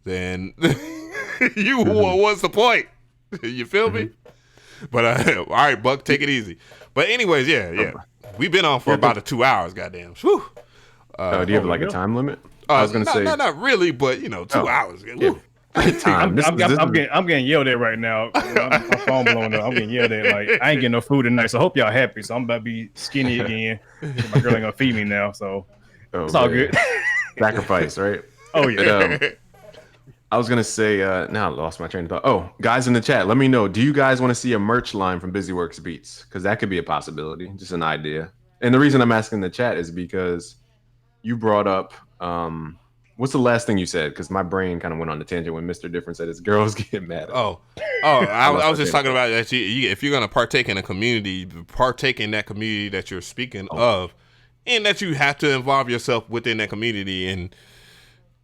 then what's the point? You feel me? But all right, Buck, take it easy. But anyways, yeah, we've been on for about 2 hours. Goddamn. Whew. Do you have like a time limit? I was gonna say not really, but 2 hours. Yeah. I'm getting yelled at right now. My phone blowing up. I'm getting yelled at. Like, I ain't getting no food tonight, so I hope y'all happy. So I'm about to be skinny again. My girl ain't gonna feed me now, so it's all good. Sacrifice, right? Oh yeah. But, I was gonna say, now I lost my train of thought. Oh, guys in the chat, let me know. Do you guys want to see a merch line from BusyWorkBeats? Because that could be a possibility, just an idea. And the reason I'm asking the chat is because you brought up, what's the last thing you said? Because my brain kind of went on the tangent when Mr. Different said his girls get mad. I was just talking about that. If you're gonna partake in a community, partake in that community that you're speaking of, and that you have to involve yourself within that community. And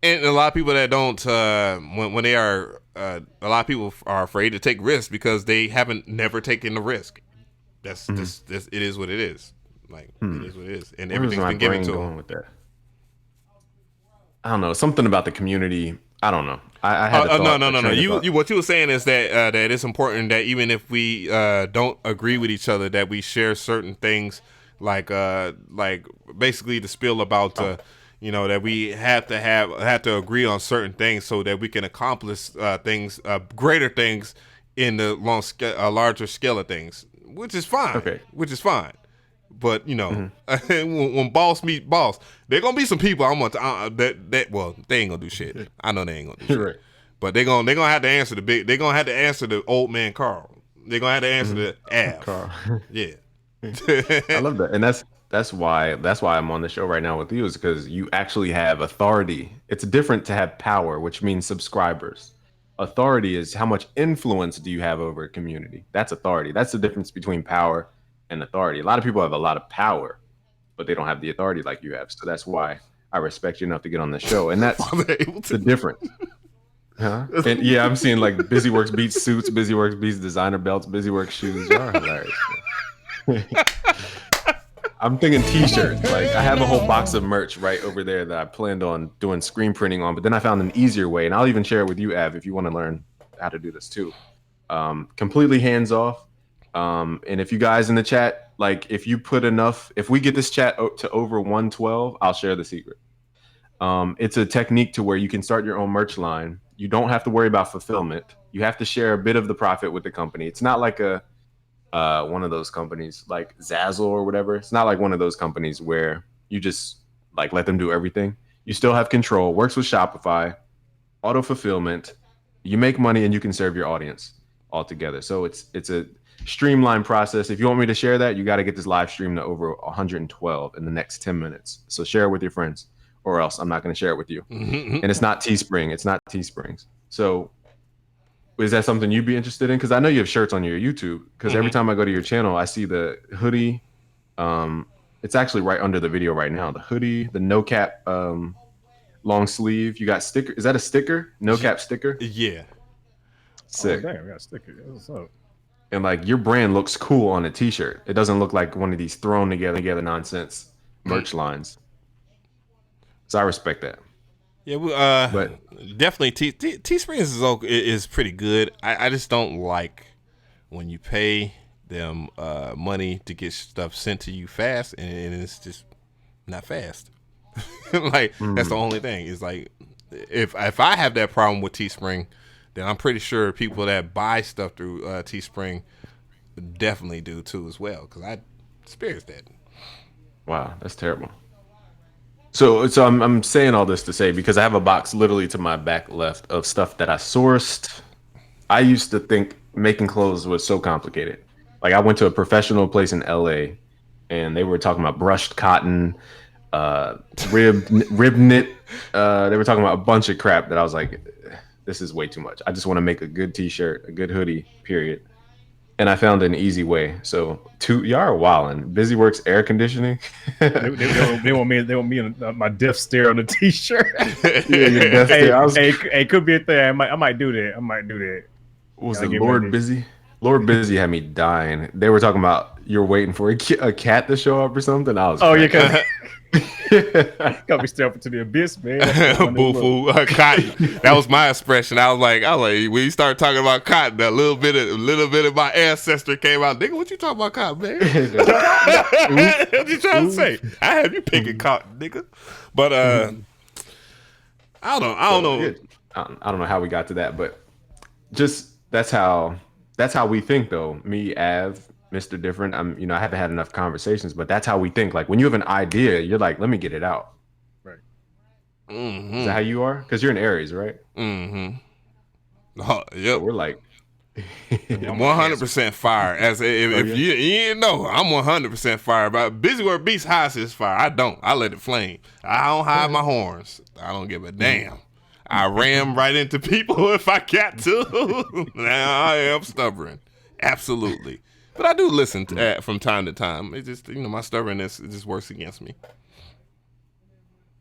a lot of people that don't, when they are, a lot of people are afraid to take risks because they haven't never taken the risk. That's just it is what it is. Like, it is what it is, and everything's been given to them. With that? I don't know, something about the community. I don't know. I had no. You what you were saying is that that it's important that even if we don't agree with each other, that we share certain things, like basically the spiel about that we have to agree on certain things so that we can accomplish things, greater things in the larger scale of things, which is fine. Okay. Which is fine. But when boss meet boss, there gonna be some people I'm gonna they ain't gonna do shit. I know they ain't gonna do shit. Right. But they're gonna have to answer they're gonna have to answer the old man Carl. They're gonna have to answer the Av. Carl. Yeah. I love that, and that's why I'm on the show right now with you, is because you actually have authority. It's different to have power, which means subscribers. Authority is how much influence do you have over a community. That's authority. That's the difference between power and authority. A lot of people have a lot of power, but they don't have the authority like you have. So that's why I respect you enough to get on the show. And that's the difference. Huh? And yeah, I'm seeing like BusyWorkBeats suits, BusyWorkBeats designer belts, BusyWorks shoes. Y'all are hilarious. I'm thinking t-shirts. Like I have a whole box of merch right over there that I planned on doing screen printing on, but then I found an easier way, and I'll even share it with you, Av, if you want to learn how to do this too. Completely hands off. And if you guys in the chat, like if you put enough, if we get this chat to over 112, I'll share the secret. It's a technique to where you can start your own merch line. You don't have to worry about fulfillment. You have to share a bit of the profit with the company. It's not like one of those companies like Zazzle or whatever. It's not like one of those companies where you just like let them do everything. You still have control. Works with Shopify, auto fulfillment. You make money and you can serve your audience all together. So it's a streamlined process. If you want me to share that, you got to get this live stream to over 112 in the next 10 minutes. So share it with your friends, or else I'm not going to share it with you. And it's not Teespring. It's not Teesprings. So is that something you'd be interested in? Because I know you have shirts on your YouTube. Because every time I go to your channel, I see the hoodie. It's actually right under the video right now. The hoodie, the no cap long sleeve. You got sticker. Is that a sticker? No cap sticker? Yeah. Sick. Oh, damn, I got a sticker. What's up? And like your brand looks cool on a t-shirt. It doesn't look like one of these thrown together nonsense merch lines. So I respect that. Yeah, but definitely Teesprings is pretty good. I just don't like when you pay them money to get stuff sent to you fast, and it's just not fast. Like that's the only thing. It's like if I have that problem with Teespring, then I'm pretty sure people that buy stuff through Teespring definitely do too as well, because I experienced that. Wow, that's terrible. So I'm saying all this to say, because I have a box literally to my back left of stuff that I sourced. I used to think making clothes was so complicated. Like I went to a professional place in LA and they were talking about brushed cotton, rib knit. They were talking about a bunch of crap that I was like, this is way too much. I just want to make a good t-shirt, a good hoodie, period. And I found an easy way. So y'all are wildin'. BusyWorks air conditioning. they want me in my death stare on the t-shirt. Yeah, your death stare. Hey, could be a thing. I might do that. What was it, Lord Busy? Lord Busy had me dying. They were talking about you're waiting for a cat to show up or something. I was got me staring to the abyss, man. Boo-foo, cotton. That was my expression. I was like, when you start talking about cotton, a little bit of my ancestor came out. Nigga, what you talking about cotton, man? What you trying to say? I have you picking cotton, nigga. But I don't know. I don't know how we got to that, but just that's how we think, though. Me, Av, Mr.Different. I haven't had enough conversations, but that's how we think. Like when you have an idea, you're like, let me get it out. Right. Is that how you are? Because you're an Aries, right? Oh, yep. So we're like 100% fire. As if you didn't know, I'm 100% fire. About BusyWorkBeats highs his fire. I don't. I let it flame. I don't hide my horns. I don't give a damn. I ram right into people if I got to. Now I am stubborn. Absolutely. But I do listen to from time to time. It just, my stubbornness, it just works against me.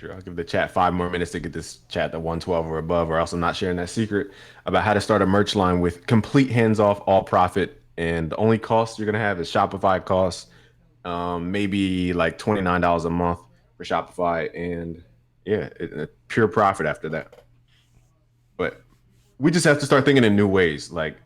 Sure, I'll give the chat 5 more minutes to get this chat to 112 or above, or else I'm not sharing that secret about how to start a merch line with complete hands-off, all profit. And the only cost you're going to have is Shopify costs, maybe like $29 a month for Shopify. And yeah, pure profit after that. But we just have to start thinking in new ways. Like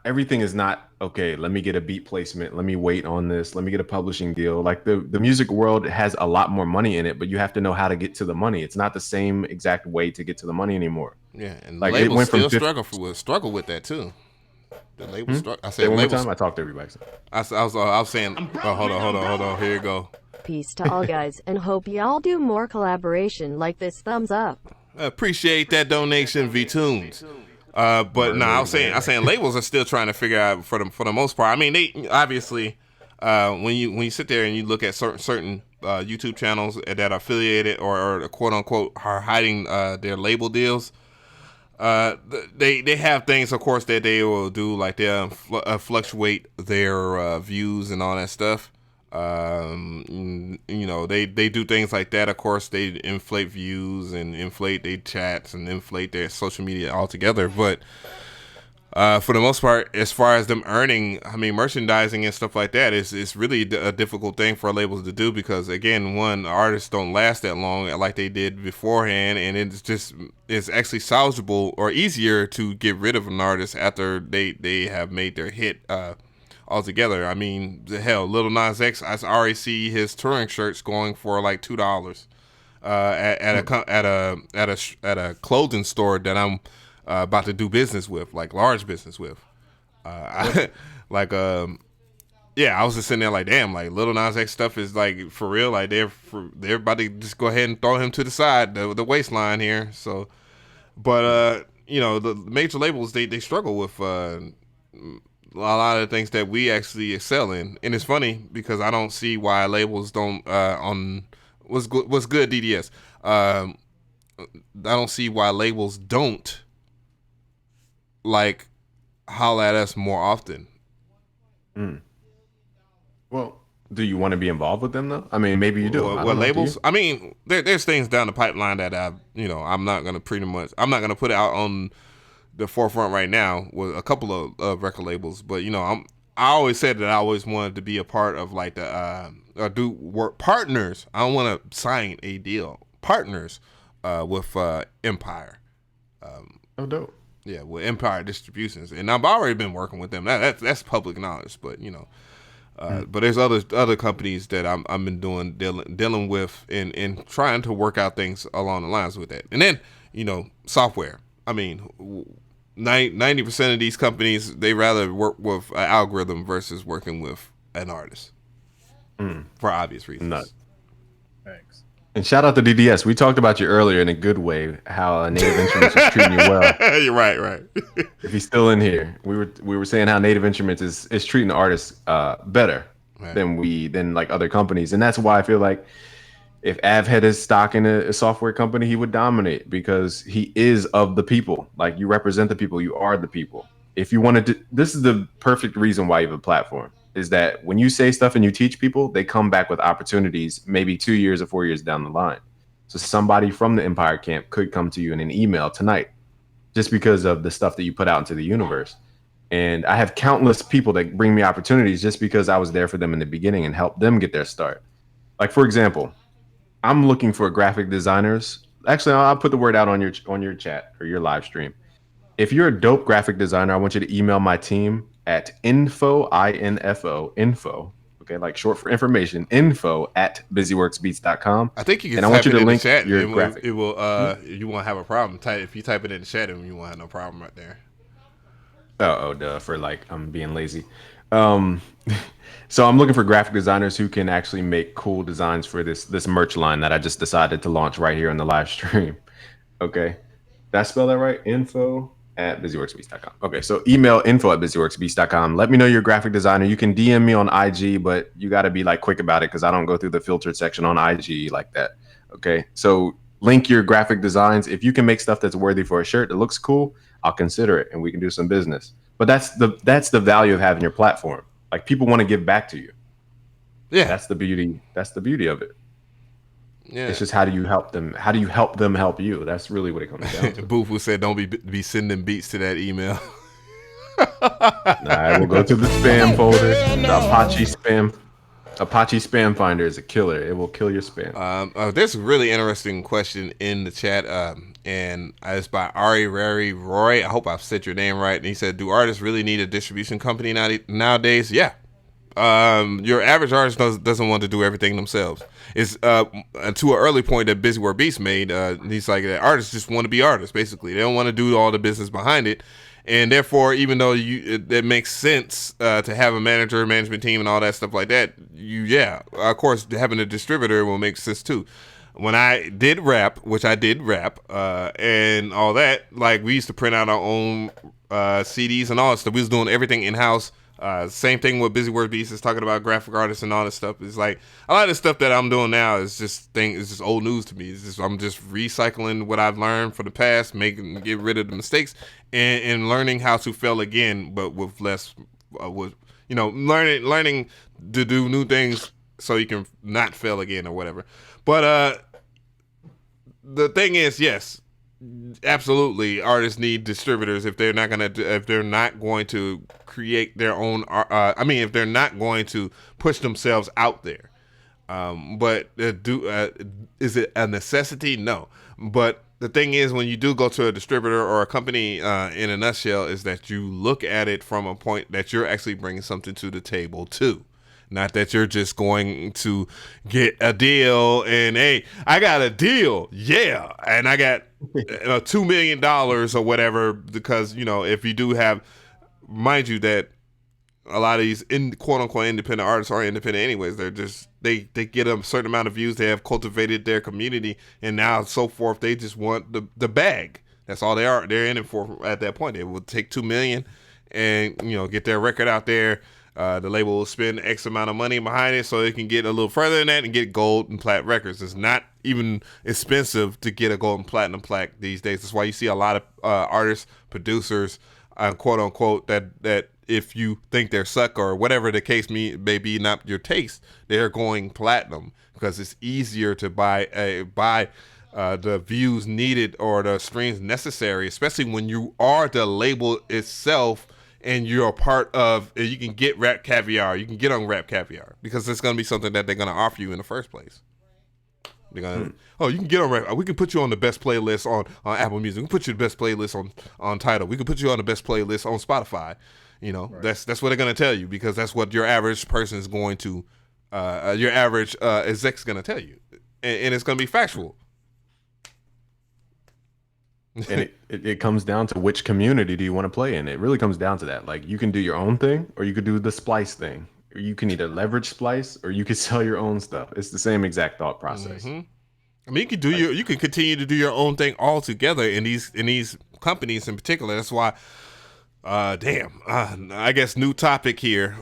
everything is not, okay, let me get a beat placement. Let me wait on this. Let me get a publishing deal. Like the music world has a lot more money in it, but you have to know how to get to the money. It's not the same exact way to get to the money anymore. Yeah. And like labels still struggle with that too. The labels struggle. I said one time I talked to everybody. I was saying, hold on. Here you go. Peace to all guys and hope y'all do more collaboration like this. Thumbs up. Appreciate that donation, V-Tunes. But no, I was saying labels are still trying to figure out for the most part. I mean, they obviously when you sit there and you look at certain YouTube channels that are affiliated or quote unquote are hiding their label deals, they have things, of course, that they will do, like they'll fluctuate their views and all that stuff. You know, they do things like that. Of course, they inflate views and inflate their chats and inflate their social media altogether. But for the most part, as far as them earning, I mean, merchandising and stuff like that is really a difficult thing for labels to do because, again, one, artists don't last that long like they did beforehand, and it's actually salvageable or easier to get rid of an artist after they have made their hit altogether. I mean, the hell, Lil Nas X, I already see his touring shirts going for like $2 at a clothing store that I'm about to do business with, like large business with. Yeah, I was just sitting there like, damn, like Lil Nas X stuff is like for real. Like they're about to just go ahead and throw him to the side, the waistline here. So, but you know, the major labels they struggle with a lot of the things that we actually excel in, and it's funny because I don't see why labels don't on what's good DDS. I don't see why labels don't like holler at us more often. Well, do you want to be involved with them though? I mean, maybe you do. What labels? I mean, there's things down the pipeline that I'm not gonna put it out on the forefront right now with a couple of record labels, but I always said that I always wanted to be a part of like the do work partners. I don't want to sign a deal. Partners with Empire. Oh, dope. Yeah, with Empire Distributions, and I've already been working with them. That's public knowledge, but but there's other companies that I've been dealing with and trying to work out things along the lines with that. And then software. I mean, 90% of these companies, they rather work with an algorithm versus working with an artist for obvious reasons. Nuts. Thanks. And shout out to DDS. We talked about you earlier in a good way, how Native Instruments is treating you well. You're right. If he's still in here, we were saying how Native Instruments is treating the artists better than like other companies, and that's why I feel like if Av had his stock in a software company, he would dominate because he is of the people. Like you represent the people, you are the people. If you wanted to, this is the perfect reason why you have a platform. Is that when you say stuff and you teach people, they come back with opportunities maybe 2 years or 4 years down the line. So somebody from the Empire camp could come to you in an email tonight just because of the stuff that you put out into the universe. And I have countless people that bring me opportunities just because I was there for them in the beginning and helped them get their start. Like, for example, I'm looking for graphic designers. Actually, I'll put the word out on your chat or your live stream. If you're a dope graphic designer, I want you to email my team at info, okay, like short for information, info@busyworksbeats.com. I think you can. And I want you to link chat, your graphic. It will. You won't have a problem. If you type it in the chat, you won't have no problem right there. Duh. For like, I'm being lazy. So I'm looking for graphic designers who can actually make cool designs for this merch line that I just decided to launch right here on the live stream. Okay, did I spell that right? Info@busyworksbeats.com. Okay, so email info@busyworksbeats.com. Let me know you're a graphic designer. You can DM me on IG, but you got to be like quick about it because I don't go through the filtered section on IG like that. Okay, so link your graphic designs. If you can make stuff that's worthy for a shirt that looks cool, I'll consider it and we can do some business. But that's the value of having your platform. Like people want to give back to you. Yeah, that's the beauty. That's the beauty of it. Yeah, it's just how do you help them? How do you help them help you? That's really what it comes down to. Boofu said, "Don't be sending beats to that email." Nah, we'll go to the spam folder. The Apache spam finder is a killer. It will kill your spam. There's a really interesting question in the chat, and it's by Ari Rary Roy. I hope I've said your name right. And he said, "Do artists really need a distribution company nowadays?" Yeah. Your average artist doesn't want to do everything themselves. It's to an early point that BusyWorkBeats made. He's like that artists just want to be artists. Basically, they don't want to do all the business behind it, and therefore, even though it makes sense to have a management team and all that stuff like that, of course, having a distributor will make sense too. When I did rap, and all that, like we used to print out our own CDs and all that stuff. We was doing everything in house. Same thing with BusyWorkBeats is talking about graphic artists and all this stuff. It's like a lot of the stuff that I'm doing now is just old news to me. I'm just recycling what I've learned from the past, get rid of the mistakes, and learning how to fail again, but with less, learning to do new things so you can not fail again or whatever. But the thing is, yes, absolutely, artists need distributors if they're not going to create their own. If they're not going to push themselves out there. But is it a necessity? No. But the thing is, when you do go to a distributor or a company, in a nutshell, is that you look at it from a point that you're actually bringing something to the table too. Not that you're just going to get a deal and, hey, I got a deal. Yeah. And I got $2 million or whatever, because, if you do have, mind you, that a lot of these quote unquote independent artists are independent anyways. They're just, they get a certain amount of views. They have cultivated their community, and now so forth. They just want the bag. That's all they are. They're in it for at that point. They will take $2 million and, get their record out there. The label will spend X amount of money behind it so they can get a little further than that and get gold and platinum records. It's not even expensive to get a gold and platinum plaque these days. That's why you see a lot of artists, producers, quote unquote, that if you think they're suck or whatever the case may be, not your taste, they're going platinum because it's easier to buy the views needed or the streams necessary, especially when you are the label itself. And you're a part of, you can get Rap Caviar. You can get on Rap Caviar because it's going to be something that they're going to offer you in the first place. They're going to, you can get on Rap. We can put you on the best playlist on Apple Music. We can put you on the best playlist on Tidal. We can put you on the best playlist on Spotify. Right. That's what they're going to tell you, because that's what your average person is going to, your average exec's going to tell you. And it's going to be factual. And it comes down to which community do you want to play in. It really comes down to that. Like, you can do your own thing, or you could do the splice thing, or you can either leverage splice, or you could sell your own stuff. It's the same exact thought process. Mm-hmm. I mean, you can continue to do your own thing altogether in these companies in particular. That's why, I guess new topic here.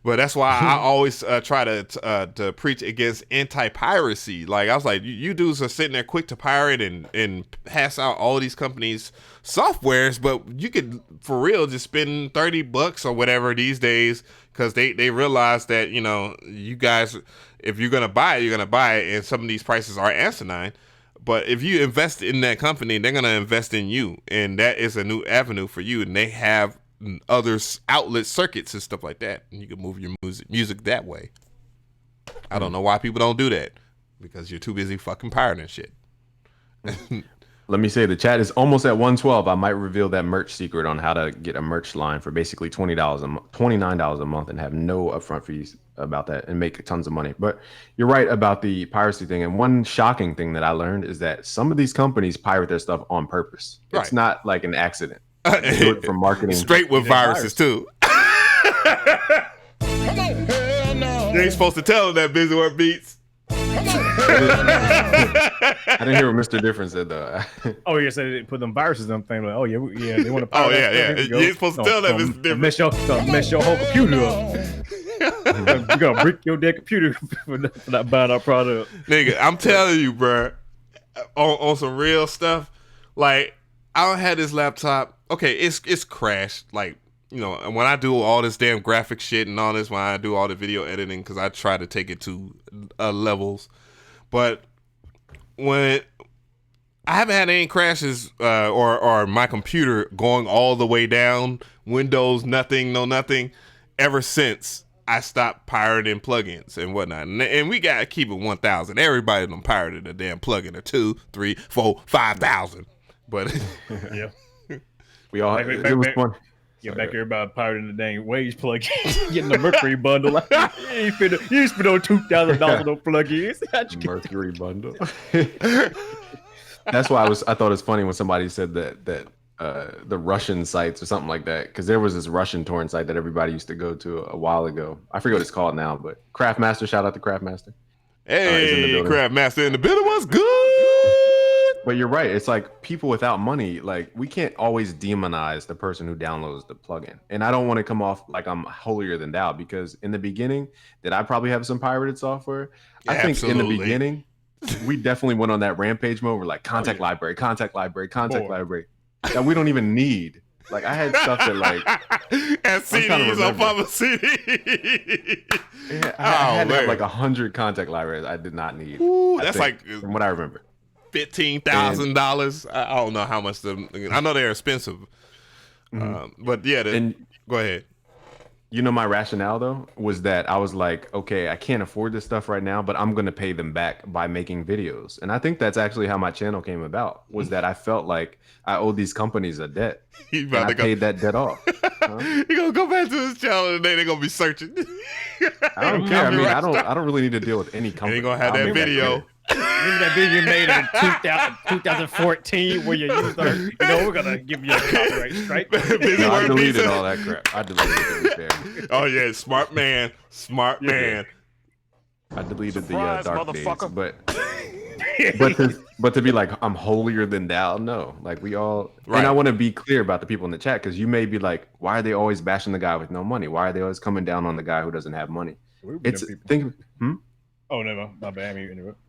But that's why I always try to preach against anti-piracy. Like, I was like, you dudes are sitting there quick to pirate and pass out all these companies' softwares, but you could, for real, just spend $30 or whatever these days, because they realize that, you guys, if you're going to buy it, you're going to buy it, and some of these prices are asinine. But if you invest in that company, they're going to invest in you, and that is a new avenue for you, and they have other outlet circuits and stuff like that, and you can move your music that way. I don't know why people don't do that, because you're too busy fucking pirating shit. Let me say, the chat is almost at 112. I might reveal that merch secret on how to get a merch line for basically $29 a month and have no upfront fees about that and make tons of money. But you're right about the piracy thing. And one shocking thing that I learned is that some of these companies pirate their stuff on purpose. Right. It's not like an accident. They do it for marketing. Straight with viruses too. You ain't supposed to tell them that, BusyWorkBeats. I didn't hear what Mr.Different said though. Oh yeah, so they put them viruses on thing. Like, oh yeah, they want to. Oh yeah. You ain't supposed to tell that, Mr.Different. Mess your whole computer up. You're gonna brick your dead computer for not buying our product. Nigga, I'm telling you, bro, on some real stuff. Like, I had this laptop. Okay, it's crashed. Like, and when I do all this damn graphic shit and all this, when I do all the video editing, because I try to take it to levels, but when I haven't had any crashes or my computer going all the way down, Windows, nothing, ever since I stopped pirating plugins and whatnot. And we gotta keep it 1,000. Everybody done pirated a damn plugin or 2, 3, 4, 5,000. But yeah, we all. It was fun. Get back here about pirating the dang wage plugin, getting the Mercury bundle. Like, you spent on $2,000 on plugins. Mercury bundle. That's why I thought it's funny when somebody said that the Russian sites or something like that, because there was this Russian torrent site that everybody used to go to a while ago. I forget what it's called now, but Craftmaster. Shout out to Craftmaster. Hey, Craftmaster in the building. What's good? But you're right. It's like people without money, like, we can't always demonize the person who downloads the plugin. And I don't want to come off like I'm holier than thou, because in the beginning, did I probably have some pirated software? Yeah, I think absolutely. In the beginning, we definitely went on that rampage mode. We're like, contact library that we don't even need. Like, I had stuff that, like, had CDs on Papa CD. Yeah, I had to have like 100 contact libraries I did not need. Ooh, that's like from what I remember. $15,000. I don't know how much I know they're expensive. But yeah, go ahead. You know, my rationale though was that I was like, okay, I can't afford this stuff right now, but I'm going to pay them back by making videos. And I think that's actually how my channel came about, was that I felt like I owed these companies a debt. And I paid that debt off. You're going to go back to his channel and they're going to be searching. I don't care. I mean, I don't really need to deal with any company. You're going to have that video. Remember that video you made in 2014 where you used our, we're going to give you a copyright strike. I deleted all that crap. I deleted it. Oh, yeah. Smart man. I deleted the dark days. But to be like, I'm holier than thou. No, like we all, and I want to be clear about the people in the chat, because you may be like, why are they always bashing the guy with no money? Why are they always coming down on the guy who doesn't have money? Oh no, my bad.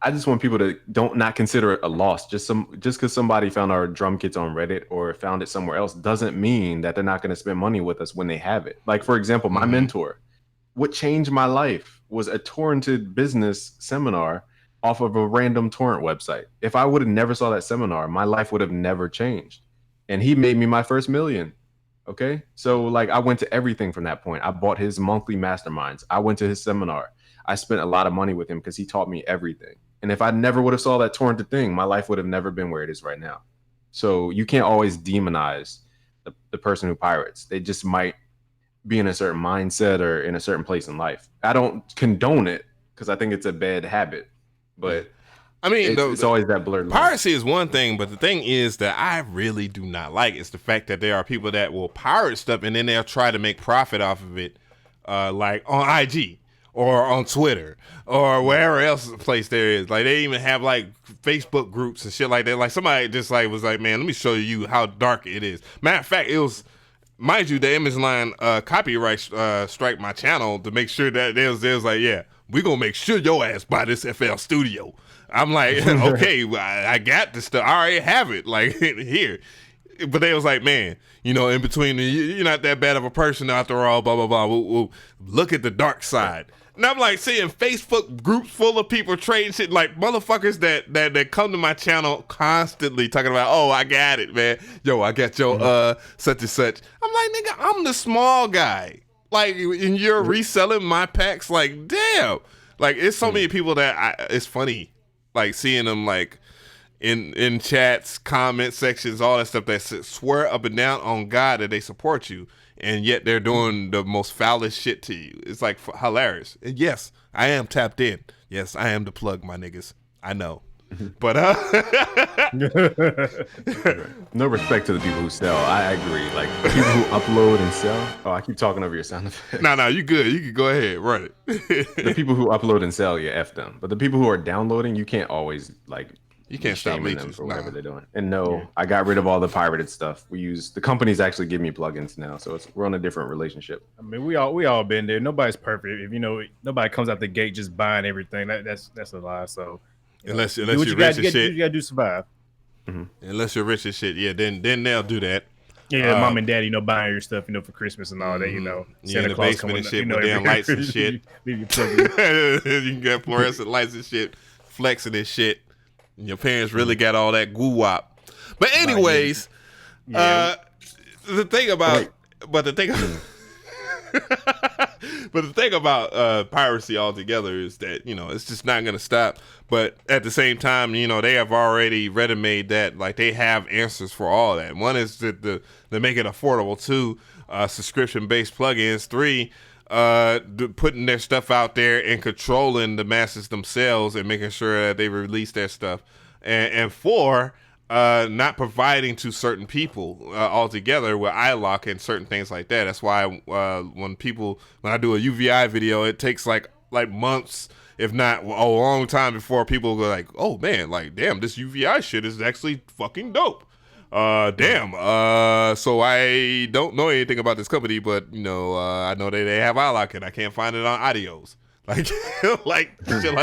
I just want people to not consider it a loss. Just because somebody found our drum kits on Reddit or found it somewhere else doesn't mean that they're not going to spend money with us when they have it. Like, for example, my mentor, what changed my life was a torrented business seminar off of a random torrent website. If I would have never saw that seminar, my life would have never changed. And he made me my first million. Okay, so like I went to everything from that point. I bought his monthly masterminds. I went to his seminar. I spent a lot of money with him because he taught me everything. And if I never would have saw that torrented thing, my life would have never been where it is right now. So you can't always demonize the person who pirates. They just might be in a certain mindset or in a certain place in life. I don't condone it because I think it's a bad habit. But I mean, it's always that blurred line. Piracy is one thing, but the thing is that I really do not like is the fact that there are people that will pirate stuff and then they'll try to make profit off of it, like on IG. Or on Twitter, or wherever else place there is. Like they even have like Facebook groups and shit like that. Like somebody just like was like, man, let me show you how dark it is. Matter of fact, it was, mind you, the image line copyright strike my channel to make sure that they was like, yeah, we gonna make sure your ass buy this FL Studio. I'm like, okay, I got this stuff. I already have it. Like here. But they was like, man, in between, you're not that bad of a person after all, blah, blah, blah. We'll look at the dark side. And I'm like seeing Facebook groups full of people trading shit, like motherfuckers that come to my channel constantly talking about, oh, I got it, man. Yo, I got your such and such. I'm like, nigga, I'm the small guy. Like, and you're reselling my packs? Like, damn. Like, it's so many people that it's funny, like, seeing them, like, in chats, comment sections, all that stuff that swear up and down on God that they support you. And yet they're doing the most foulest shit to you. It's like hilarious. And yes, I am tapped in. Yes, I am the plug, my niggas. I know. But no respect to the people who sell. I agree. Like the people who upload and sell. Oh, I keep talking over your sound effects. No, you good. You can go ahead, run it. The people who upload and sell, yeah, F them. But the people who are downloading, you can't always you can't stop them for whatever they're doing. And I got rid of all the pirated stuff. The companies actually give me plugins now, so we're on a different relationship. I mean, we all been there. Nobody's perfect. If nobody comes out the gate just buying everything, that's a lie. So unless you're rich as shit, you gotta do survive. Unless you're rich as shit, yeah, then they'll do that. Yeah, mom and daddy, buying your stuff, for Christmas and all that, Santa in the Claus basement and shit with damn lights and shit. You can get fluorescent lights and shit, flexing and shit. Your parents really got all that goo wop. But anyways, the thing about piracy altogether is that, it's just not going to stop. But at the same time, they have already ready-made that, like they have answers for all that. One is that they make it affordable. Two, subscription-based plugins. Three, putting their stuff out there and controlling the masses themselves and making sure that they release their stuff. And four, not providing to certain people altogether with iLock and certain things like that. That's why when I do a UVI video, it takes like months, if not a long time before people go like, oh man, like damn, this UVI shit is actually fucking dope. So I don't know anything about this company, but I know they have iLock and I can't find it on audios. Like shit like come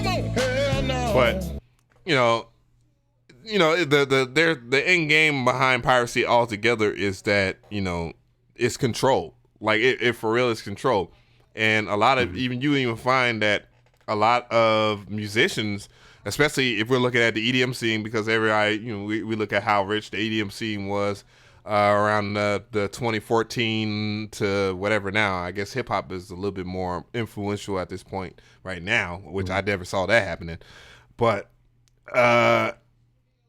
on, hell no. But you know, the end game behind piracy altogether is that, you know, it's control. Like it for real is control. And a lot of even find that a lot of musicians, especially if we're looking at the EDM scene, because we look at how rich the EDM scene was around the 2014 to whatever now. I guess hip hop is a little bit more influential at this point right now, which I never saw that happening. But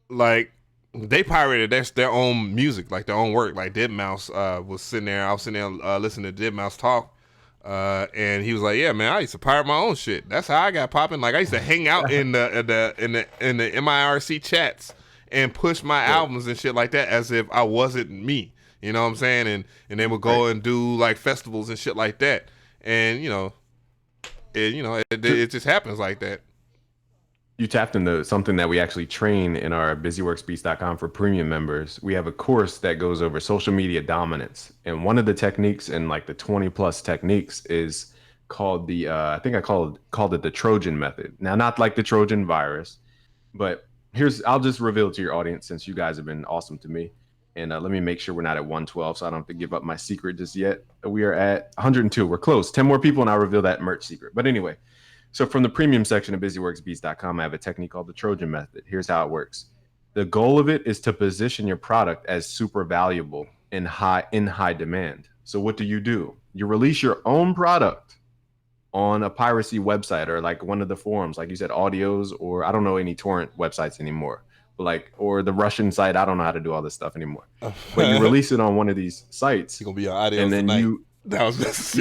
like they pirated their own music, like their own work. Like deadmau5 was sitting there. I was sitting there listening to deadmau5 talk. And he was like, "Yeah, man, I used to pirate my own shit. That's how I got popping. Like I used to hang out in the MIRC chats and push my albums and shit like that as if I wasn't me. You know what I'm saying? And they would go and do like festivals and shit like that. And it just happens like that." You tapped into something that we actually train in our BusyWorkBeats.com for premium members. We have a course that goes over social media dominance. And one of the techniques in like the 20 plus techniques is called the, I think I called it the Trojan method. Now, not like the Trojan virus, but I'll just reveal it to your audience since you guys have been awesome to me. And let me make sure we're not at 112 so I don't have to give up my secret just yet. We are at 102. We're close. 10 more people and I'll reveal that merch secret. But anyway. So from the premium section of BusyWorkBeats.com, I have a technique called the Trojan method. Here's how it works. The goal of it is to position your product as super valuable in high demand. So what do? You release your own product on a piracy website or like one of the forums, like you said, Audios, or I don't know any torrent websites anymore, but or the Russian site. I don't know how to do all this stuff anymore. But you release it on one of these sites. It's gonna be on Audios and then tonight. That was just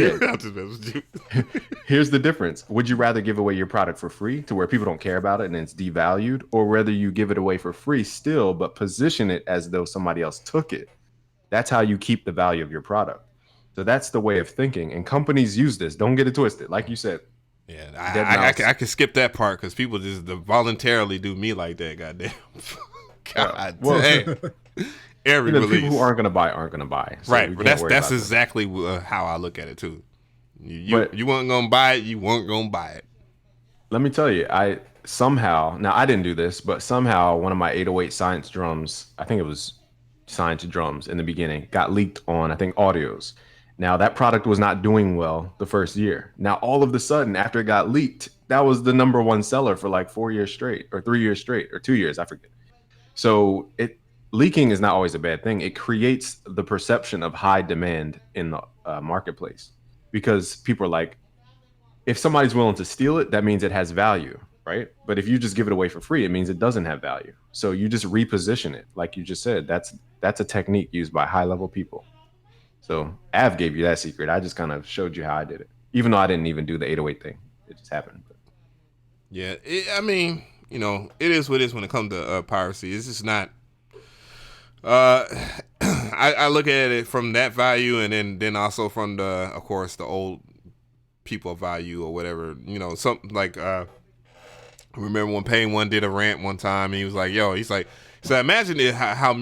Here's the difference. Would you rather give away your product for free to where people don't care about it and it's devalued, or whether you give it away for free still, but position it as though somebody else took it? That's how you keep the value of your product. So that's the way of thinking. And companies use this. Don't get it twisted. Like you said. Yeah, I can skip that part because people just voluntarily do me like that. Goddamn. God damn. Every release. People who aren't going to buy. So right. That's exactly how I look at it too. You weren't going to buy it. You weren't going to buy it. Let me tell you, I didn't do this, but somehow one of my 808 science drums, I think it was science drums in the beginning, got leaked on, I think, Audios. Now that product was not doing well the first year. Now all of a sudden, after it got leaked, that was the #1 seller for like 4 years straight, or 3 years straight, or 2 years, I forget. So leaking is not always a bad thing. It creates the perception of high demand in the marketplace because people are like, if somebody's willing to steal it, that means it has value, right? But if you just give it away for free, it means it doesn't have value. So you just reposition it. Like you just said, that's a technique used by high-level people. So Av gave you that secret. I just kind of showed you how I did it, even though I didn't even do the 808 thing. It just happened. But. Yeah, it is what it is when it comes to piracy. It's just not. I look at it from that value, and then also from of course, the old people value or whatever. Something like remember when Payne One did a rant one time, and he was like, so imagine how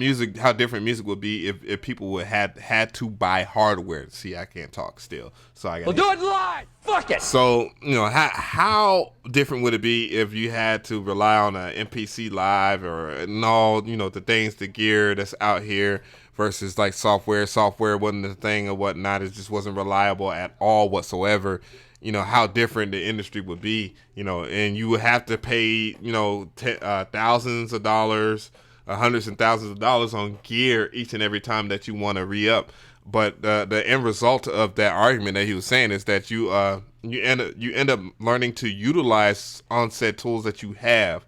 different music would be if people would had to buy hardware. See, I can't talk still, so I got. Well, do it live. Fuck it. So how different would it be if you had to rely on an MPC Live and all the things, the gear that's out here versus like software. Software wasn't the thing or whatnot. It just wasn't reliable at all whatsoever. How different the industry would be. And you would have to pay thousands of dollars. Hundreds and thousands of dollars on gear each and every time that you want to re-up. But the end result of that argument that he was saying is that you end up learning to utilize on-set tools that you have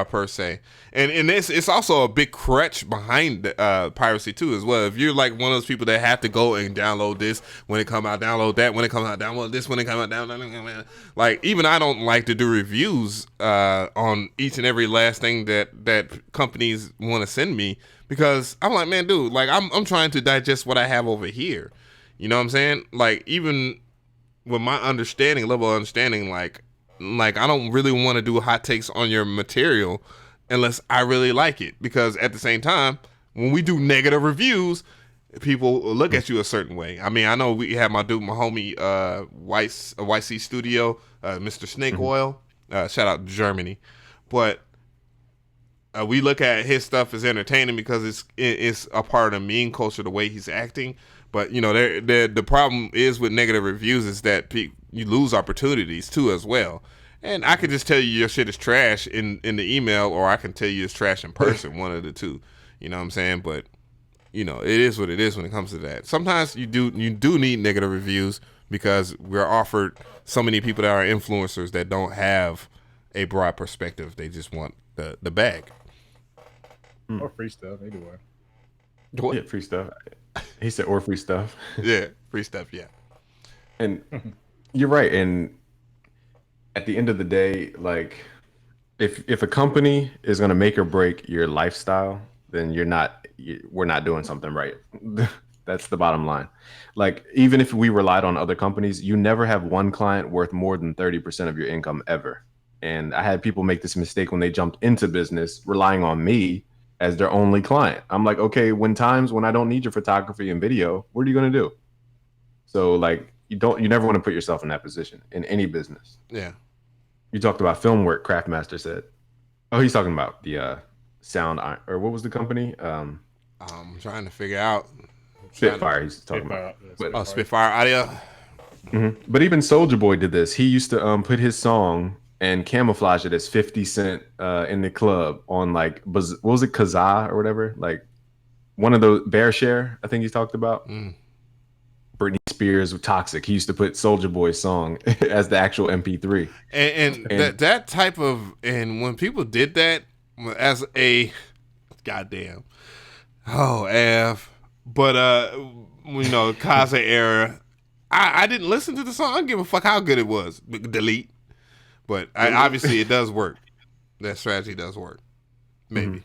per se, and it's also a big crutch behind piracy too as well. If you're like one of those people that have to go and download this when it come out, download that when it comes out, download this when it comes out, download like even I don't like to do reviews on each and every last thing that companies want to send me because I'm like, man, dude, like I'm trying to digest what I have over here. You know what I'm saying? Like even with my level of understanding, like I don't really want to do hot takes on your material unless I really like it. Because at the same time, when we do negative reviews, people look at you a certain way. I mean, I know we have my homie, YC Studio, Mr. Snake Oil. Shout out to Germany. But we look at his stuff as entertaining because it's a part of the meme culture, the way he's acting. But you know, the problem is with negative reviews is that you lose opportunities too as well. And I could just tell you your shit is trash in the email, or I can tell you it's trash in person, one of the two. You know what I'm saying? But you know, it is what it is when it comes to that. Sometimes you do need negative reviews because we're offered so many people that are influencers that don't have a broad perspective. They just want the bag. Or free stuff, either way. What? Yeah, free stuff. He said, or free stuff. Yeah, free stuff, yeah. And you're right. And at the end of the day, like, if a company is going to make or break your lifestyle, then we're not doing something right. That's the bottom line. Like, even if we relied on other companies, you never have one client worth more than 30% of your income ever. And I had people make this mistake when they jumped into business, relying on me as their only client. I'm like, okay, when I don't need your photography and video, what are you going to do? So like, you never want to put yourself in that position in any business. Yeah. You talked about film work, Craftmaster said. Oh, he's talking about the Sound, or what was the company? I'm trying to figure out. Spitfire, he's talking about. Spitfire Audio. Mm-hmm. But even Soulja Boy did this. He used to put his song and camouflage it as 50 Cent in the club on like, what was it, Kazaa or whatever? Like one of those, Bear Share, I think he talked about. Britney Spears with Toxic. He used to put Soulja Boy's song as the actual MP3. And that type of, and when people did that as a, goddamn, but you know, Kaze era, I didn't listen to the song. I don't give a fuck how good it was. Delete. But obviously it does work. That strategy does work. Maybe.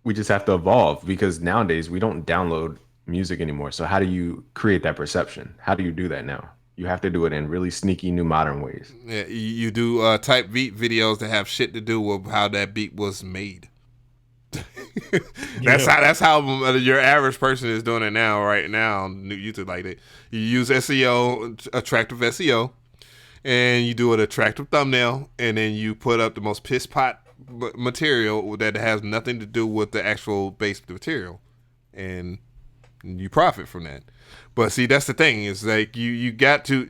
We just have to evolve because nowadays we don't download music anymore. So how do you create that perception? How do you do that now? You have to do it in really sneaky new modern ways. Yeah, you do type beat videos that have shit to do with how that beat was made. That's how your average person is doing it now. Right now on YouTube, like that. You use SEO, attractive SEO, and you do an attractive thumbnail, and then you put up the most piss pot material that has nothing to do with the actual base material, and you profit from that. But see, that's the thing, is like you got to,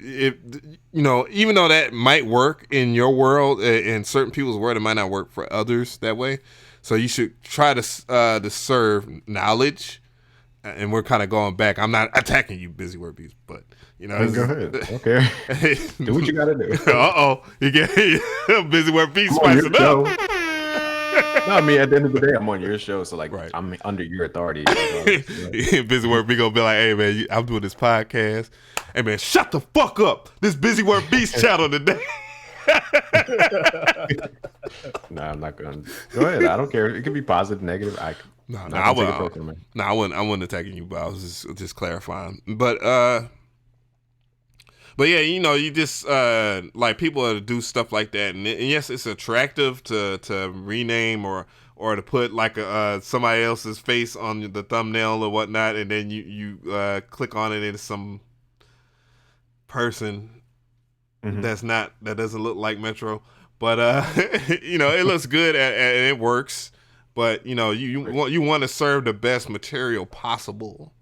you know, even though that might work in your world, in certain people's world, it might not work for others that way. So you should try to serve knowledge. And we're kind of going back. I'm not attacking you, BusyWorkBeats, but you know, go ahead. Okay, do what you gotta do. You get BusyWorkBeats spicing up. No, I mean, at the end of the day, I'm on your show, so like, right. I'm under your authority. BusyWorkBeats gonna be like, "Hey man, I'm doing this podcast. Hey man, shut the fuck up. This BusyWorkBeats channel today." No, I'm not going to. Go ahead. I don't care. It could be positive, negative. I wasn't attacking you, but I was just clarifying. But yeah, you know, you just like people that do stuff like that, and yes, it's attractive to rename or to put like somebody else's face on the thumbnail or whatnot, and then you click on it and it's some person. That doesn't look like Metro, but you know, it looks good and it works. But you know, you want to serve the best material possible,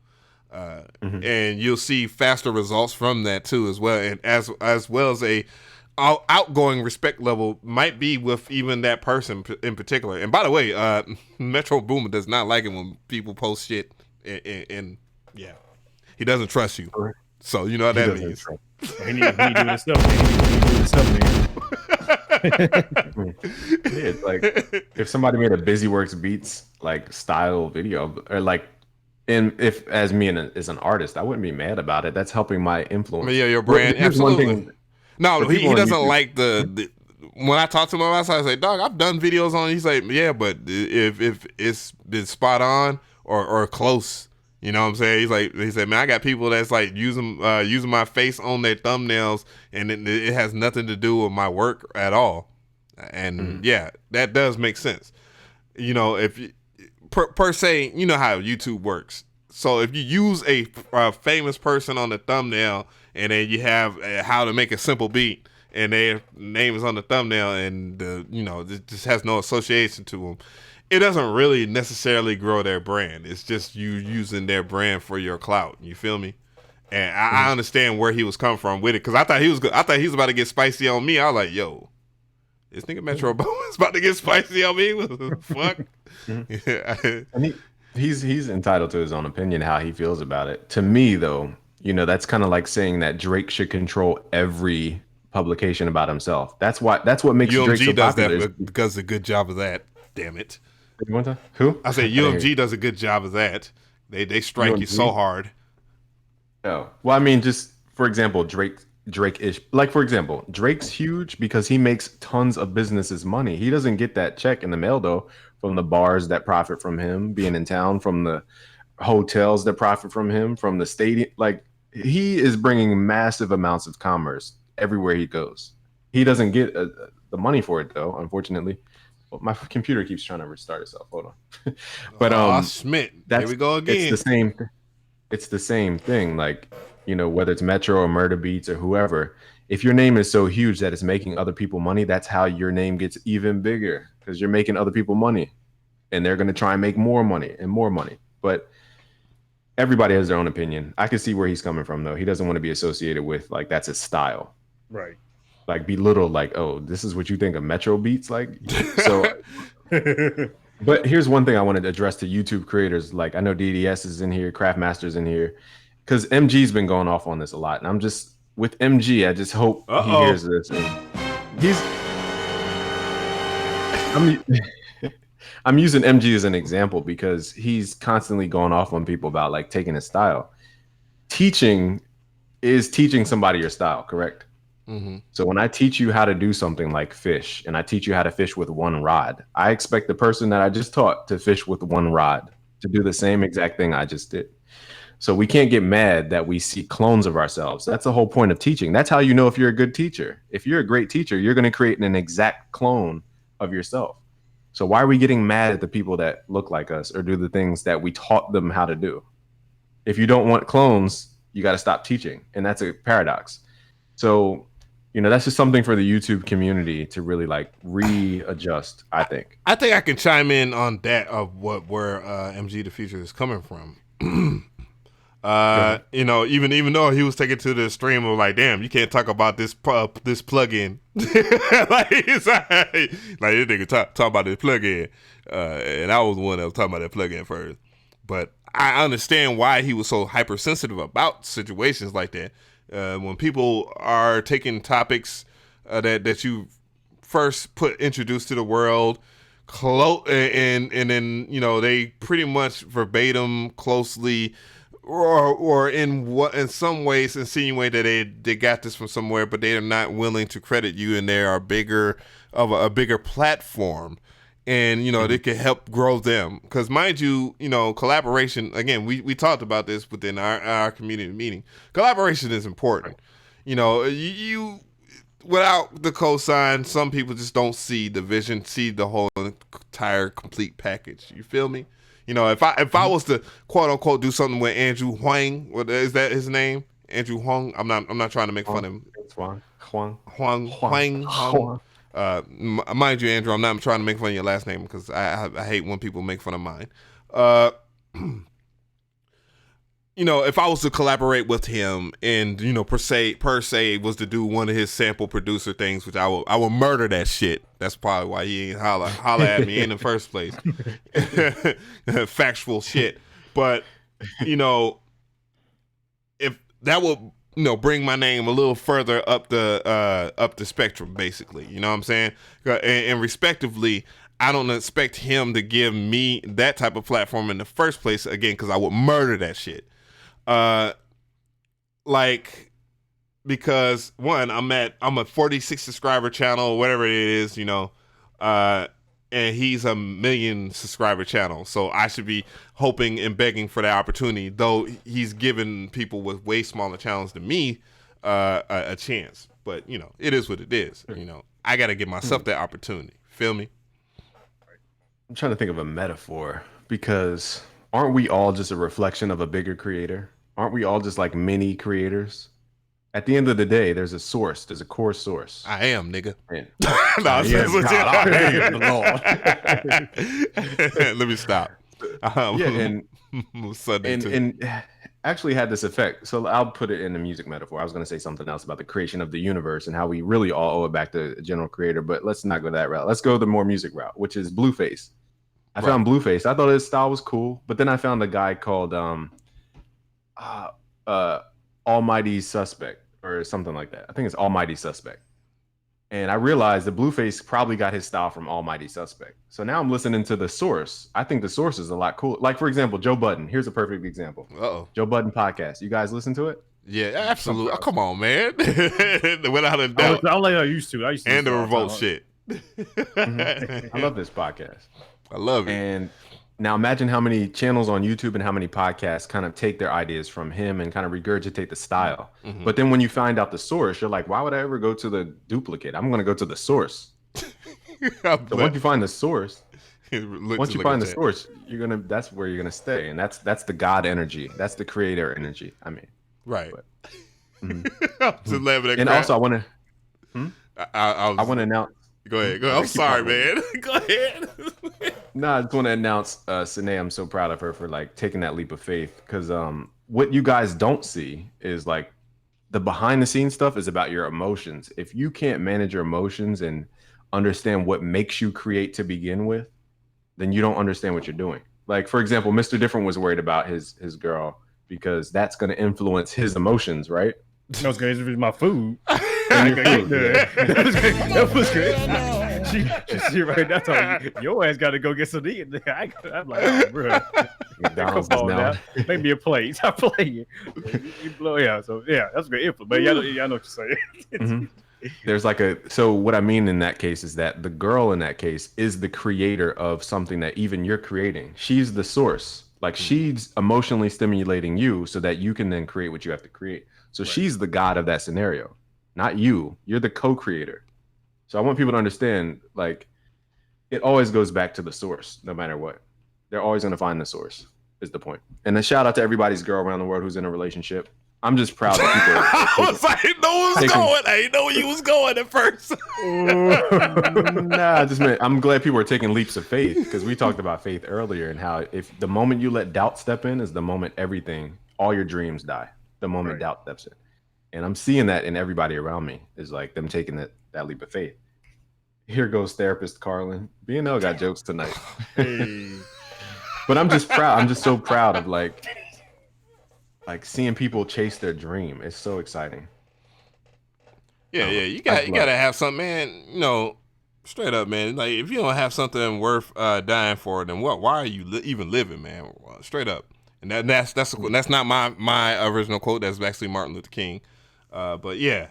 and you'll see faster results from that too, as well, and as well as a outgoing respect level might be with even that person in particular. And by the way, Metro Boomin does not like it when people post shit, and yeah, he doesn't trust you. So you know what that means. He need to do this stuff. He need to do this stuff, man. Yeah, it's like if somebody made a BusyWorkBeats like style video, or like, and if as me and as an artist, I wouldn't be mad about it. That's helping my influence. Yeah, your brand. Absolutely. No, he doesn't like the. When I talk to him about it, I say, "Dog, I've done videos on." He's like, "Yeah, but if it's been spot on or close." You know what I'm saying? He said, man, I got people that's like using my face on their thumbnails, and it has nothing to do with my work at all. And yeah, that does make sense. You know, if you, per se, you know how YouTube works. So if you use a famous person on the thumbnail, and then you have how to make a simple beat, and their name is on the thumbnail, and you know, it just has no association to them. it doesn't really necessarily grow their brand. It's just you using their brand for your clout. You feel me? And I understand where he was coming from with it, because I thought he was good. I thought he was about to get spicy on me. I was like, yo, this nigga Metro Boomin is about to get spicy on me. What the fuck? Yeah. And he's entitled to his own opinion, how he feels about it. To me, though, you know, that's kind of like saying that Drake should control every publication about himself. That's what makes Drake so does popular. that because a good job of that. Damn it. Who? I said UMG does a good job of that. They strike UMG? you so hard. Oh, well, I mean, just for example, Drake-ish. Like, for example, Drake's huge because he makes tons of businesses money. He doesn't get that check in the mail, though, from the bars that profit from him being in town, from the hotels that profit from him, from the stadium. Like, he is bringing massive amounts of commerce everywhere he goes. He doesn't get the money for it, though, unfortunately. Well, my computer keeps trying to restart itself. Hold on. But Schmidt, that's, here we go again. It's the same thing. Like, you know, whether it's Metro or Murder Beats or whoever, if your name is so huge that it's making other people money, that's how your name gets even bigger, because you're making other people money, and they're going to try and make more money and more money. But everybody has their own opinion. I can see where he's coming from, though. He doesn't want to be associated with, like, that's his style. Right. Like, belittle, like, oh, this is what you think of Metro Beats? Like, so. But here's one thing I wanted to address to YouTube creators. Like, I know DDS is in here, Craftmaster's in here, because MG's been going off on this a lot. And I'm just, with MG, I just hope he hears this. I'm using MG as an example because he's constantly going off on people about, like, taking his style. Teaching is teaching somebody your style, correct? Mm-hmm. So when I teach you how to do something like fish, and I teach you how to fish with one rod, I expect the person that I just taught to fish with one rod to do the same exact thing I just did. So we can't get mad that we see clones of ourselves. That's the whole point of teaching. That's how you know if you're a good teacher. If you're a great teacher, you're going to create an exact clone of yourself. So why are we getting mad at the people that look like us or do the things that we taught them how to do? If you don't want clones, you got to stop teaching. And that's a paradox. So, you know, that's just something for the YouTube community to really, like, readjust, I think. I think I can chime in on that of where MG the Future is coming from. You know, even though he was taken to the extreme of, like, damn, you can't talk about this plugin. Like, it's like this nigga talk about this plugin, and I was the one that was talking about that plugin first. But I understand why he was so hypersensitive about situations like that. When people are taking topics that you first introduced to the world, and then, you know, they pretty much verbatim closely or in some ways insinuate that they got this from somewhere, but they are not willing to credit you, and they are a bigger platform. And, you know, they can help grow them. Because, mind you, you know, collaboration, again, we talked about this within our community meeting. Collaboration is important. You know, you without the cosign, some people just don't see the vision, see the whole entire complete package. You feel me? You know, if I was to quote unquote do something with Andrew Huang, what is that his name? Andrew Huang. I'm not trying to make fun of him. It's Huang. Mind you, Andrew, I'm not trying to make fun of your last name because I hate when people make fun of mine. You know, if I was to collaborate with him and, you know, per se was to do one of his sample producer things, which I will murder that shit. That's probably why he ain't holla at me in the first place. Factual shit. But, you know, if that would, you know, bring my name a little further up the spectrum, basically. You know what I'm saying? And respectively, I don't expect him to give me that type of platform in the first place, again, because I would murder that shit. Like, because one, I'm a 46 subscriber channel, whatever it is, you know, and he's a 1 million subscriber channel. So I should be hoping and begging for that opportunity, though he's given people with way smaller channels than me a chance. But, you know, it is what it is. You know, I got to give myself that opportunity. Feel me? I'm trying to think of a metaphor, because aren't we all just a reflection of a bigger creator? Aren't we all just like mini creators? At the end of the day, there's a source. There's a core source. I am, nigga. And, No, yes, legit. God, I am the Lord. Let me stop. Yeah, Sunday too. and actually had this effect. So I'll put it in the music metaphor. I was going to say something else about the creation of the universe and how we really all owe it back to a general creator, but let's not go that route. Let's go the more music route, which is Blueface. I found Blueface. I thought his style was cool, but then I found a guy called Almighty Suspect or something like that. I think it's Almighty Suspect. And I realized that Blueface probably got his style from Almighty Suspect. So now I'm listening to the source. I think the source is a lot cooler. Like, for example, Joe Budden. Here's a perfect example. Uh-oh. Joe Budden podcast. You guys listen to it? Yeah, absolutely. Oh, come on, man. Without a doubt. I'm like I used to. And the Revolt shit. I love this podcast. I love it. And now imagine how many channels on YouTube and how many podcasts kind of take their ideas from him and kind of regurgitate the style. Mm-hmm. But then when you find out the source, you're like, why would I ever go to the duplicate? I'm going to go to the source. So once you find the source, that's where you're gonna stay, and that's the God energy. That's the creator energy. I mean, right. But, Just laughing at and crap. also, I want to announce. Go ahead. I'm sorry, man. Go ahead. No, I just want to announce Sine. I'm so proud of her for like taking that leap of faith, because what you guys don't see is like the behind the scenes stuff is about your emotions. If you can't manage your emotions and understand what makes you create to begin with, then you don't understand what you're doing. Like, for example, Mr.Different was worried about his girl because that's going to influence his emotions, right? That was good. It was my food. That was good. She right now telling your ass got to go get some to eat. I'm like, oh, bro. McDonald's Come on now. Make me a plate. Stop playing. You blow, yeah. So yeah, that's great info. But y'all know what you're saying. Mm-hmm. There's like so what I mean in that case is that the girl in that case is the creator of something that even you're creating. She's the source. Like she's emotionally stimulating you so that you can then create what you have to create. So she's the God of that scenario, not you. You're the co-creator. So I want people to understand, like, it always goes back to the source, no matter what. They're always going to find the source, is the point. And a shout out to everybody's girl around the world who's in a relationship. I'm just proud that people I was like, I didn't know where was going. I didn't know where you was going at first. Nah, just meant I'm glad people are taking leaps of faith, because we talked about faith earlier and how if the moment you let doubt step in is the moment all your dreams die. The moment doubt steps in. And I'm seeing that in everybody around me is like them taking that leap of faith. Here goes therapist Carlin. B&L got jokes tonight. But I'm just proud. I'm just so proud of like seeing people chase their dream. It's so exciting. Yeah. You gotta have something, man. You know, straight up, man. Like if you don't have something worth dying for, then what? Why are you even living, man? Straight up. And that's not my original quote. That's actually Martin Luther King. But yeah,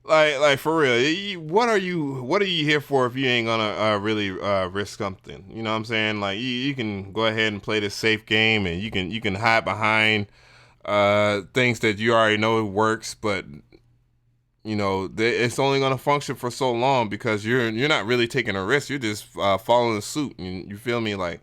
like for real, what are you here for if you ain't gonna really risk something? You know what I'm saying? Like you can go ahead and play this safe game, and you can hide behind things that you already know works, but you know it's only gonna function for so long because you're not really taking a risk. You're just following suit. You feel me? Like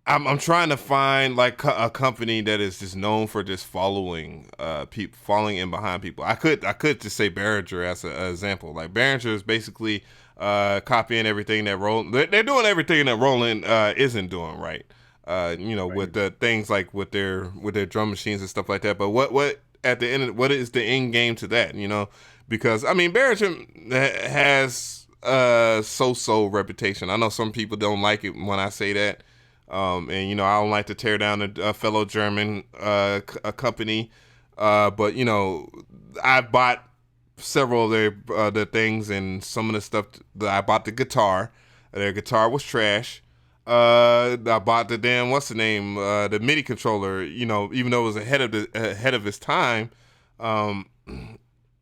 I'm trying to find like a company that is just known for just following people, falling in behind people. I could just say Behringer as an example. Like Behringer is basically copying everything that Roland. They're doing everything that Roland isn't doing right. With the things like with their drum machines and stuff like that. But what at the end, what is the end game to that? You know, because I mean Behringer has so-so reputation. I know some people don't like it when I say that. And you know, I don't like to tear down a fellow German a company, but you know, I bought several of their things, and some of the stuff that I bought the guitar. Their guitar was trash. I bought the damn the MIDI controller. You know, even though it was ahead of its time,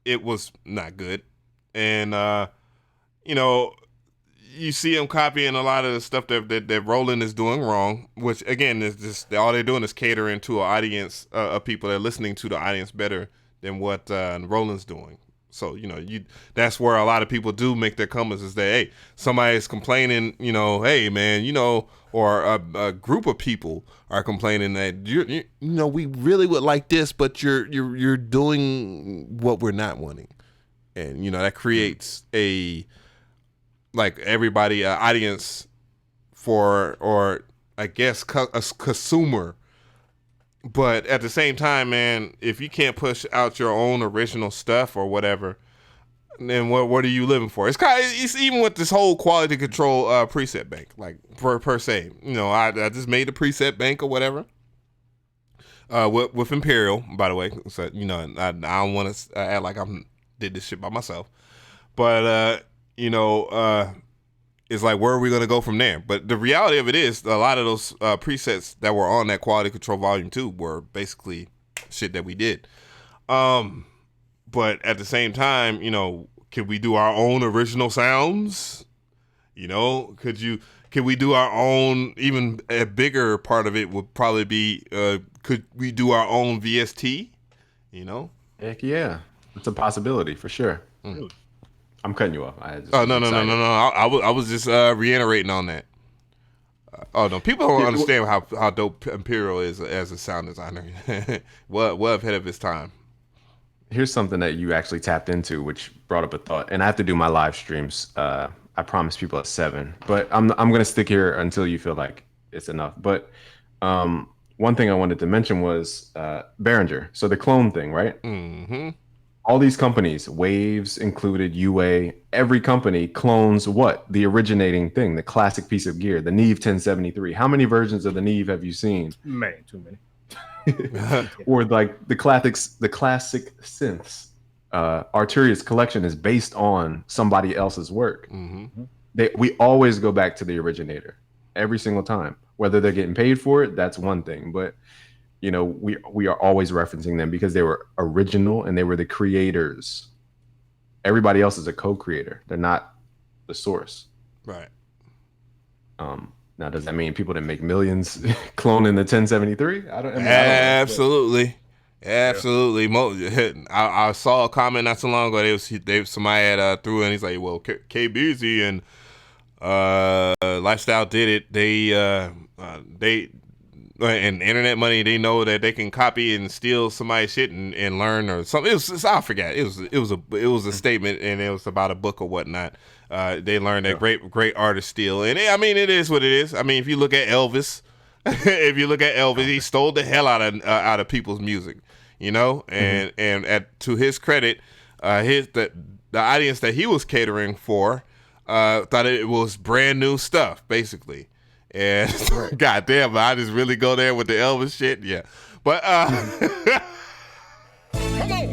it was not good, and you know. You see them copying a lot of the stuff that Roland is doing wrong, which again is just all they're doing is catering to an audience of people that are listening to the audience better than what Roland's doing. So, that's where a lot of people do make their comments is that, hey, somebody's complaining, hey, man, or a group of people are complaining that, we really would like this, but you're doing what we're not wanting. And, that creates everybody, audience for, or I guess a consumer. But at the same time, man, if you can't push out your own original stuff or whatever, then what are you living for? It's even with this whole quality control preset bank, like per se. I just made a preset bank or whatever. With Imperial, by the way. So I don't want to act like I did this shit by myself, but it's like, where are we going to go from there? But the reality of it is, a lot of those presets that were on that Quality Control Volume 2 were basically shit that we did. But at the same time, can we do our own original sounds? Can we do our own, even a bigger part of it would probably be, could we do our own VST? Heck yeah. It's a possibility for sure. I'm cutting you off. No. I was just reiterating on that. No, people don't understand how dope Imperial is as a sound designer. well ahead of his time. Here's something that you actually tapped into, which brought up a thought. And I have to do my live streams. I promise people at 7, but I'm gonna stick here until you feel like it's enough. But one thing I wanted to mention was Behringer. So the clone thing, right? Mm-hmm. All these companies, Waves included, UA, every company clones what? The originating thing, the classic piece of gear, the Neve 1073. How many versions of the Neve have you seen? Man, too many. Or like the classic synths. Arturia's collection is based on somebody else's work. Mm-hmm. We always go back to the originator every single time. Whether they're getting paid for it, that's one thing. But we are always referencing them because they were original and they were the creators. Everybody else is a co-creator. They're not the source. Right. Now, does that mean people didn't make millions cloning the 1073? Absolutely. Absolutely. I saw a comment not so long ago. Somebody had threw in. He's like, well, KBZ and Lifestyle did it. They and internet money, they know that they can copy and steal somebody's shit and learn or something. I forget. It was a statement, and it was about a book or whatnot. They learned that great artists steal, and it is what it is. I mean, if you look at Elvis, he stole the hell out of people's music, and to his credit, the audience that he was catering for thought it was brand new stuff, basically. And goddamn, I just really go there with the Elvis shit. Yeah, but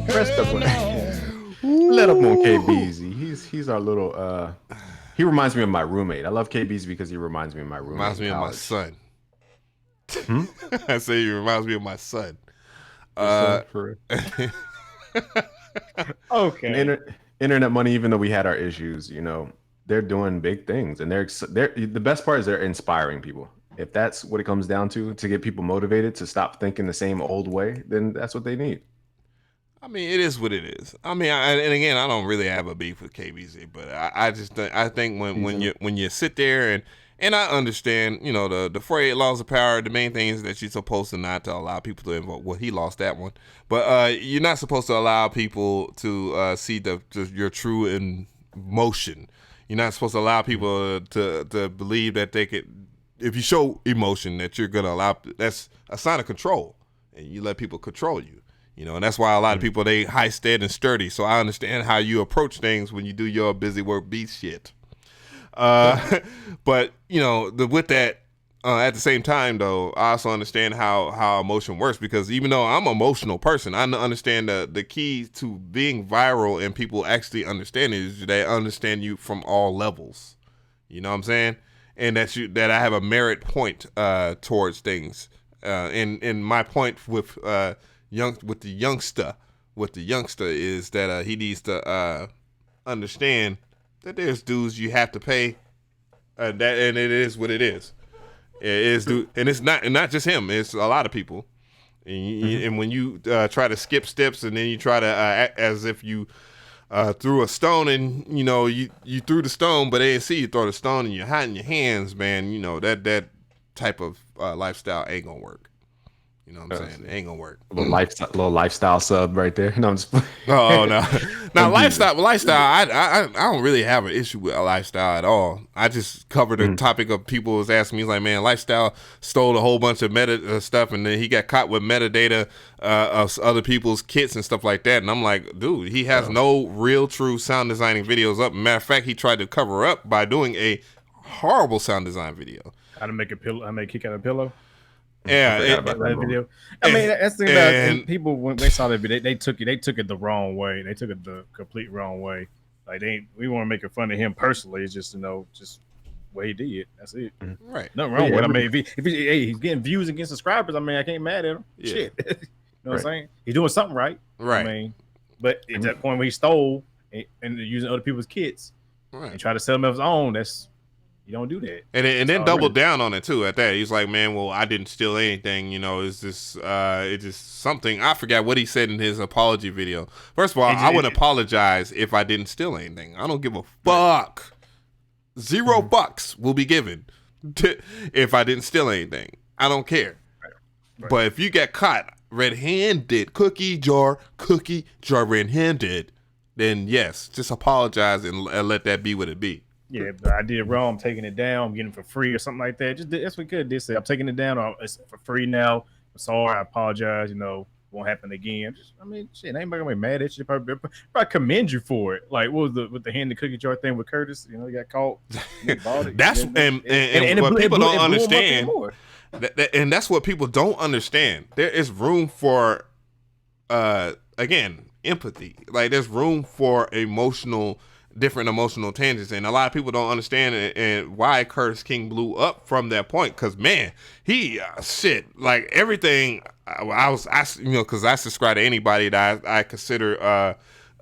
press the button. Let up on KBZ. He's our little. He reminds me of my roommate. I love KBZ because he reminds me of my roommate. Reminds me of my son. I say he reminds me of my son. Okay. Internet money. Even though we had our issues, they're doing big things, and they're the best part is they're inspiring people. If that's what it comes down to get people motivated to stop thinking the same old way, then that's what they need. I mean, it is what it is. I mean, and again, I don't really have a beef with KBZ, but I think when you sit there and I understand, the 48 laws of power. The main thing is that you're supposed to not to allow people to invoke. Well, he lost that one, but you're not supposed to allow people to see your true emotion. You're not supposed to allow people to believe that they could, if you show emotion, that you're going to allow, that's a sign of control, and you let people control you, and that's why a lot of people, they high, steady, and sturdy. So I understand how you approach things when you do your BusyWorkBeats shit. But, with that, at the same time, though, I also understand how emotion works, because even though I'm an emotional person, I understand the key to being viral and people actually understand it is they understand you from all levels. You know what I'm saying? And that I have a merit point towards things. And my point with the youngster is that he needs to understand that there's dues you have to pay, and it is what it is. It is, and it's not just him. It's a lot of people. And when you try to skip steps, and then you try to act as if you threw a stone and you threw the stone, but they didn't see you throw the stone and you're hiding your hands, man. That type of lifestyle ain't gonna work. You know what I'm saying? It ain't gonna work. Little lifestyle sub right there. No, I'm just Oh no, now lifestyle. I don't really have an issue with a lifestyle at all. I just covered the topic of people was asking me, like, man, lifestyle stole a whole bunch of meta stuff, and then he got caught with metadata of other people's kits and stuff like that. And I'm like, dude, he has no real true sound designing videos up. Matter of fact, he tried to cover up by doing a horrible sound design video. How to make a pillow? How to make a kick out of a pillow? Yeah, that video. I mean, that's the thing about it. And people when they saw that video, they took it the wrong way. They took it the complete wrong way. Like we want to make fun of him personally. It's just just what he did. That's it. Right. Nothing wrong with it. I mean, if he's getting views and getting subscribers, I mean, I can't mad at him. Yeah. Shit, you know what I'm saying? He's doing something right. Right. I mean, but at that point where he stole and using other people's kits and try to sell them as his own, you don't do that. And then double down on it too at that. He's like, man, well, I didn't steal anything, it's just it's just something. I forgot what he said in his apology video. First of all, I would apologize if I didn't steal anything. I don't give a fuck. $0 will be given if I didn't steal anything. I don't care. Right. But if you get caught red-handed, cookie jar red-handed, then yes, just apologize and let that be what it be. Yeah, but I did wrong. I'm taking it down. I'm getting it for free or something like that. Just that's what good. They say I'm taking it down. Or it's for free now. I'm sorry. I apologize. Won't happen again. Shit. Anybody gonna be mad at you? Probably commend you for it. Like what was with the hand the cookie jar thing with Curtis? He got caught. That's and what people don't understand. And that's what people don't understand. There is room for, again, empathy. Like there's room for different emotional tangents, and a lot of people don't understand and why Curtis King blew up from that point. Because man, he like everything. Because I subscribe to anybody that I consider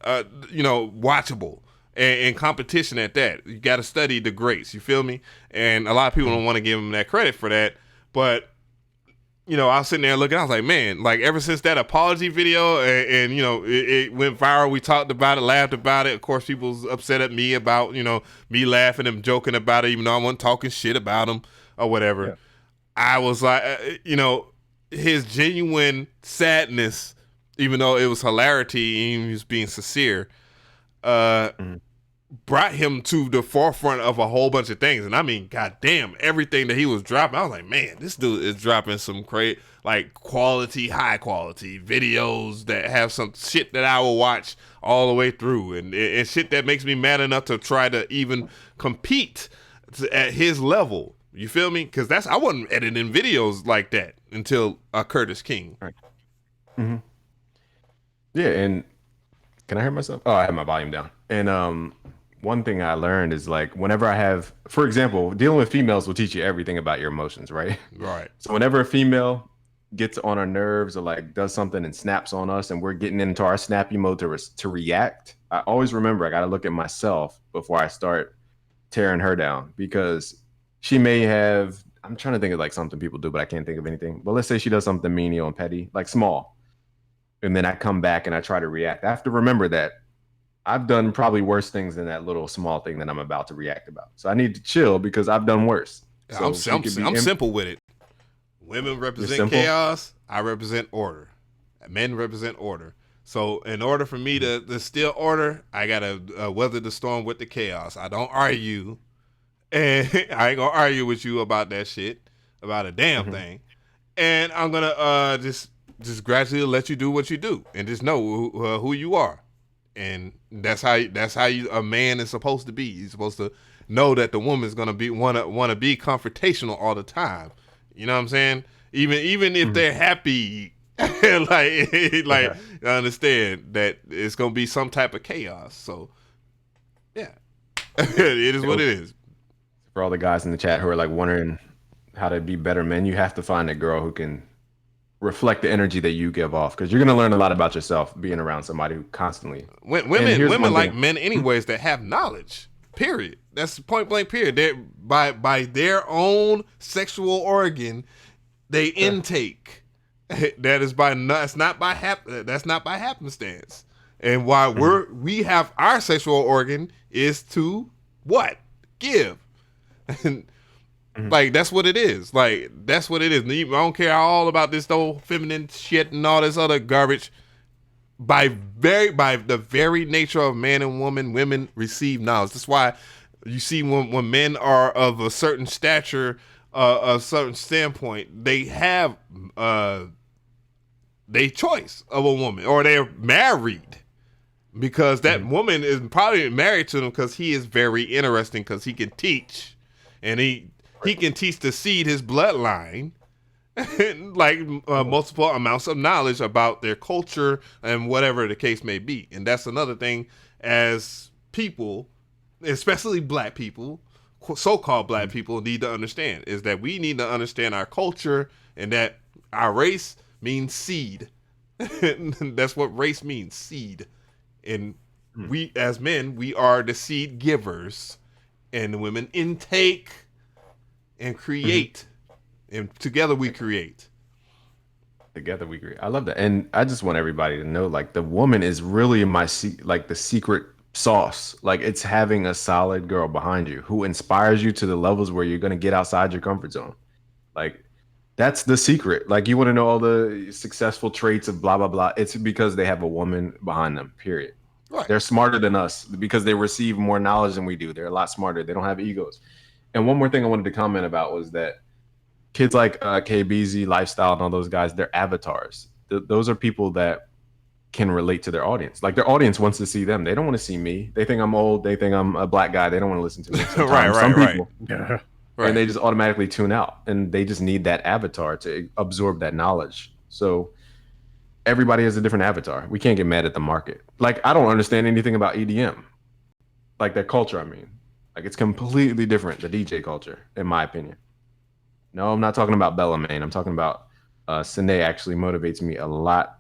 watchable and competition at that. You got to study the greats. You feel me? And a lot of people don't want to give him that credit for that, but. I was sitting there looking, I was like, man, like ever since that apology video and it went viral, we talked about it, laughed about it. Of course, people's upset at me about, me laughing and joking about it, even though I wasn't talking shit about him or whatever. Yeah. I was like, his genuine sadness, even though it was hilarity and he was being sincere, brought him to the forefront of a whole bunch of things. And I mean, goddamn, everything that he was dropping, I was like, man, this dude is dropping some great, like high quality videos that have some shit that I will watch all the way through and shit that makes me mad enough to try to even compete at his level. You feel me? Because I wasn't editing videos like that until Curtis King. Right. Mm-hmm. Yeah, and can I hear myself? Oh, I have my volume down. And one thing I learned is like whenever I have, for example, dealing with females will teach you everything about your emotions, right? Right. So whenever a female gets on our nerves or like does something and snaps on us and we're getting into our snappy mode to react, I always remember I got to look at myself before I start tearing her down, because she may have, I'm trying to think of like something people do, but I can't think of anything. But let's say she does something menial and petty, like small. And then I come back and I try to react. I have to remember that I've done probably worse things than that little small thing that I'm about to react about. So I need to chill because I've done worse. So I'm simple with it. Women represent chaos. I represent order. Men represent order. So in order for me to still order, I got to weather the storm with the chaos. I don't argue. And I ain't going to argue with you about that shit, about a damn thing. And I'm going to just gradually let you do what you do and just know who you are. And that's how a man is supposed to be. He's supposed to know that the woman's gonna want to be confrontational all the time. You know what I'm saying? Even if they're happy, like understand that it's gonna be some type of chaos. So yeah, it is what it is. For all the guys in the chat who are like wondering how to be better men, you have to find a girl who can reflect the energy that you give off, because you're going to learn a lot about yourself being around somebody who constantly women like men anyways that have knowledge, period. That's point blank period. They by their own sexual organ they intake. That's not by happenstance. And why we have our sexual organ is to what? Give. And like that's what it is. Like that's what it is. I don't care all about this whole feminine shit and all this other garbage. By the very nature of man and woman, women receive knowledge. That's why you see when men are of a certain stature, a certain standpoint, they have they choice of a woman, or they're married because that woman is probably married to them because he is very interesting because he can teach, and he can teach the seed his bloodline like multiple amounts of knowledge about their culture and whatever the case may be. And that's another thing as people, especially black people, so-called black people, need to understand is that we need to understand our culture and that our race means seed. That's what race means, seed. And we, as men, we are the seed givers, and women intake and create. And together we create. Together we create. I love that. And I just want everybody to know, like, the woman is really the secret sauce. Like, it's having a solid girl behind you who inspires you to the levels where you're going to get outside your comfort zone. Like, that's the secret. Like, you want to know all the successful traits of blah, blah, blah. It's because they have a woman behind them, period. Right. They're smarter than us because they receive more knowledge than we do. They're a lot smarter. They don't have egos. And one more thing I wanted to comment about was that kids like KBZ, Lifestyle, and all those guys, they're avatars. Those are people that can relate to their audience. Like, their audience wants to see them. They don't want to see me. They think I'm old. They think I'm a black guy. They don't want to listen to me. Right. And they just automatically tune out. And they just need that avatar to absorb that knowledge. So everybody has a different avatar. We can't get mad at the market. Like, I don't understand anything about EDM. Like, that culture, I mean. Like, it's completely different, the DJ culture, in my opinion. No, I'm not talking about Bellarmine. I'm talking about Sine actually motivates me a lot.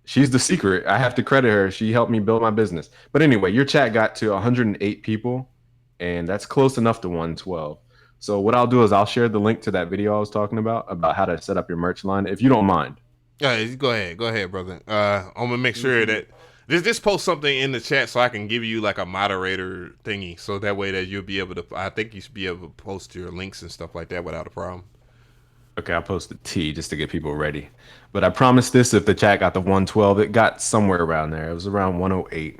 She's the secret. I have to credit her. She helped me build my business. But anyway, your chat got to 108 people, and that's close enough to 112. So what I'll do is I'll share the link to that video I was talking about how to set up your merch line, if you don't mind. Yeah, go ahead, brother. I'm gonna make sure that just post something in the chat so I can give you like a moderator thingy, so that way that you'll be able to. I think you should be able to post your links and stuff like that without a problem. Okay, I'll post the T just to get people ready. But I promise this: if the chat got the 112, it got somewhere around there. It was around 108.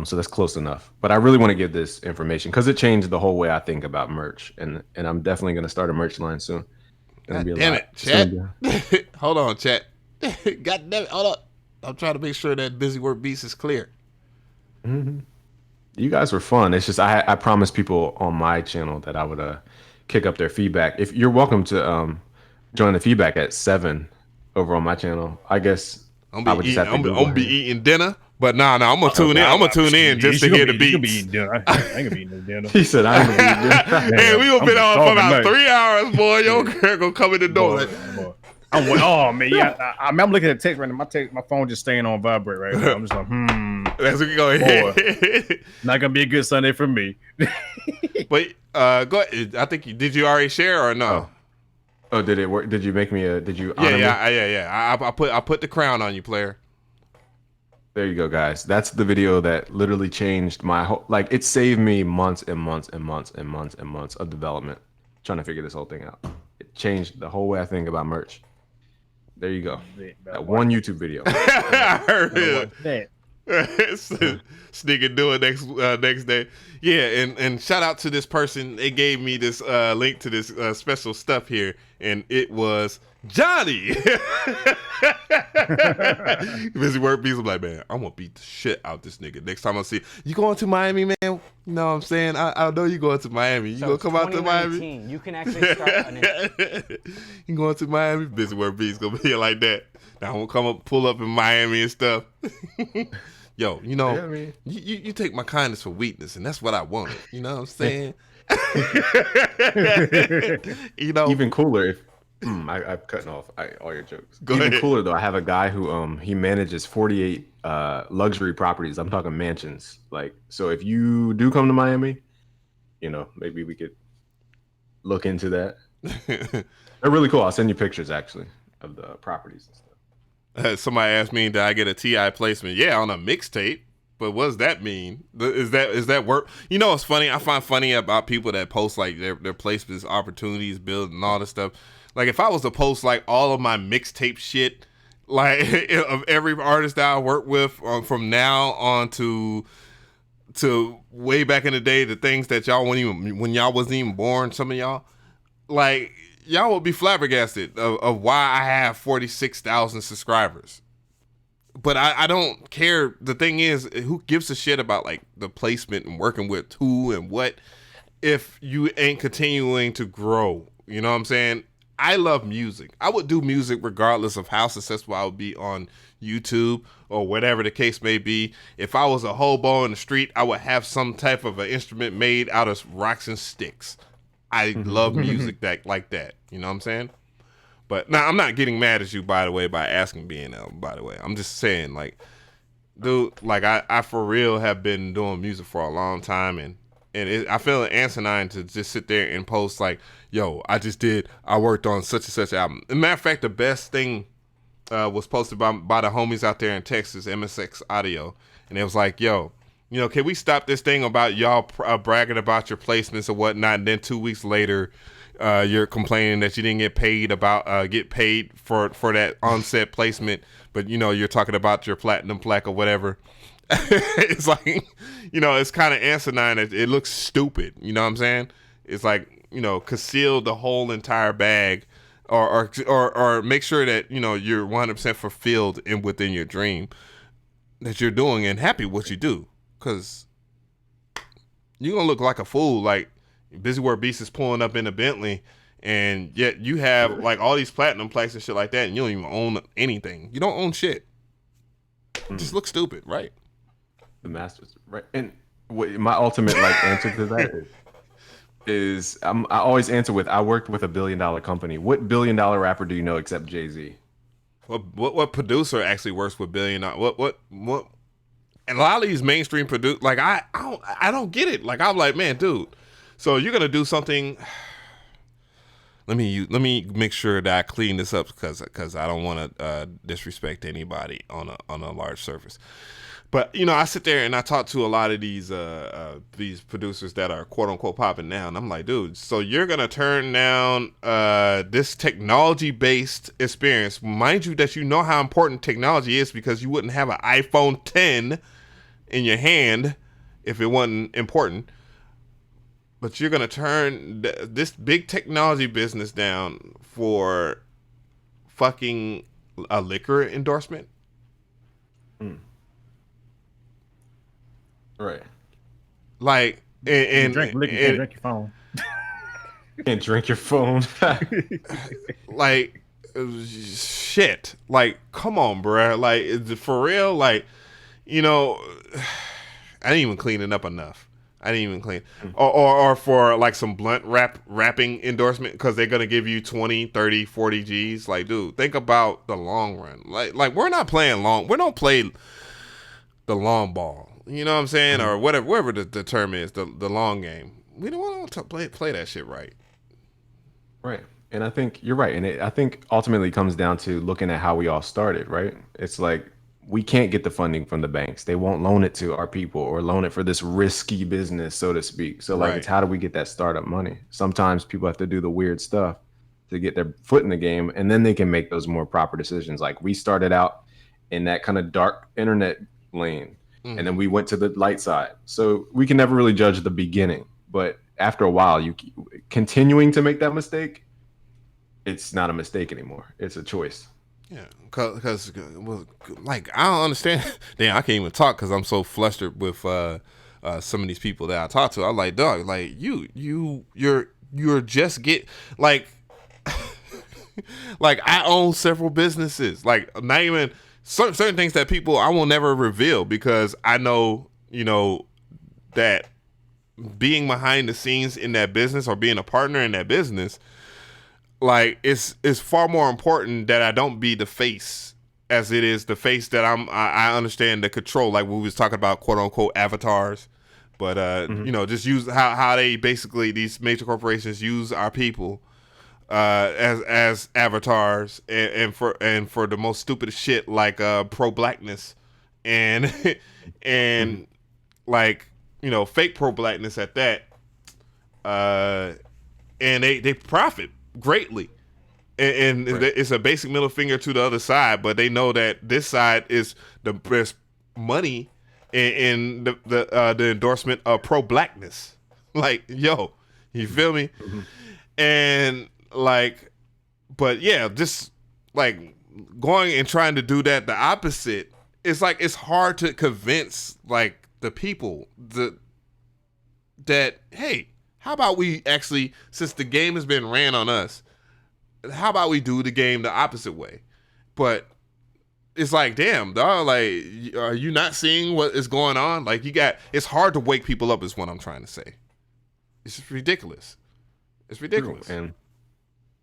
So that's close enough. But I really want to give this information because it changed the whole way I think about merch, and I'm definitely going to start a merch line soon. God damn it, chat. Hold on, chat. God damn it, hold on. I'm trying to make sure that BusyWorkBeats is clear. Mm-hmm. You guys were fun. It's just I promised people on my channel that I would kick up their feedback. If you're welcome to join the feedback at 7 over on my channel. I guess I'm gonna be eating dinner. But nah, I'm gonna tune in. I'm gonna tune in just to hear the beats. I ain't gonna be eating no dinner. He said I ain't gonna be eating dinner. Hey, we gonna be on for about 3 hours, boy. Your girl gonna come in the door. Oh man, yeah. I'm looking at the text right now. My phone just staying on vibrate right now. I'm just like, That's what we go ahead. Not gonna be a good Sunday for me. But go ahead. I think did you already share or no? Oh, did it work? Did you make me a? Did you? Yeah. I put the crown on you, player. There you go, guys. That's the video that literally changed my whole. Like, it saved me months and months and months and months and months of development trying to figure this whole thing out. It changed the whole way I think about merch. There you go. That one YouTube video. I heard it. Sneaking do it next day. Yeah, and shout out to this person. They gave me this link to this special stuff here, and it was Johnny. BusyWorkBeats. I'm like, man, I'm gonna beat the shit out this nigga next time I see you going to Miami, man. You know what I'm saying? I know you going to Miami. You gonna come out to Miami? You can actually start you going to Miami? BusyWorkBeats gonna be here like that. Now I'm gonna come up, pull up in Miami and stuff. Yo, you know, you take my kindness for weakness, and that's what I wanted. You know what I'm saying? You know, even cooler if I'm cutting off all your jokes. Even cooler though, I have a guy who he manages 48 luxury properties. I'm talking mansions. Like, so if you do come to Miami, you know, maybe we could look into that. They're really cool. I'll send you pictures actually of the properties and stuff. Somebody asked me, did I get a TI placement? Yeah, on a mixtape. But what does that mean? Is that work? You know what's funny? I find funny about people that post like their placements, opportunities, build, and all this stuff. Like if I was to post like all of my mixtape shit, like of every artist that I work with from now on to way back in the day, the things that y'all when y'all wasn't even born, some of y'all, like y'all would be flabbergasted of why I have 46,000 subscribers. But I don't care. The thing is, who gives a shit about like the placement and working with who and what if you ain't continuing to grow? You know what I'm saying? I love music. I would do music regardless of how successful I would be on YouTube or whatever the case may be. If I was a hobo in the street, I would have some type of an instrument made out of rocks and sticks. I love music like that. You know what I'm saying? But now I'm not getting mad at you, by the way, by asking BNL, by the way. I'm just saying, like, dude, like I for real have been doing music for a long time, and I feel asinine to just sit there and post like, yo, I worked on such and such album. As a matter of fact, the best thing was posted by the homies out there in Texas, MSX Audio, and it was like, yo, you know, can we stop this thing about y'all bragging about your placements or whatnot, and then 2 weeks later, you're complaining that you didn't get paid for that on-set placement, but you know you're talking about your platinum plaque or whatever. It's like, you know, it's kind of asinine. It looks stupid. You know what I'm saying? It's like, you know, conceal the whole entire bag, or make sure that you know you're 100% fulfilled within your dream that you're doing and happy with what you do, because you're gonna look like a fool. Like BusyWorkBeats is pulling up in a Bentley, and yet you have like all these platinum plaques and shit like that, and you don't even own anything. You don't own shit. It just looks stupid, right? The masters, right? And my ultimate like answer to that is I always answer with, I worked with $1 billion company. What $1 billion rapper do you know except Jay-Z? What producer actually works with $1 billion? What? And a lot of these mainstream produce, like I don't get it. Like I'm like, man, dude. So you're gonna do something. Let me make sure that I clean this up because I don't want to disrespect anybody on a large surface. But you know, I sit there and I talk to a lot of these producers that are quote unquote popping now, and I'm like, dude, so you're gonna turn down this technology based experience, mind you, that you know how important technology is, because you wouldn't have an iPhone 10 in your hand if it wasn't important. But you're gonna turn this big technology business down for fucking a liquor endorsement? Right. Like, and drink liquor, you can't drink your phone. Can't drink your phone. Like, shit. Like, come on, bruh. Like, for real. Like, you know, I didn't even clean it up enough. I didn't even clean. Or for like some blunt rapping endorsement, because they're gonna give you 20, 30, 40 G's. Like, dude, think about the long run. Like we're not playing long. We don't play the long ball. You know what I'm saying? Or whatever the term is, the long game. We don't want to play that shit right. Right. And I think you're right. And I think ultimately comes down to looking at how we all started, right? It's like, we can't get the funding from the banks. They won't loan it to our people or loan it for this risky business, so to speak. So like, It's how do we get that startup money? Sometimes people have to do the weird stuff to get their foot in the game, and then they can make those more proper decisions. Like we started out in that kind of dark internet lane, and then we went to the light side. So we can never really judge the beginning, but after a while, you continuing to make that mistake, it's not a mistake anymore. It's a choice. Yeah, because like I don't understand. Damn, I can't even talk because I'm so flustered with some of these people that I talk to. I'm like, dog, like you're just like like I own several businesses. Like not even certain things that people I will never reveal, because I know, you know, that being behind the scenes in that business or being a partner in that business, like it's far more important that I don't be the face as it is the face that I understand the control, like we was talking about quote unquote avatars, but you know, just use how they basically, these major corporations use our people as avatars, and for the most stupidest shit like pro blackness and and like, you know, fake pro blackness at that. And they profit greatly. And right. It's a basic middle finger to the other side, but they know that this side is the best money in the endorsement of pro-blackness. Like, yo, you feel me? Mm-hmm. And like, but yeah, just like going and trying to do that the opposite. It's like it's hard to convince like the people that hey, how about we actually, since the game has been ran on us, how about we do the game the opposite way? But it's like, damn, dog, like, are you not seeing what is going on? Like, it's hard to wake people up is what I'm trying to say. It's just ridiculous. It's ridiculous. True. And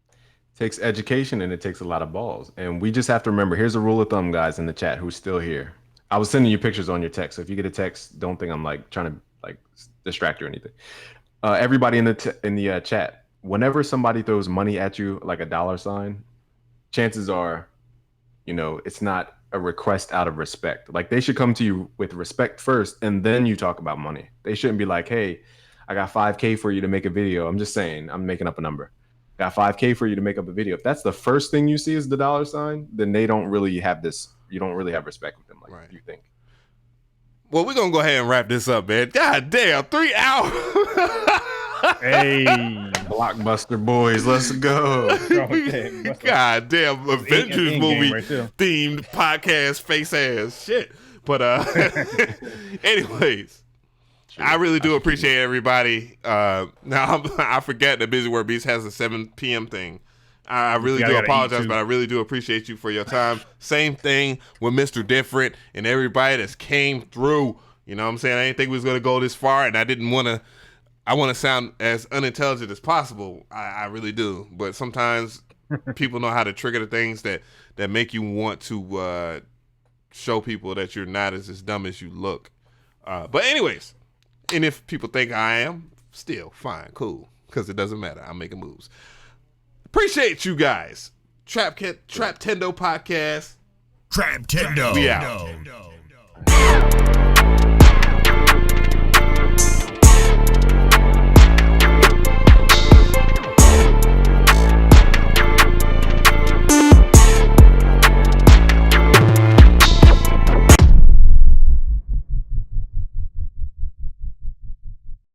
it takes education and it takes a lot of balls. And we just have to remember, here's a rule of thumb, guys, in the chat who's still here. I was sending you pictures on your text. So if you get a text, don't think I'm like trying to like distract you or anything. Everybody in the chat, whenever somebody throws money at you, like a dollar sign, chances are, you know, it's not a request out of respect. Like, they should come to you with respect first, and then you talk about money. They shouldn't be like, hey, I got 5K for you to make a video. I'm just saying, I'm making up a number. Got 5K for you to make up a video. If that's the first thing you see is the dollar sign, then they don't really have this, you don't really have respect with them like right. You think. Well, we're going to go ahead and wrap this up, man. God damn, 3 hours. Hey, Blockbuster boys, let's go. God damn, Avengers movie themed podcast face ass shit. But anyways, sure. I really do appreciate everybody. Now I forget that BusyWorkBeats has a 7 p.m. thing. I really do apologize, but I really do appreciate you for your time. Same thing with Mr.Different and everybody that's came through. You know what I'm saying? I didn't think we was going to go this far, and I didn't want to. I want to sound as unintelligent as possible. I really do. But sometimes people know how to trigger the things that make you want to show people that you're not as dumb as you look. But anyways, and if people think I am, still fine, cool, because it doesn't matter. I'm making moves. Appreciate you guys. Trap Tendo podcast. Trap Tendo. We out.